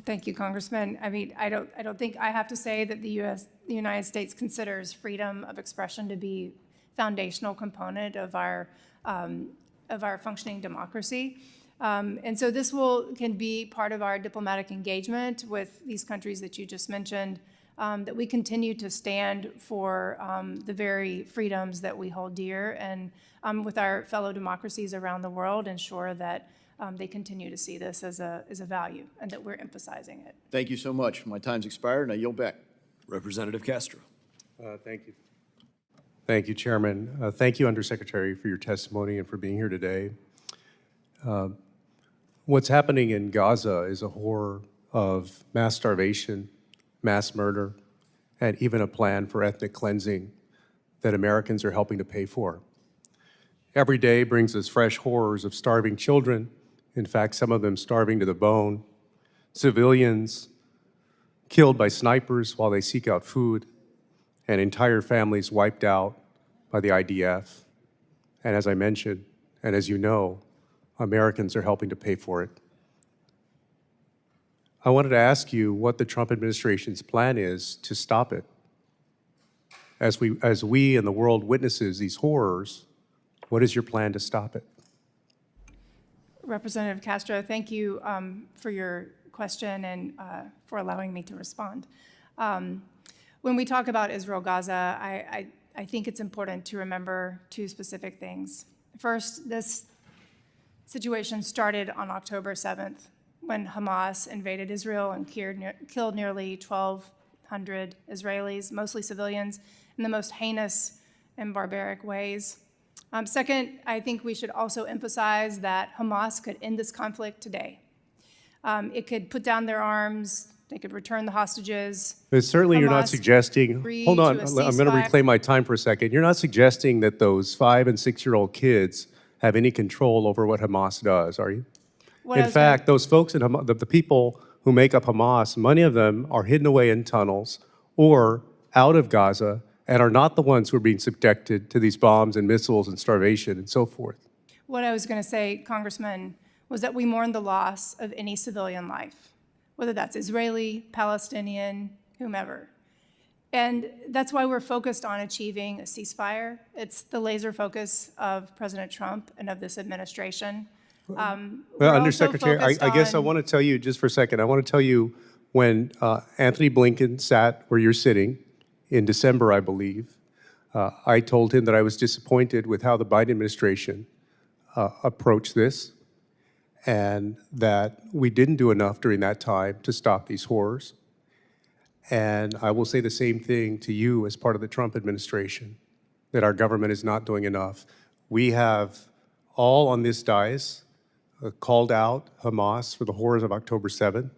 Thank you, Congressman. I don't think I have to say that the United States considers freedom of expression to be foundational component of our functioning democracy. And so this can be part of our diplomatic engagement with these countries that you just mentioned, that we continue to stand for the very freedoms that we hold dear, and with our fellow democracies around the world, ensure that they continue to see this as a value and that we're emphasizing it. Thank you so much. My time's expired, and I yield back. Representative Castro. Thank you. Thank you, Chairman. Thank you, Undersecretary, for your testimony and for being here today. What's happening in Gaza is a horror of mass starvation, mass murder, and even a plan for ethnic cleansing that Americans are helping to pay for. Every day brings us fresh horrors of starving children, in fact, some of them starving to the bone, civilians killed by snipers while they seek out food, and entire families wiped out by the IDF. And as I mentioned, and as you know, Americans are helping to pay for it. I wanted to ask you what the Trump administration's plan is to stop it. As we and the world witnesses these horrors, what is your plan to stop it? Representative Castro, thank you for your question and for allowing me to respond. When we talk about Israel-Gaza, I think it's important to remember two specific things. First, this situation started on October 7th, when Hamas invaded Israel and killed nearly 1,200 Israelis, mostly civilians, in the most heinous and barbaric ways. Second, I think we should also emphasize that Hamas could end this conflict today. It could put down their arms, they could return the hostages. But certainly you're not Hamas suggesting, hold on, I'm going to reclaim my time for a second. You're not suggesting that those 5- and 6-year-old kids have any control over what Hamas does, are you? In fact, those folks, the people who make up Hamas, many of them are hidden away in tunnels or out of Gaza and are not the ones who are being subjected to these bombs and missiles and starvation and so forth. What I was going to say, Congressman, was that we mourn the loss of any civilian life, whether that's Israeli, Palestinian, whomever. And that's why we're focused on achieving a ceasefire. It's the laser focus of President Trump and of this administration. Well, Undersecretary, I guess I want to tell you, just for a second, I want to tell you when Anthony Blinken sat where you're sitting in December, I believe, I told him that I was disappointed with how the Biden administration approached this and that we didn't do enough during that time to stop these horrors. And I will say the same thing to you as part of the Trump administration, that our government is not doing enough. We have all on this dais called out Hamas for the horrors of October 7th.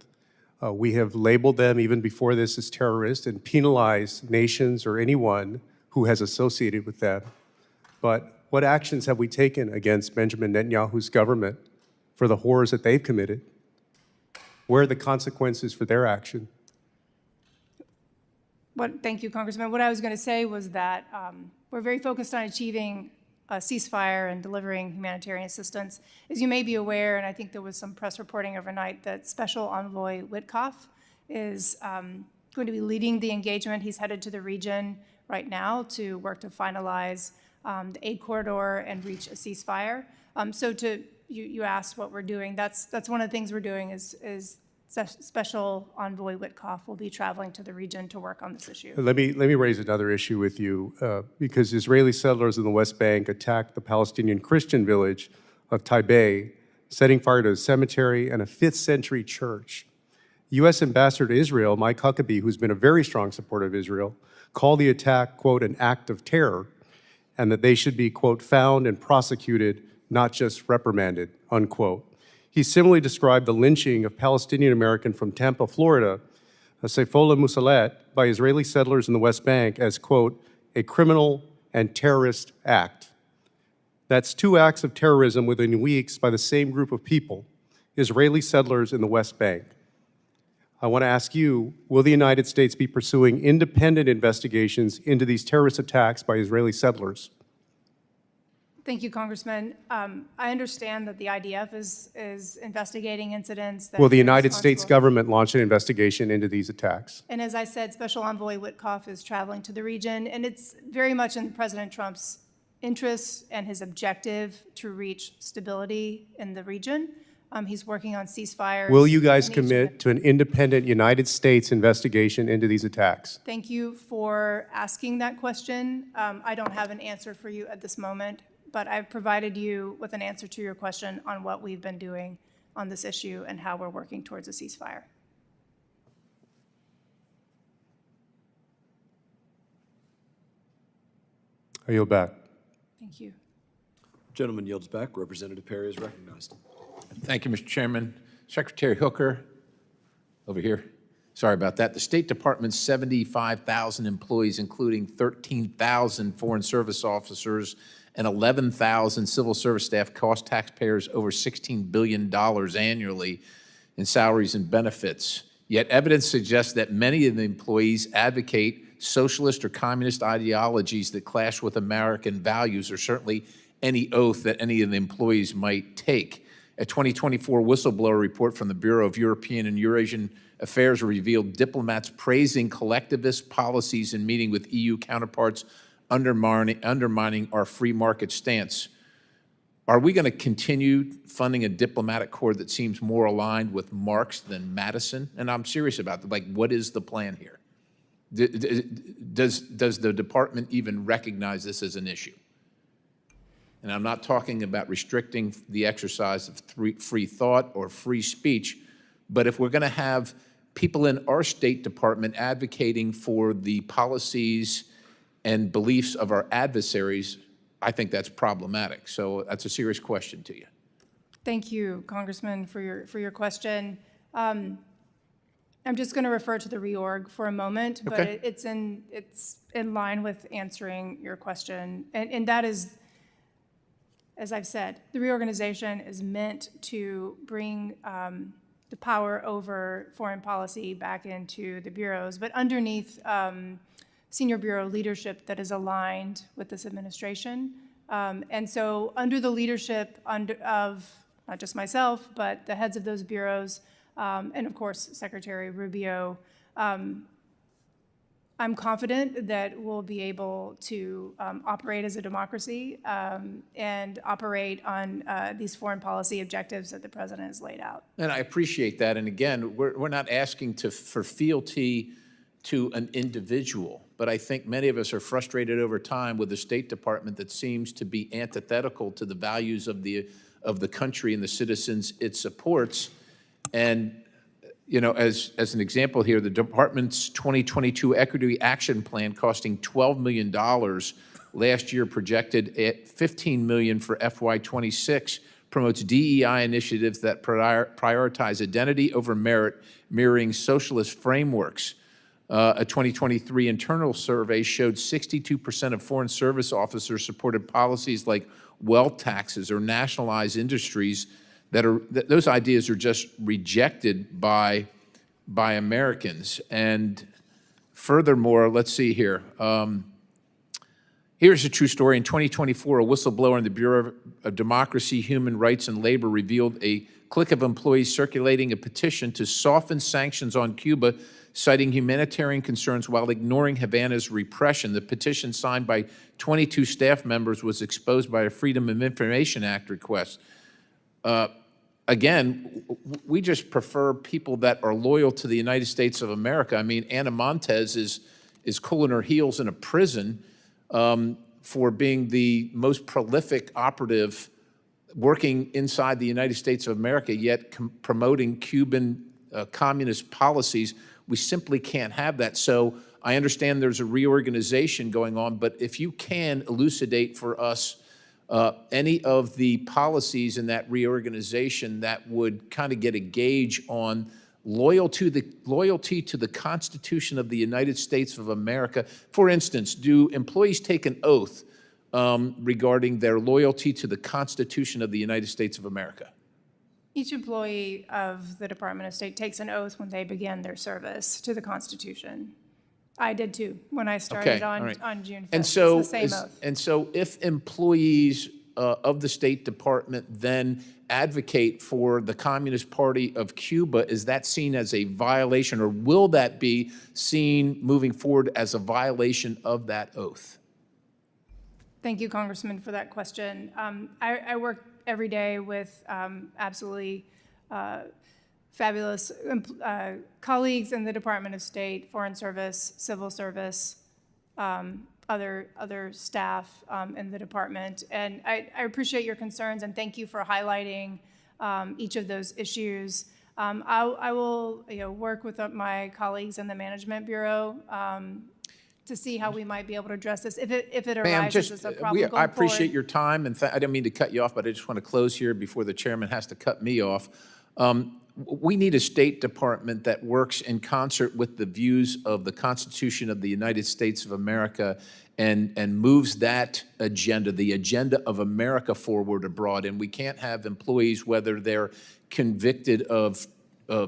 We have labeled them even before this as terrorists and penalized nations or anyone who has associated with them. But what actions have we taken against Benjamin Netanyahu's government for the horrors that they've committed? Where are the consequences for their action? Thank you, Congressman. What I was going to say was that we're very focused on achieving a ceasefire and delivering humanitarian assistance. As you may be aware, and I think there was some press reporting overnight, that Special Envoy Witkoff is going to be leading the engagement. He's headed to the region right now to work to finalize the aid corridor and reach a ceasefire. You asked what we're doing. That's one of the things we're doing is Special Envoy Witkoff will be traveling to the region to work on this issue. Let me raise another issue with you, because Israeli settlers in the West Bank attacked the Palestinian Christian village of Taibeh, setting fire to a cemetery and a 5th century church. U.S. Ambassador to Israel, Mike Huckabee, who's been a very strong supporter of Israel, called the attack, quote, an act of terror, and that they should be, quote, found and prosecuted, not just reprimanded, unquote. He similarly described the lynching of Palestinian American from Tampa, Florida, Saifollah Musalat, by Israeli settlers in the West Bank as, quote, a criminal and terrorist act. That's 2 acts of terrorism within weeks by the same group of people, Israeli settlers in the West Bank. I want to ask you, will the United States be pursuing independent investigations into these terrorist attacks by Israeli settlers? Thank you, Congressman. I understand that the IDF is investigating incidents. Will the United States government launch an investigation into these attacks? And as I said, Special Envoy Witkoff is traveling to the region, and it's very much in President Trump's interests and his objective to reach stability in the region. He's working on ceasefires. Will you guys commit to an independent United States investigation into these attacks? Thank you for asking that question. I don't have an answer for you at this moment, but I've provided you with an answer to your question on what we've been doing on this issue and how we're working towards a ceasefire. I yield back. Thank you. Gentleman yields back. Representative Perry is recognized. Thank you, Mr. Chairman. Secretary Hooker, over here. Sorry about that. The State Department's 75,000 employees, including 13,000 Foreign Service officers and 11,000 civil service staff, cost taxpayers over $16 billion annually in salaries and benefits. Yet evidence suggests that many of the employees advocate socialist or communist ideologies that clash with American values, or certainly any oath that any of the employees might take. A 2024 whistleblower report from the Bureau of European and Eurasian Affairs revealed diplomats praising collectivist policies in meeting with EU counterparts, undermining our free market stance. Are we going to continue funding a diplomatic corps that seems more aligned with Marx than Madison? And I'm serious about that. Like, what is the plan here? Does the department even recognize this as an issue? And I'm not talking about restricting the exercise of free thought or free speech, but if we're going to have people in our State Department advocating for the policies and beliefs of our adversaries, I think that's problematic. So that's a serious question to you. Thank you, Congressman, for your question. I'm just going to refer to the reorg for a moment, but Okay. it's in line with answering your question, and that is, as I've said, the reorganization is meant to bring the power over foreign policy back into the bureaus, but underneath senior bureau leadership that is aligned with this administration. And so under the leadership of not just myself, but the heads of those bureaus, and of course, Secretary Rubio, I'm confident that we'll be able to operate as a democracy and operate on these foreign policy objectives that the president has laid out. And I appreciate that. And again, we're not asking for fealty to an individual, but I think many of us are frustrated over time with the State Department that seems to be antithetical to the values of the country and the citizens it supports. And you know, as an example here, the department's 2022 Equity Action Plan costing $12 million last year, projected at $15 million for FY26, promotes DEI initiatives that prioritize identity over merit, mirroring socialist frameworks. A 2023 internal survey showed 62% of Foreign Service officers supported policies like wealth taxes or nationalized industries those ideas are just rejected by Americans. And Furthermore, let's see here. Here's a true story. In 2024, a whistleblower in the Bureau of Democracy, Human Rights, and Labor revealed a clique of employees circulating a petition to soften sanctions on Cuba, citing humanitarian concerns while ignoring Havana's repression. The petition, signed by 22 staff members, was exposed by a Freedom of Information Act request. Again, we just prefer people that are loyal to the United States of America. I mean, Ana Montes is cooling her heels in a prison for being the most prolific operative working inside the United States of America, yet promoting Cuban communist policies. We simply can't have that. So I understand there's a reorganization going on, but if you can elucidate for us any of the policies in that reorganization that would kind of get a gauge on loyalty to the Constitution of the United States of America. For instance, do employees take an oath regarding their loyalty to the Constitution of the United States of America? Each employee of the Department of State takes an oath when they begin their service to the Constitution. I did too, when I started all right. on June 5th. And so, it's the same oath. and so if employees of the State Department then advocate for the Communist Party of Cuba, is that seen as a violation, or will that be seen moving forward as a violation of that oath? Thank you, Congressman, for that question. I work every day with absolutely fabulous colleagues in the Department of State, Foreign Service, Civil Service, other staff in the department. And I appreciate your concerns, and thank you for highlighting each of those issues. I will work with my colleagues in the Management Bureau to see how we might be able to address this if it arises as a problem going I appreciate forward. your time, and I didn't mean to cut you off, but I just want to close here before the chairman has to cut me off. We need a State Department that works in concert with the views of the Constitution of the United States of America and moves that agenda, the agenda of America, forward abroad. And we can't have employees, whether they're convicted of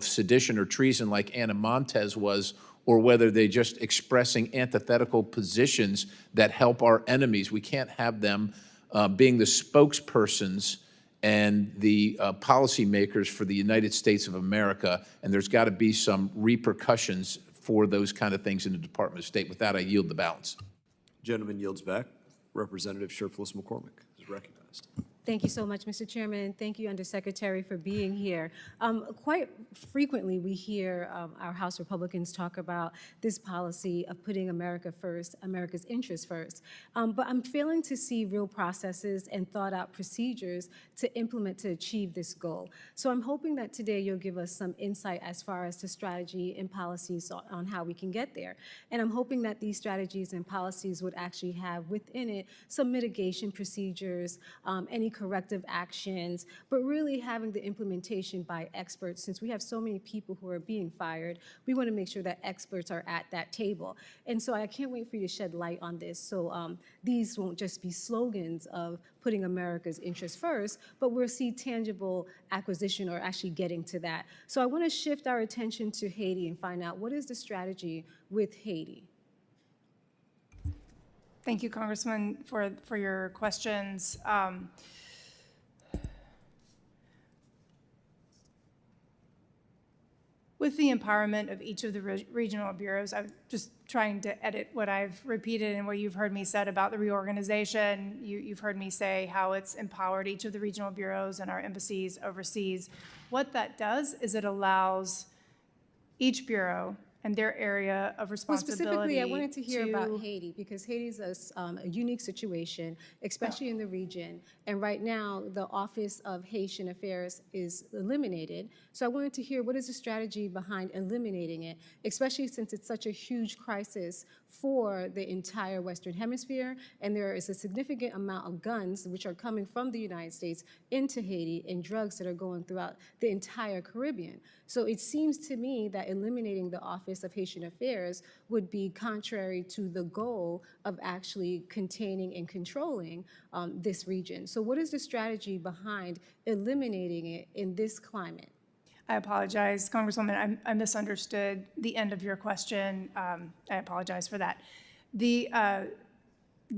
sedition or treason like Ana Montes was, or whether they're just expressing antithetical positions that help our enemies. We can't have them being the spokespersons and the policymakers for the United States of America, and there's got to be some repercussions for those kind of things in the Department of State. With that, I yield the balance. Gentleman yields back. Representative Sherflus McCormick is recognized. Thank you so much, Mr. Chairman. Thank you, Undersecretary, for being here. Quite frequently, we hear our House Republicans talk about this policy of putting America first, America's interests first. But I'm failing to see real processes and thought-out procedures to implement to achieve this goal. So I'm hoping that today you'll give us some insight as far as to strategy and policies on how we can get there. And I'm hoping that these strategies and policies would actually have within it some mitigation procedures, any corrective actions, but really having the implementation by experts. Since we have so many people who are being fired, we want to make sure that experts are at that table. And so I can't wait for you to shed light on this. So these won't just be slogans of putting America's interests first, but we'll see tangible acquisition or actually getting to that. So I want to shift our attention to Haiti and find out what is the strategy with Haiti. Thank you, Congressman, for your questions. With the empowerment of each of the regional bureaus, I'm just trying to edit what I've repeated and what you've heard me said about the reorganization. You've heard me say how it's empowered each of the regional bureaus and our embassies overseas. What that does is it allows each bureau and their area of responsibility. Well, specifically, I wanted to hear about Haiti, because Haiti's a unique situation, especially in the region. And right now, the Office of Haitian Affairs is eliminated. So I wanted to hear what is the strategy behind eliminating it, especially since it's such a huge crisis for the entire Western Hemisphere, and there is a significant amount of guns which are coming from the United States into Haiti and drugs that are going throughout the entire Caribbean. So it seems to me that eliminating the Office of Haitian Affairs would be contrary to the goal of actually containing and controlling this region. So what is the strategy behind eliminating it in this climate? I apologize, Congresswoman, I misunderstood the end of your question. I apologize for that. The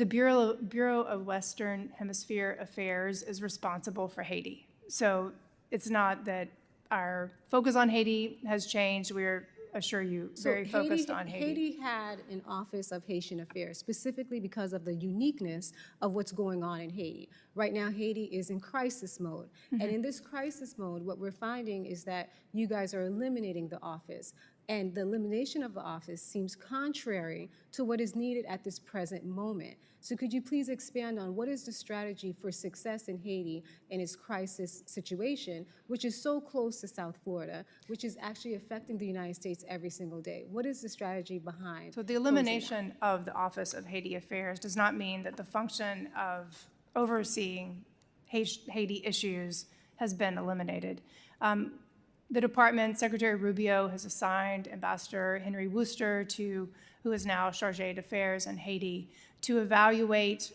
Bureau of Western Hemisphere Affairs is responsible for Haiti. So it's not that our focus on Haiti has changed. We're, assure you, very focused on Haiti. Haiti had an Office of Haitian Affairs, specifically because of the uniqueness of what's going on in Haiti. Right now, Haiti is in crisis mode. And in this crisis mode, what we're finding is that you guys are eliminating the office. And the elimination of the office seems contrary to what is needed at this present moment. So could you please expand on what is the strategy for success in Haiti in its crisis situation, which is so close to South Florida, which is actually affecting the United States every single day? What is the strategy behind? So the elimination of the Office of Haiti Affairs does not mean that the function of overseeing Haiti issues has been eliminated. The department, Secretary Rubio has assigned Ambassador Henry Wooster who is now Chargé d'Affaires in Haiti, to evaluate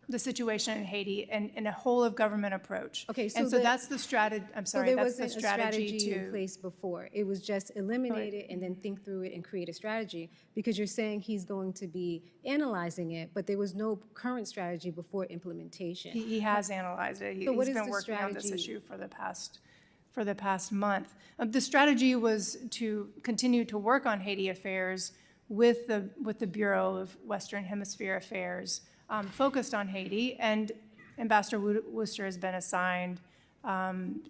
the situation in Haiti in a whole of government approach. Okay, so and so that's the strategy. I'm sorry, so there that's the wasn't strategy a strategy in place before. It was just eliminate it and then think through it and create a strategy, because you're saying he's going to be analyzing it, but there was no current strategy before implementation. He has analyzed it. So what He's is been the working on this strategy? issue for the past month. The strategy was to continue to work on Haiti affairs with the Bureau of Western Hemisphere Affairs, focused on Haiti, and Ambassador Wooster has been assigned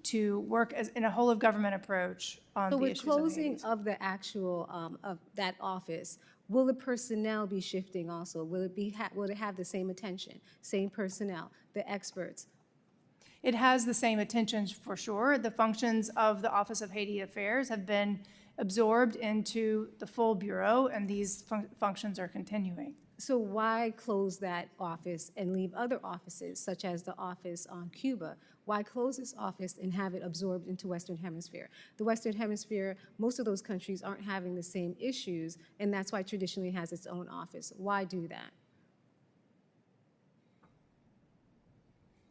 to work in a whole of government approach on So the with issues closing of the actual, of that office, will the personnel be shifting also? Will it have the same attention, same personnel, the experts? It has the same attention for sure. The functions of the Office of Haiti Affairs have been absorbed into the full bureau, and these functions are continuing. So why close that office and leave other offices, such as the office on Cuba? Why close this office and have it absorbed into Western Hemisphere? The Western Hemisphere, most of those countries aren't having the same issues, and that's why traditionally it has its own office. Why do that?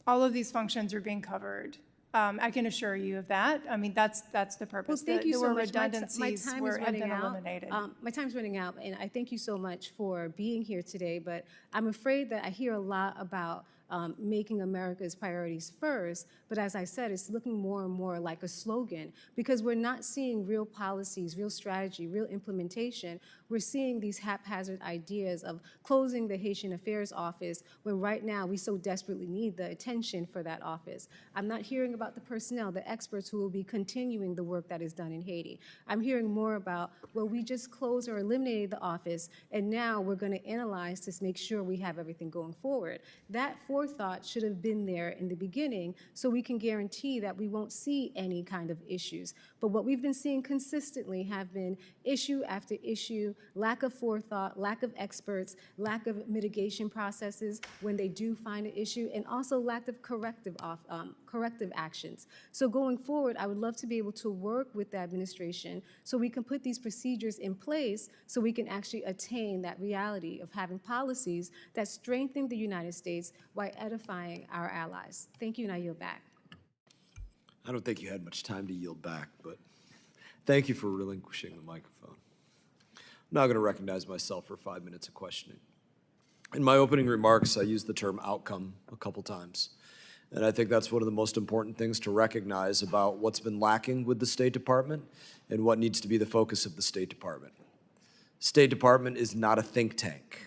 All of these functions are being covered. I can assure you of that. I mean, that's the purpose. Well, thank you There so were much. redundancies have been been eliminated. My time's running out, and I thank you so much for being here today, but I'm afraid that I hear a lot about making America's priorities first, but as I said, it's looking more and more like a slogan, because we're not seeing real policies, real strategy, real implementation. We're seeing these haphazard ideas of closing the Haitian Affairs Office when right now we so desperately need the attention for that office. I'm not hearing about the personnel, the experts who will be continuing the work that is done in Haiti. I'm hearing more about, well, we just closed or eliminated the office, and now we're going to analyze to make sure we have everything going forward. That forethought should have been there in the beginning, so we can guarantee that we won't see any kind of issues. But what we've been seeing consistently have been issue after issue, lack of forethought, lack of experts, lack of mitigation processes when they do find an issue, and also lack of corrective actions. So going forward, I would love to be able to work with the administration so we can put these procedures in place so we can actually attain that reality of having policies that strengthen the United States while edifying our allies. Thank you, and I yield back. I don't think you had much time to yield back, but thank you for relinquishing the microphone. I'm now going to recognize myself for 5 minutes of questioning. In my opening remarks, I used the term outcome a couple times. And I think that's one of the most important things to recognize about what's been lacking with the State Department and what needs to be the focus of the State Department. State Department is not a think tank.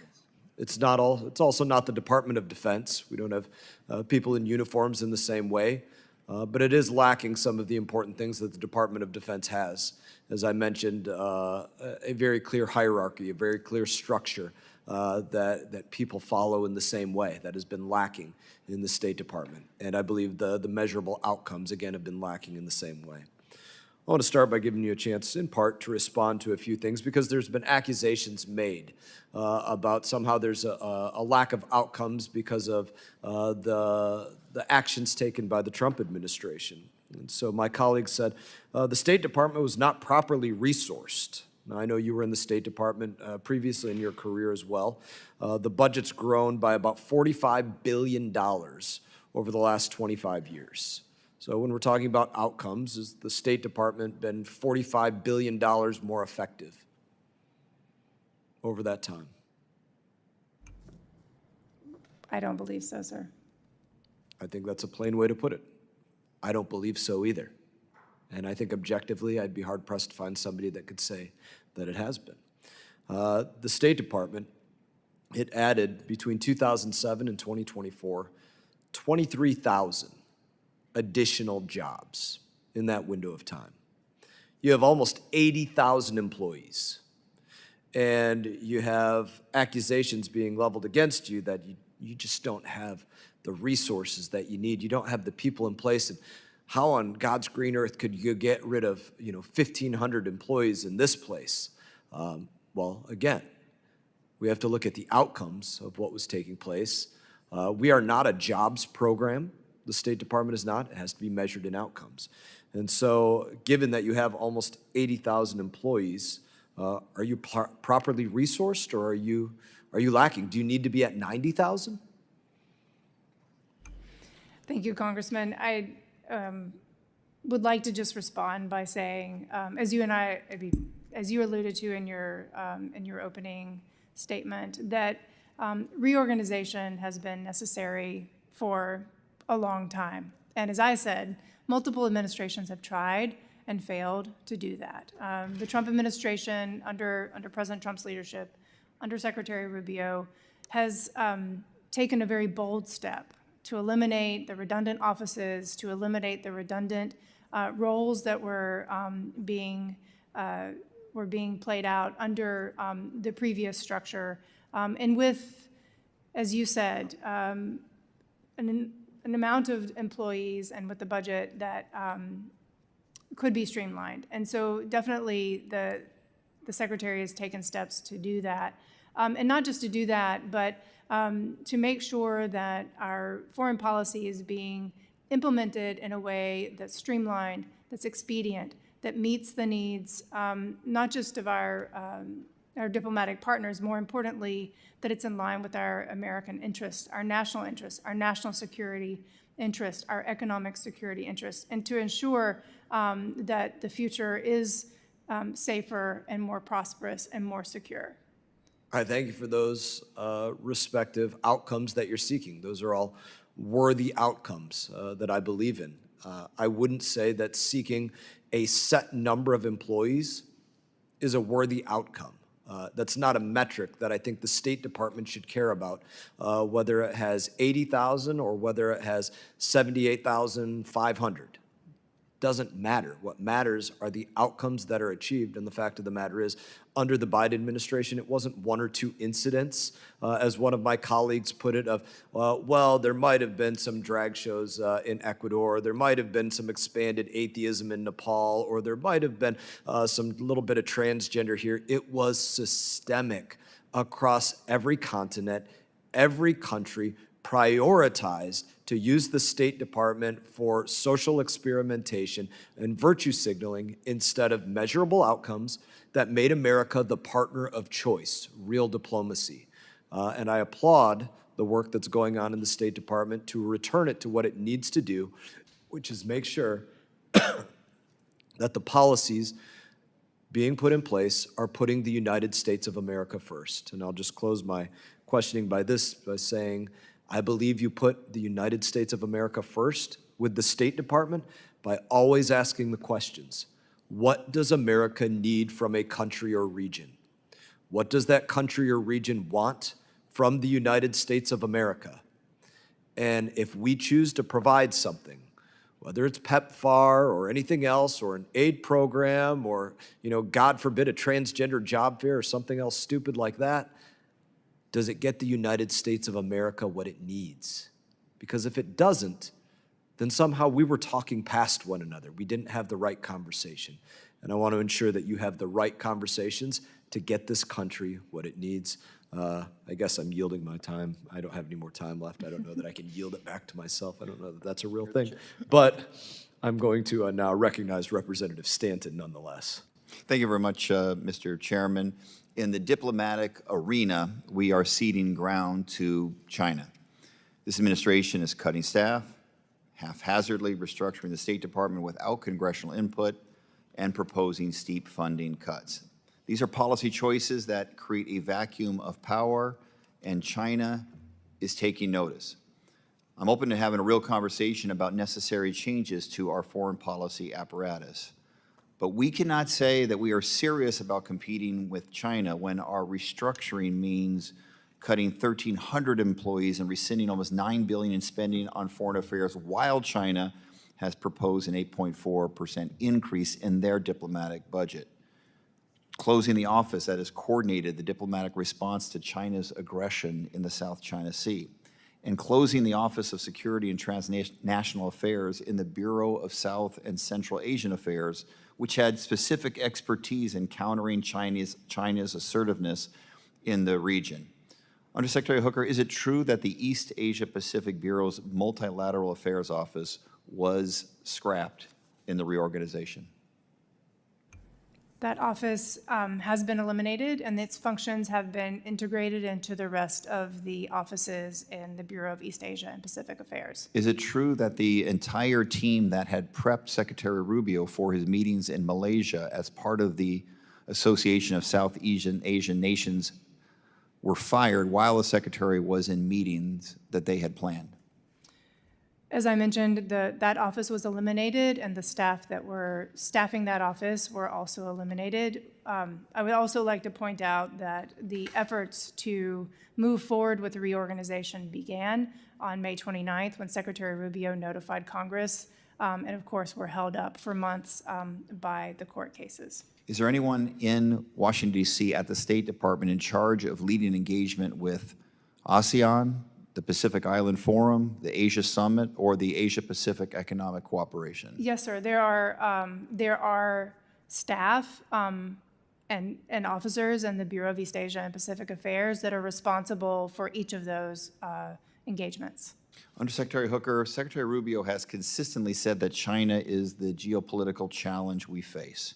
It's also not the Department of Defense. We don't have people in uniforms in the same way. But it is lacking some of the important things that the Department of Defense has. As I mentioned, a very clear hierarchy, a very clear structure that people follow in the same way. That has been lacking in the State Department. And I believe the measurable outcomes, again, have been lacking in the same way. I want to start by giving you a chance, in part, to respond to a few things, because there's been accusations made about somehow there's a lack of outcomes because of the actions taken by the Trump administration. And so my colleague said, the State Department was not properly resourced. Now, I know you were in the State Department previously in your career as well. The budget's grown by about $45 billion over the last 25 years. So when we're talking about outcomes, has the State Department been $45 billion more effective over that time? I don't believe so, sir. I think that's a plain way to put it. I don't believe so either. And I think objectively, I'd be hard-pressed to find somebody that could say that it has been. The State Department, it added between 2007 and 2024, 23,000 additional jobs in that window of time. You have almost 80,000 employees, and you have accusations being leveled against you that you just don't have the resources that you need. You don't have the people in place. And how on God's green earth could you get rid of 1,500 employees in this place? Well, again, we have to look at the outcomes of what was taking place. We are not a jobs program. The State Department is not. It has to be measured in outcomes. And so given that you have almost 80,000 employees, are you properly resourced, or are you lacking? Do you need to be at 90,000? Thank you, Congressman. I would like to just respond by saying, as you alluded to in your opening statement, that reorganization has been necessary for a long time. And as I said, multiple administrations have tried and failed to do that. The Trump administration, under President Trump's leadership, under Secretary Rubio, has taken a very bold step to eliminate the redundant offices, to eliminate the redundant roles that were being played out under the previous structure, and with, as you said, an amount of employees and with the budget that could be streamlined. And so definitely the Secretary has taken steps to do that. And not just to do that, but to make sure that our foreign policy is being implemented in a way that's streamlined, that's expedient, that meets the needs, not just of our diplomatic partners, more importantly, that it's in line with our American interests, our national security interests, our economic security interests, and to ensure that the future is safer and more prosperous and more secure. I thank you for those respective outcomes that you're seeking. Those are all worthy outcomes that I believe in. I wouldn't say that seeking a set number of employees is a worthy outcome. That's not a metric that I think the State Department should care about, whether it has 80,000 or whether it has 78,500. Doesn't matter. What matters are the outcomes that are achieved, and the fact of the matter is, under the Biden administration, it wasn't one or two incidents, as one of my colleagues put it, of, well, there might have been some drag shows in Ecuador, there might have been some expanded atheism in Nepal, or there might have been some little bit of transgender here. It was systemic across every continent, every country, prioritized to use the State Department for social experimentation and virtue signaling instead of measurable outcomes that made America the partner of choice, real diplomacy. And I applaud the work that's going on in the State Department to return it to what it needs to do, which is make sure that the policies being put in place are putting the United States of America first. And I'll just close my questioning by saying, I believe you put the United States of America first with the State Department by always asking the questions. What does America need from a country or region? What does that country or region want from the United States of America? And if we choose to provide something, whether it's PEPFAR or anything else, or an aid program, or, God forbid, a transgender job fair or something else stupid like that, does it get the United States of America what it needs? Because if it doesn't, then somehow we were talking past one another. We didn't have the right conversation. And I want to ensure that you have the right conversations to get this country what it needs. I guess I'm yielding my time. I don't have any more time left. I don't know that I can yield it back to myself. I don't know that that's a real thing. But I'm going to now recognize Representative Stanton nonetheless. Thank you very much, Mr. Chairman. In the diplomatic arena, we are ceding ground to China. This administration is cutting staff, haphazardly restructuring the State Department without congressional input, and proposing steep funding cuts. These are policy choices that create a vacuum of power, and China is taking notice. I'm open to having a real conversation about necessary changes to our foreign policy apparatus. But we cannot say that we are serious about competing with China when our restructuring means cutting 1,300 employees and rescinding almost $9 billion in spending on foreign affairs, while China has proposed an 8.4% increase in their diplomatic budget. Closing the office that has coordinated the diplomatic response to China's aggression in the South China Sea, and closing the Office of Security and Transnational Affairs in the Bureau of South and Central Asian Affairs, which had specific expertise in countering China's assertiveness in the region. Undersecretary Hooker, is it true that the East Asia Pacific Bureau's Multilateral Affairs Office was scrapped in the reorganization? That office has been eliminated, and its functions have been integrated into the rest of the offices in the Bureau of East Asia and Pacific Affairs. Is it true that the entire team that had prepped Secretary Rubio for his meetings in Malaysia as part of the Association of South Asian Nations were fired while the Secretary was in meetings that they had planned? As I mentioned, that office was eliminated, and the staff that were staffing that office were also eliminated. I would also like to point out that the efforts to move forward with the reorganization began on May 29th when Secretary Rubio notified Congress, and of course were held up for months by the court cases. Is there anyone in Washington, D.C. at the State Department in charge of leading engagement with ASEAN, the Pacific Island Forum, the Asia Summit, or the Asia Pacific Economic Cooperation? Yes, sir. There are staff and officers in the Bureau of East Asia and Pacific Affairs that are responsible for each of those engagements. Undersecretary Hooker, Secretary Rubio has consistently said that China is the geopolitical challenge we face.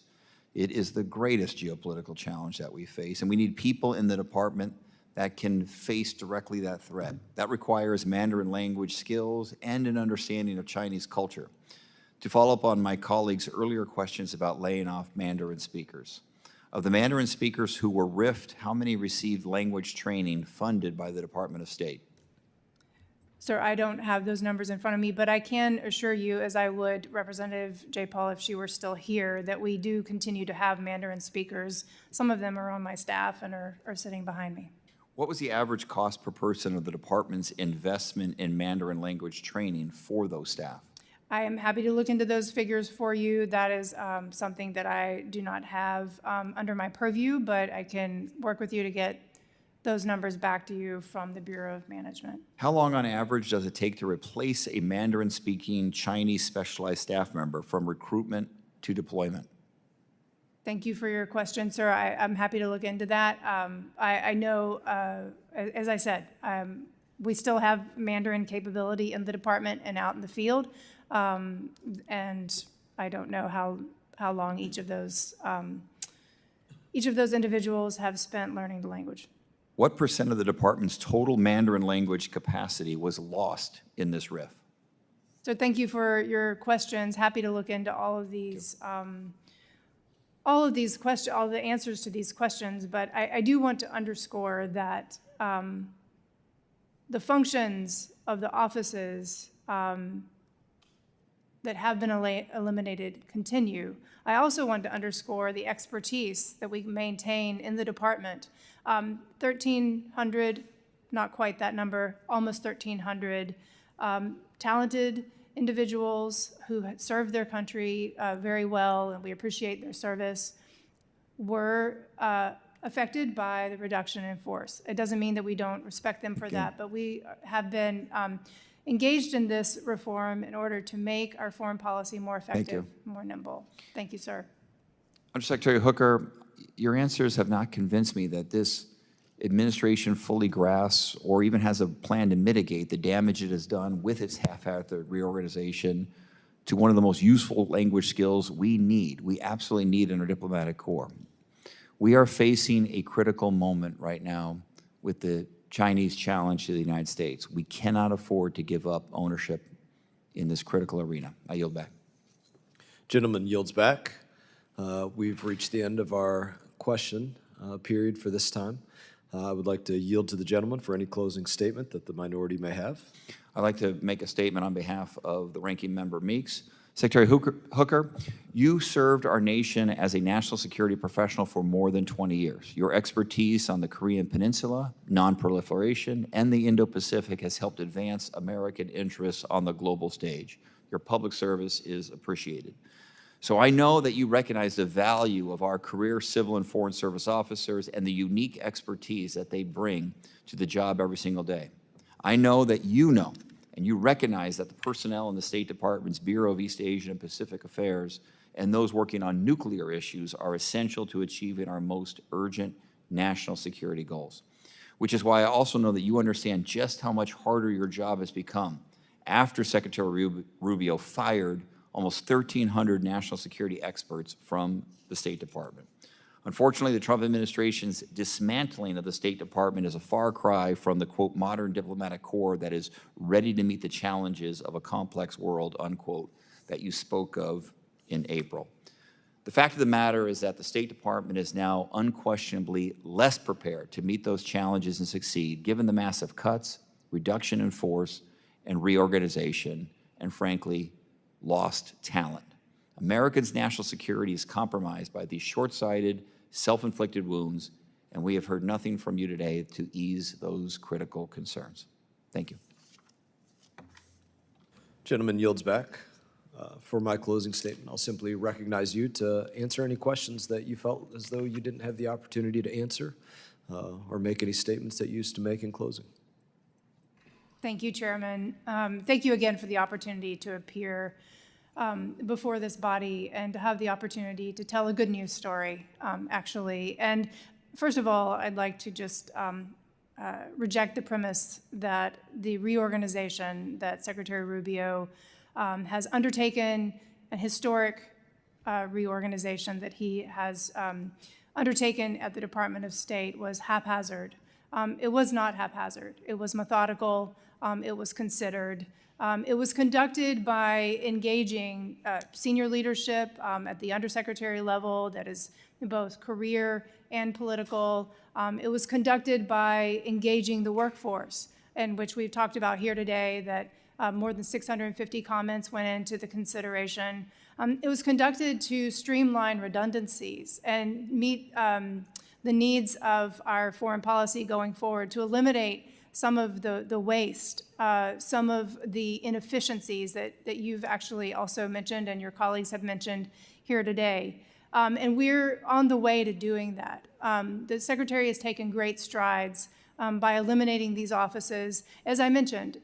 It is the greatest geopolitical challenge that we face, and we need people in the department that can face directly that threat. That requires Mandarin language skills and an understanding of Chinese culture. To follow up on my colleague's earlier questions about laying off Mandarin speakers, of the Mandarin speakers who were RIF'd, how many received language training funded by the Department of State? Sir, I don't have those numbers in front of me, but I can assure you, as I would Representative Jay Paul if she were still here, that we do continue to have Mandarin speakers. Some of them are on my staff and are sitting behind me. What was the average cost per person of the department's investment in Mandarin language training for those staff? I am happy to look into those figures for you. That is something that I do not have under my purview, but I can work with you to get those numbers back to you from the Bureau of Management. How long on average does it take to replace a Mandarin-speaking Chinese specialized staff member from recruitment to deployment? Thank you for your question, sir. I'm happy to look into that. I know, as I said, we still have Mandarin capability in the department and out in the field, and I don't know how long each of those individuals have spent learning the language. What % of the department's total Mandarin language capacity was lost in this RIF? So thank you for your questions. Happy to look into all of these questions, all the answers to these questions. But I do want to underscore that the functions of the offices that have been eliminated continue. I also want to underscore the expertise that we maintain in the department. 1,300, not quite that number, almost 1,300 talented individuals who had served their country very well, and we appreciate their service, were affected by the reduction in force. It doesn't mean that we don't respect them for that, but we have been engaged in this reform in order to make our foreign policy more effective, more nimble. Thank you, sir. Undersecretary Hooker, your answers have not convinced me that this administration fully grasps or even has a plan to mitigate the damage it has done with its haphazard reorganization to one of the most useful language skills we absolutely need in our diplomatic corps. We are facing a critical moment right now with the Chinese challenge to the United States. We cannot afford to give up ownership in this critical arena. I yield back. Gentleman yields back. We've reached the end of our question period for this time. I would like to yield to the gentleman for any closing statement that the minority may have. I'd like to make a statement on behalf of the Ranking Member Meeks. Secretary Hooker, you served our nation as a national security professional for more than 20 years. Your expertise on the Korean Peninsula, nonproliferation, and the Indo-Pacific has helped advance American interests on the global stage. Your public service is appreciated. So I know that you recognize the value of our career civil and foreign service officers and the unique expertise that they bring to the job every single day. I know that you know and you recognize that the personnel in the State Department's Bureau of East Asian and Pacific Affairs and those working on nuclear issues are essential to achieving our most urgent national security goals, which is why I also know that you understand just how much harder your job has become after Secretary Rubio fired almost 1,300 national security experts from the State Department. Unfortunately, the Trump administration's dismantling of the State Department is a far cry from the, quote, modern diplomatic corps that is ready to meet the challenges of a complex world, unquote, that you spoke of in April. The fact of the matter is that the State Department is now unquestionably less prepared to meet those challenges and succeed, given the massive cuts, reduction in force, and reorganization, and frankly, lost talent. Americans' national security is compromised by these short-sighted, self-inflicted wounds, and we have heard nothing from you today to ease those critical concerns. Thank you. Gentleman yields back. For my closing statement, I'll simply recognize you to answer any questions that you felt as though you didn't have the opportunity to answer or make any statements that you used to make in closing. Thank you, Chairman. Thank you again for the opportunity to appear before this body and to have the opportunity to tell a good news story, actually. And first of all, I'd like to just reject the premise that the reorganization that Secretary Rubio has undertaken, a historic reorganization that he has undertaken at the Department of State, was haphazard. It was not haphazard. It was methodical. It was considered. It was conducted by engaging senior leadership at the undersecretary level that is both career and political. It was conducted by engaging the workforce, in which we've talked about here today that more than 650 comments went into the consideration. It was conducted to streamline redundancies and meet the needs of our foreign policy going forward, to eliminate some of the waste, some of the inefficiencies that you've actually also mentioned and your colleagues have mentioned here today. And we're on the way to doing that. The Secretary has taken great strides by eliminating these offices. As I mentioned,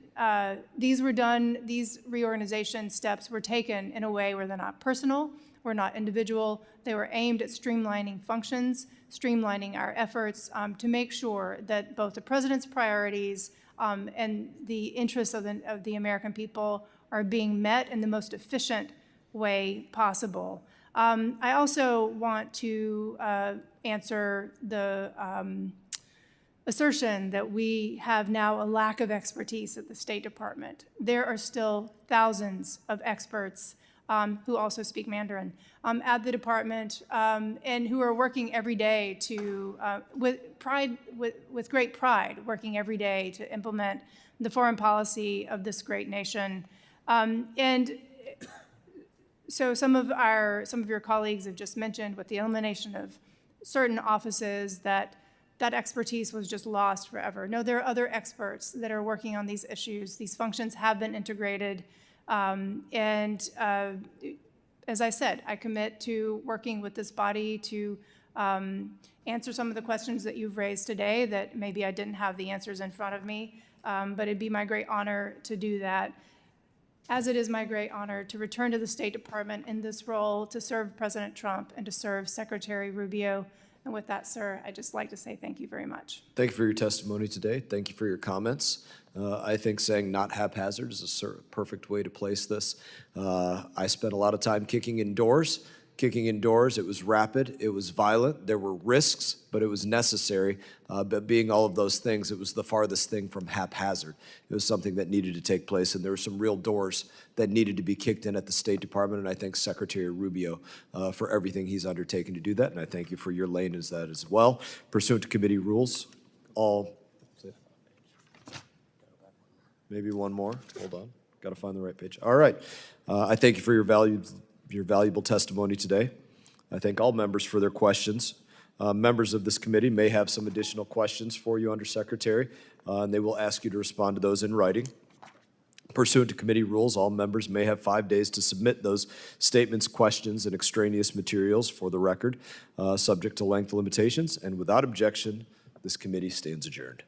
these reorganization steps were taken in a way where they're not personal, were not individual. They were aimed at streamlining functions, streamlining our efforts to make sure that both the President's priorities and the interests of the American people are being met in the most efficient way possible. I also want to answer the assertion that we have now a lack of expertise at the State Department. There are still thousands of experts who also speak Mandarin at the department and who are working every day to, with great pride, working every day to implement the foreign policy of this great nation. And so some of your colleagues have just mentioned with the elimination of certain offices that expertise was just lost forever. No, there are other experts that are working on these issues. These functions have been integrated. As I said, I commit to working with this body to answer some of the questions that you've raised today that maybe I didn't have the answers in front of me, but it'd be my great honor to do that, as it is my great honor to return to the State Department in this role to serve President Trump and to serve Secretary Rubio. And with that, sir, I'd just like to say thank you very much. Thank you for your testimony today. Thank you for your comments. I think saying not haphazard is a perfect way to place this. I spent a lot of time kicking in doors, kicking in doors. It was rapid, it was violent, there were risks, but it was necessary. But being all of those things, it was the farthest thing from haphazard. It was something that needed to take place, and there were some real doors that needed to be kicked in at the State Department, and I thank Secretary Rubio for everything he's undertaken to do that, and I thank you for your lane in that as well. Pursuant to committee rules, maybe one more, hold on, got to find the right page. All right, I thank you for your valuable testimony today. I thank all members for their questions. Members of this committee may have some additional questions for you, Undersecretary, and they will ask you to respond to those in writing. Pursuant to committee rules, all members may have 5 days to submit those statements, questions, and extraneous materials for the record, subject to length limitations, and without objection, this committee stands adjourned.